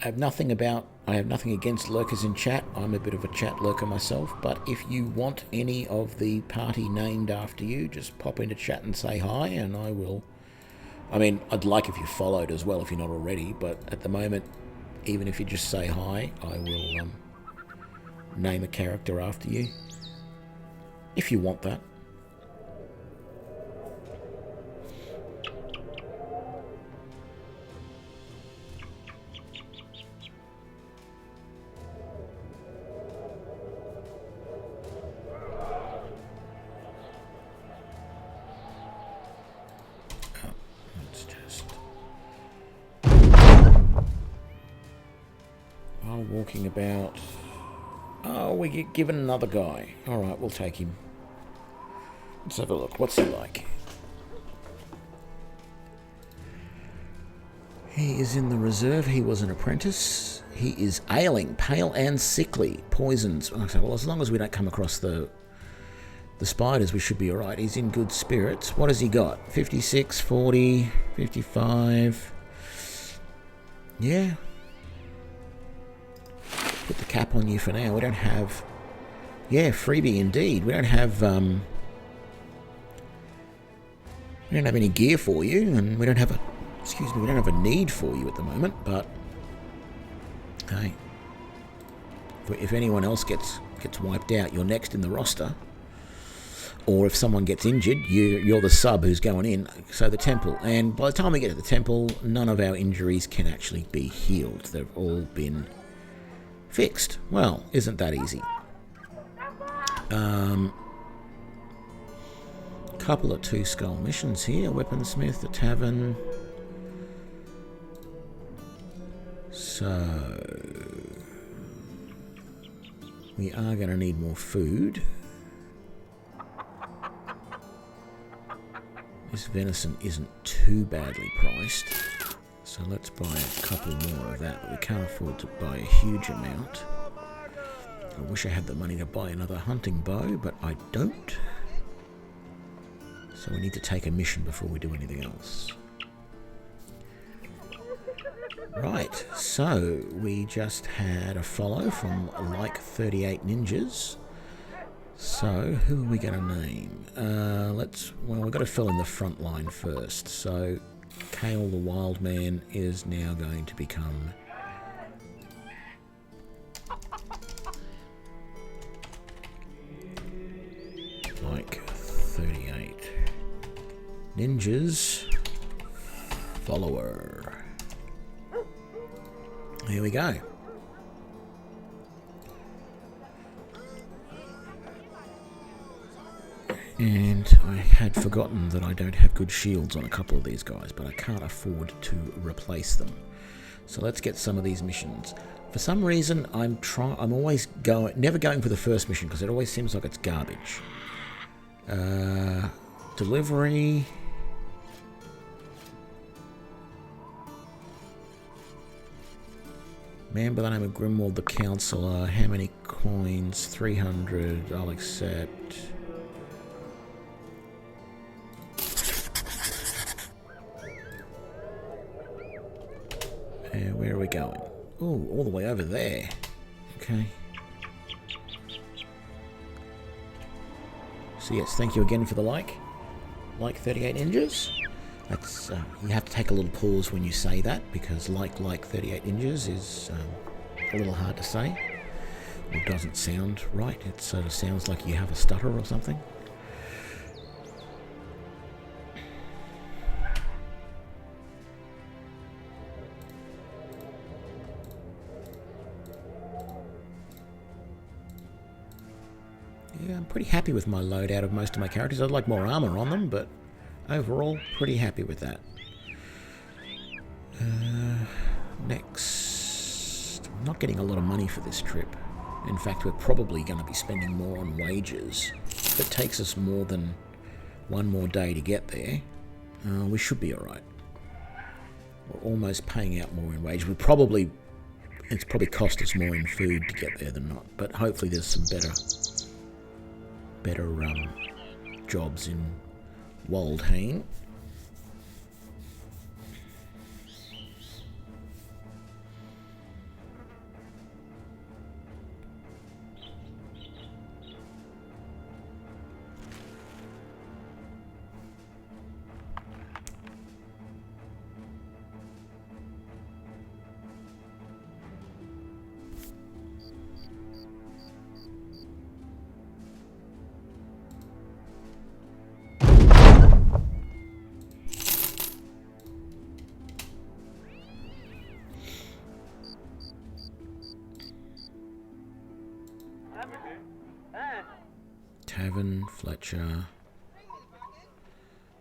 I have nothing against lurkers in chat. I'm a bit of a chat lurker myself, but if you want any of the party named after you, just pop into chat and say hi, and I will... I mean, I'd like if you followed as well, if you're not already, but at the moment, even if you just say hi, I will name a character after you, if you want that. Walking about. Oh, we get given another guy. Alright, we'll take him. Let's have a look. What's he like? He is in the reserve. He was an apprentice. He is ailing, pale and sickly. Poisons. Okay, well, as long as we don't come across the spiders, we should be alright. He's in good spirits. What has he got? 56, 40, 55. Yeah. Put the cap on you for now. We don't have... Yeah, freebie indeed. We don't have... we don't have any gear for you, and we don't have a... Excuse me, we don't have a need for you at the moment, but... Hey. If anyone else gets wiped out, you're next in the roster. Or if someone gets injured, you're the sub who's going in. So the temple. And by the time we get to the temple, none of our injuries can actually be healed. They've all been... fixed. Well, isn't that easy? Couple of 2 skull missions here. Weaponsmith, the tavern. So we are going to need more food. This venison isn't too badly priced, so let's buy a couple more of that, but we can't afford to buy a huge amount. I wish I had the money to buy another hunting bow, but I don't. So we need to take a mission before we do anything else. Right, so we just had a follow from like 38 ninjas. So who are we going to name? Well, we've got to fill in the front line first. So Kale the Wild Man is now going to become like 38 ninjas follower. Here we go. And I had forgotten that I don't have good shields on a couple of these guys, but I can't afford to replace them. So let's get some of these missions. For some reason, I'm always never going for the first mission because it always seems like it's garbage. Delivery. Man by the name of Grimwald the Counselor. How many coins? 300. I'll accept. Where are we going? Oh, all the way over there. Okay. So yes, thank you again for the like. Like 38 ninjas. That's you have to take a little pause when you say that because like 38 ninjas is a little hard to say. Or doesn't sound right. It sort of sounds like you have a stutter or something. Yeah, I'm pretty happy with my loadout of most of my characters. I'd like more armor on them, but overall, pretty happy with that. Next. I'm not getting a lot of money for this trip. In fact, we're probably going to be spending more on wages. If it takes us more than one more day to get there, we should be alright. We're almost paying out more in wage. It's probably cost us more in food to get there than not. But hopefully there's some better jobs in Waldhain. Tavern, Fletcher.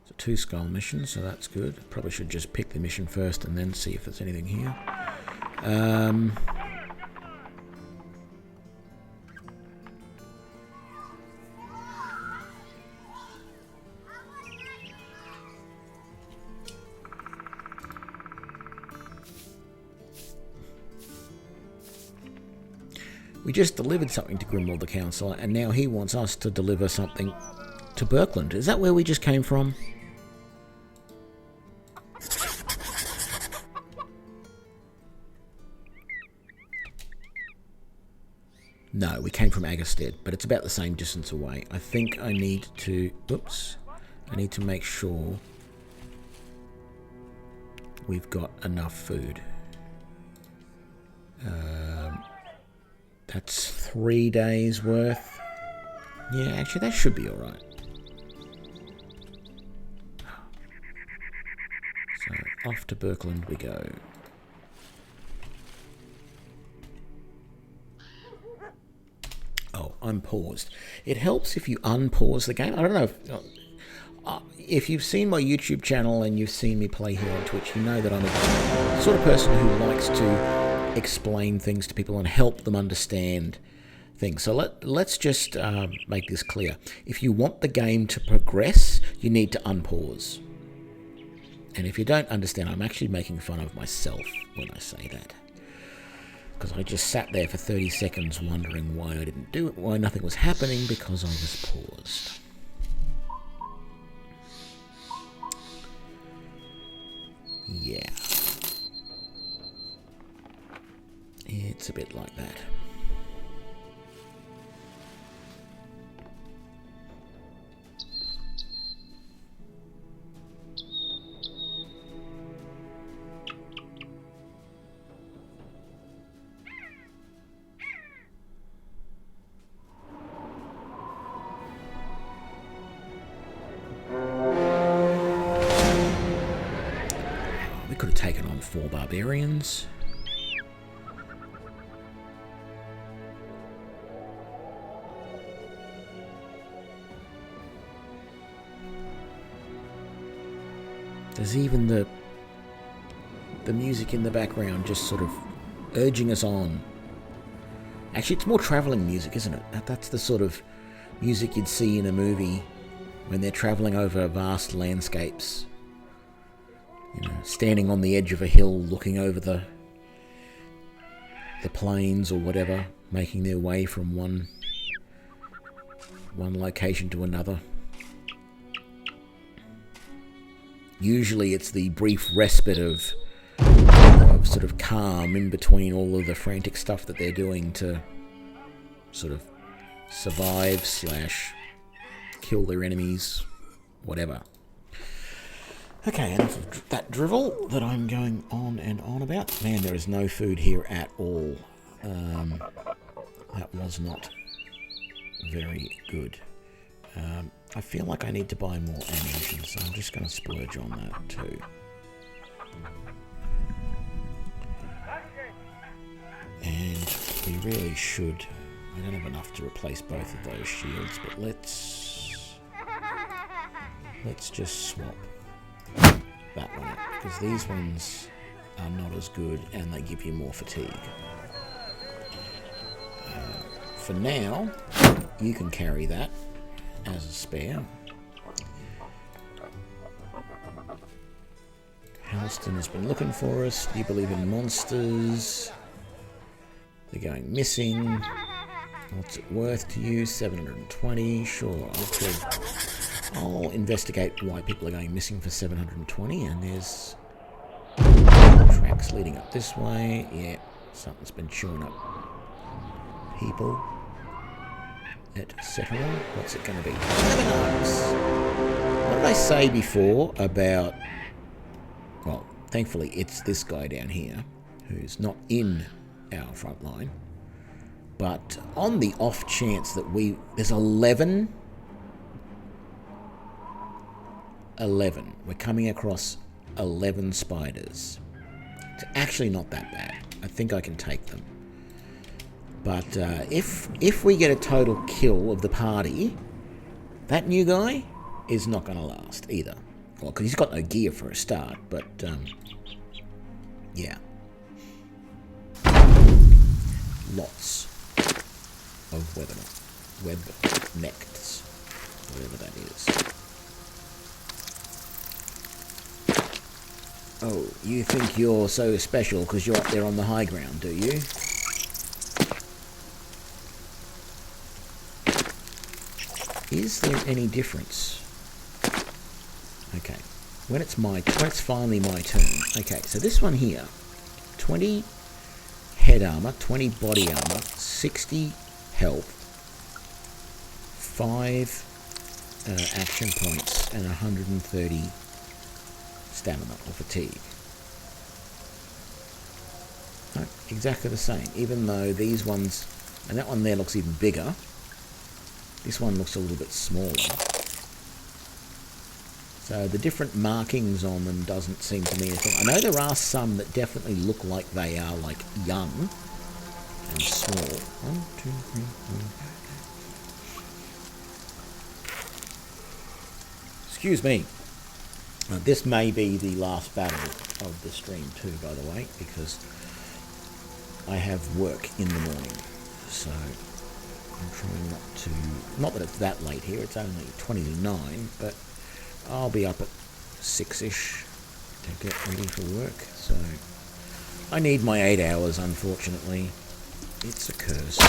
It's a 2 skull mission, so that's good. Probably should just pick the mission first and then see if there's anything here. We just delivered something to Grimwald the Counsellor, and now he wants us to deliver something to Birkeland. Is that where we just came from? No, we came from Aggerstead, but it's about the same distance away. I think I need to... Oops. I need to make sure we've got enough food. That's 3 days worth. Yeah, actually that should be alright. So off to Birkeland we go. Oh, I'm paused. It helps if you unpause the game. I don't know if you've seen my YouTube channel and you've seen me play here on Twitch, you know that I'm the sort of person who likes to explain things to people and help them understand thing. So let's just make this clear. If you want the game to progress, you need to unpause. And if you don't understand, I'm actually making fun of myself when I say that. Because I just sat there for 30 seconds wondering why I didn't do it, why nothing was happening, because I was paused. Yeah. It's a bit like that. We could have taken on 4 barbarians. There's even the music in the background just sort of urging us on. Actually, it's more travelling music, isn't it? That's the sort of music you'd see in a movie when they're travelling over vast landscapes. You know, standing on the edge of a hill, looking over the plains or whatever, making their way from one location to another. Usually it's the brief respite of sort of calm in between all of the frantic stuff that they're doing to sort of survive / kill their enemies, whatever. Okay, enough of that drivel that I'm going on and on about. Man, there is no food here at all. That was not very good. I feel like I need to buy more ammunition, so I'm just going to splurge on that too. And we really should... I don't have enough to replace both of those shields, but let's just swap that one out, because these ones are not as good and they give you more fatigue. For now, you can carry that as a spare. Halston has been looking for us. Do you believe in monsters? They're going missing. What's it worth to you? 720. Sure, I'll investigate why people are going missing for 720. And there's tracks leading up this way. Yeah, something's been chewing up people, etc. What's it going to be? What did I say before about... Well, thankfully it's this guy down here who's not in our front line. But on the off chance that there's 11. We're coming across 11 spiders. It's actually not that bad. I think I can take them. But if we get a total kill of the party, that new guy is not going to last either. Well, because he's got no gear for a start, but yeah. Lots of web nects, whatever that is. Oh, you think you're so special because you're up there on the high ground, do you? Is there any difference? Okay, when it's finally my turn. Okay, so this one here, 20 head armor, 20 body armor, 60 health, 5 action points, and 130 stamina or fatigue. No, exactly the same, even though these ones, and that one there looks even bigger. This one looks a little bit smaller. So the different markings on them doesn't seem to mean anything. I know there are some that definitely look like they are like young and small. 1, 2, 3, 4. Excuse me. This may be the last battle of the stream too, by the way, because I have work in the morning. So I'm trying not to... Not that it's that late here, it's only 20 to 9, but I'll be up at 6-ish to get ready for work, so... I need my 8 hours, unfortunately. It's a curse.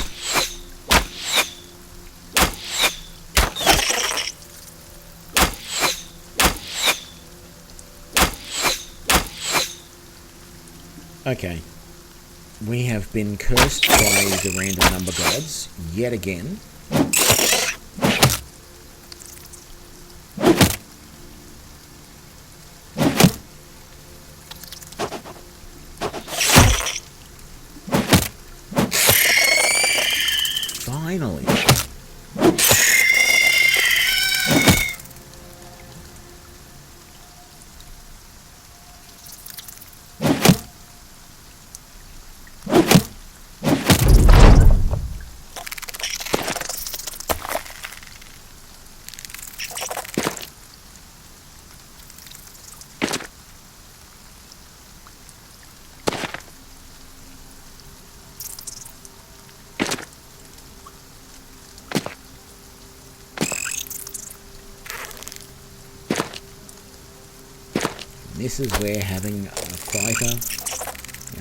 Okay. We have been cursed by the random number gods yet again. Finally. This is where having a fighter,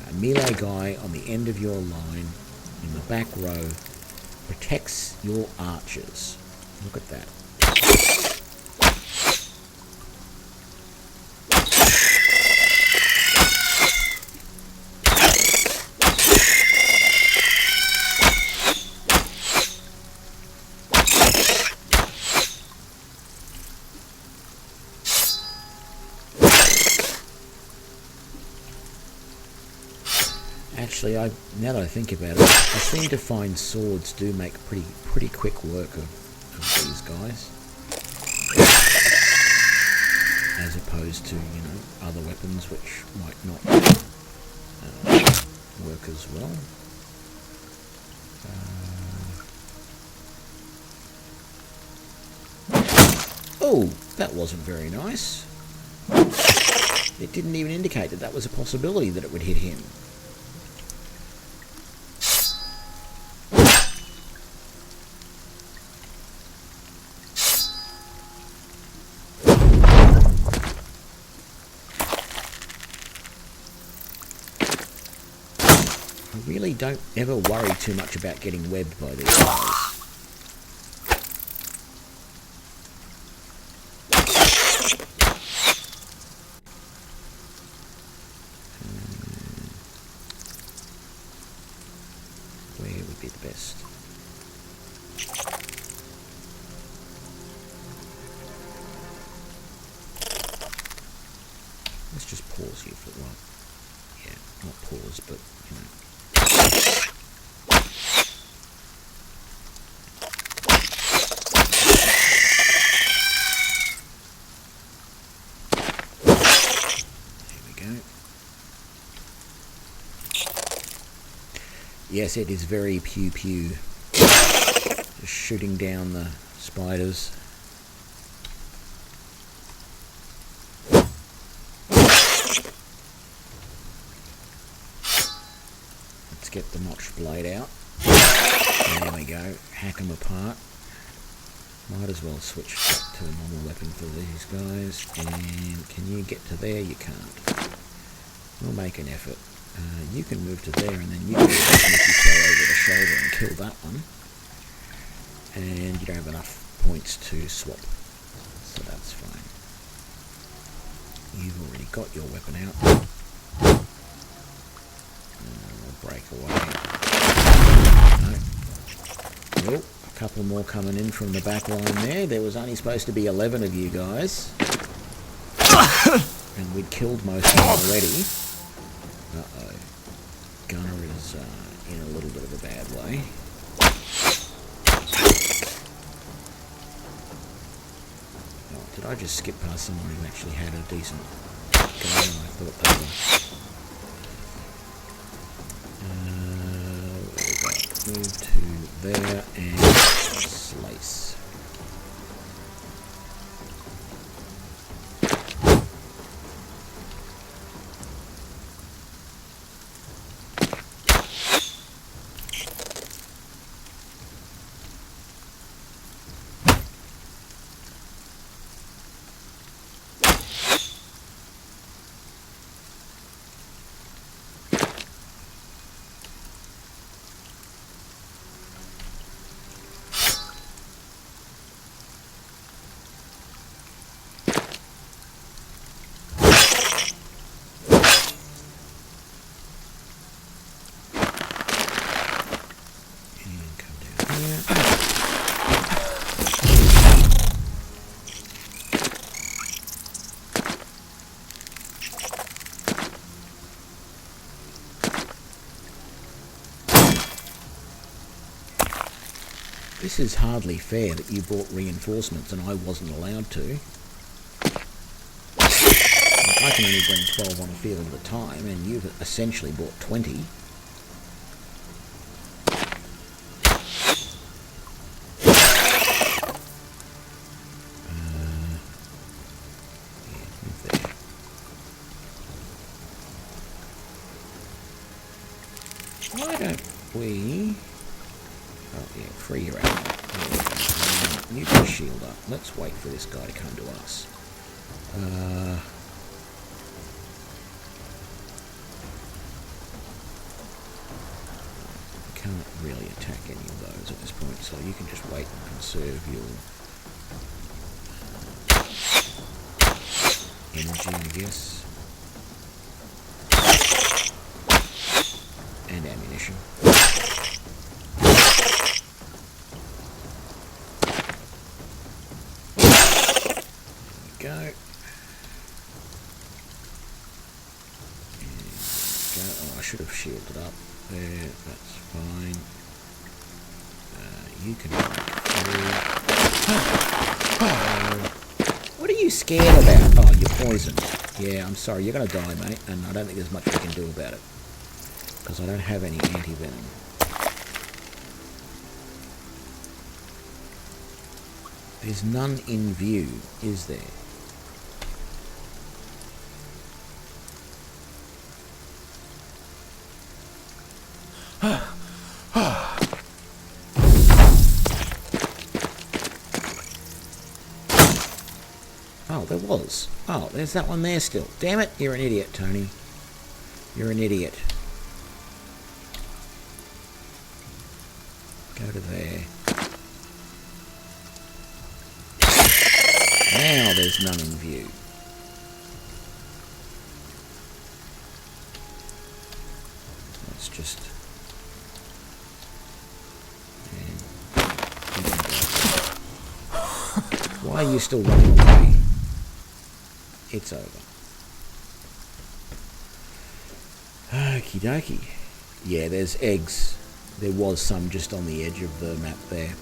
a melee guy on the end of your line in the back row protects your archers. Look at that. Actually, now that I think about it, I seem to find swords do make pretty quick work of these guys, as opposed to other weapons which might not work as well. Oh, that wasn't very nice. It didn't even indicate that was a possibility that it would hit him. I really don't ever worry too much about getting webbed by these guys. Where would be the best? Let's just pause here for a while. Yeah, not pause, but yes, it is very pew-pew. Just shooting down the spiders. Let's get the notched blade out. There we go. Hack them apart. Might as well switch back to a normal weapon for these guys. And can you get to there? You can't. We'll make an effort. You can move to there, and then you can sneaky throw over the shoulder and kill that one. And you don't have enough points to swap, so that's fine. You've already got your weapon out. We'll break away. No. Nope. A couple more coming in from the back line there. There was only supposed to be 11 of you guys. And we'd killed most of them already. Uh-oh. Gunner is in a little bit of a bad way. Oh, did I just skip past someone who actually had a decent gun? I thought they were... move to there and slice. This is hardly fair that you bought reinforcements and I wasn't allowed to. I can only bring 12 on a field at a time, and you've essentially bought 20. Why don't we... Oh, yeah, free your ammo. You can shield up. Let's wait for this guy to come to us. Can't really attack any of those at this point, so you can just wait and conserve your energy, I guess. And ammunition. There we go. Oh, I should have shielded up there. That's fine. You can run through. What are you scared about? Oh, you're poisoned. Yeah, I'm sorry. You're going to die, mate. And I don't think there's much we can do about it. Because I don't have any anti-venom. There's none in view, is there? Oh, there was. Oh, there's that one there still. Damn it, you're an idiot, Tony. You're an idiot. Go to there. Now there's none in view. Let's just... Why are you still running away? It's over. Okie dokie. Yeah, there's eggs. There was some just on the edge of the map there.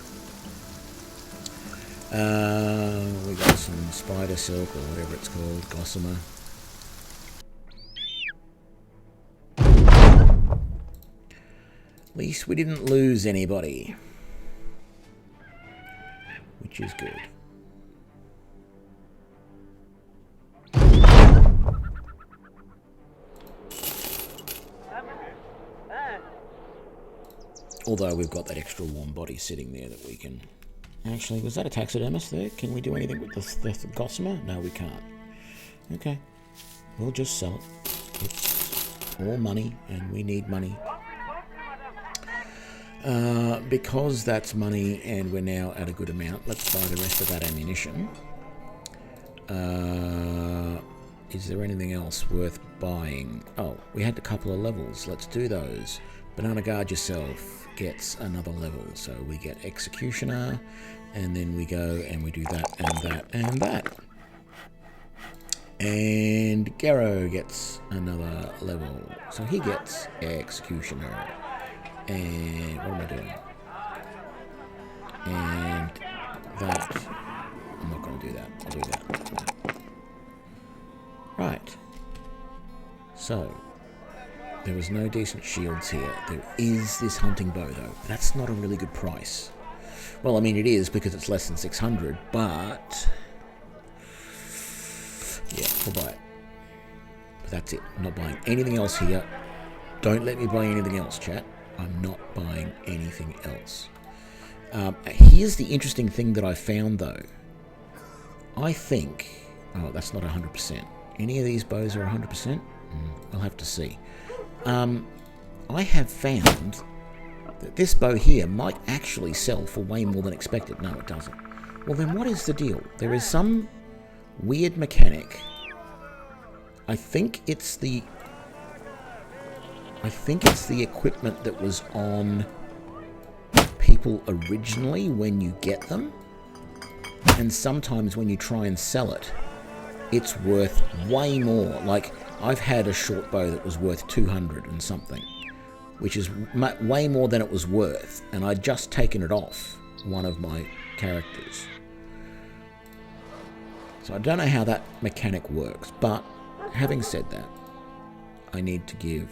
We got some spider silk or whatever it's called, gossamer. At least we didn't lose anybody, which is good. Although we've got that extra warm body sitting there that we can... Actually, was that a taxidermist there? Can we do anything with the gossamer? No, we can't. Okay. We'll just sell it. It's all money, and we need money. Because that's money, and we're now at a good amount, let's buy the rest of that ammunition. Is there anything else worth buying? Oh, we had a couple of levels. Let's do those. Banana Guard Yourself gets another level, so we get Executioner, and then we go and we do that and that and that. And Gero gets another level, so he gets Executioner. And what am I doing? And that. I'm not going to do that. I'll do that. Right. So. There was no decent shields here. There is this hunting bow, though. That's not a really good price. Well, I mean, it is because it's less than 600, but... yeah, we'll buy it. But that's it. I'm not buying anything else here. Don't let me buy anything else, chat. I'm not buying anything else. Here's the interesting thing that I found, though. I think... oh, that's not 100%. Any of these bows are 100%? I'll have to see. I have found that this bow here might actually sell for way more than expected. No, it doesn't. Well, then what is the deal? There is some weird mechanic. I think it's the equipment that was on people originally when you get them. And sometimes when you try and sell it, it's worth way more. Like, I've had a short bow that was worth 200 and something, which is way more than it was worth, and I'd just taken it off one of my characters. So I don't know how that mechanic works, but having said that, I need to give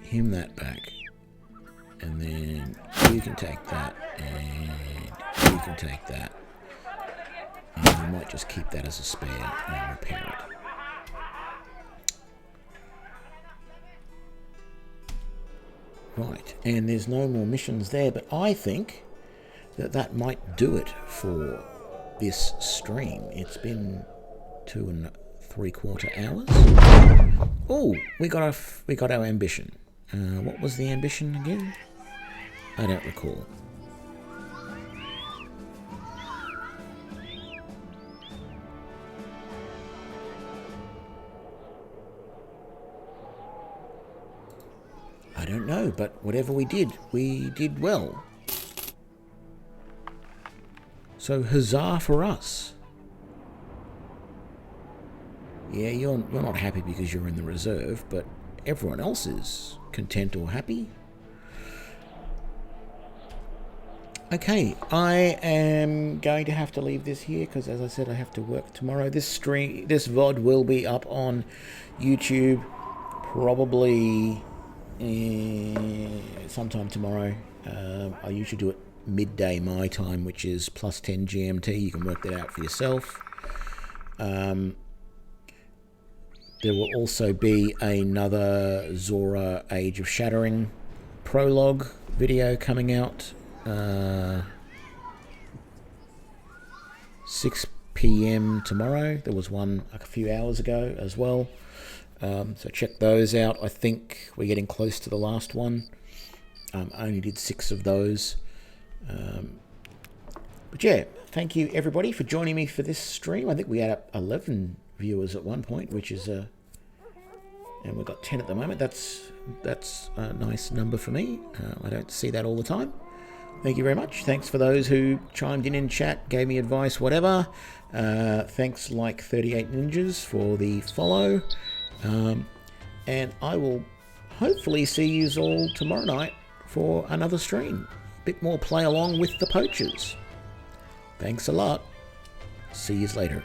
him that back. And then you can take that, and you can take that. I might just keep that as a spare and repair it. Right, and there's no more missions there, but I think that might do it for this stream. It's been 2 3/4 hours. Oh, we got our ambition. What was the ambition again? I don't recall. I don't know, but whatever we did well. So huzzah for us. Yeah, you're not happy because you're in the reserve, but everyone else is content or happy. Okay, I am going to have to leave this here because, as I said, I have to work tomorrow. This VOD will be up on YouTube probably sometime tomorrow. I usually do it midday my time, which is +10 GMT. You can work that out for yourself. There will also be another Zora Age of Shattering prologue video coming out 6 PM tomorrow. There was one a few hours ago as well. So check those out. I think we're getting close to the last one. I only did 6 of those. But yeah, thank you everybody for joining me for this stream. I think we had 11 viewers at one point, which is and we've got 10 at the moment. That's a nice number for me. I don't see that all the time. Thank you very much. Thanks for those who chimed in chat, gave me advice, whatever. Thanks like 38 Ninjas for the follow. And I will hopefully see you all tomorrow night for another stream. A bit more play along with the poachers. Thanks a lot. See you later.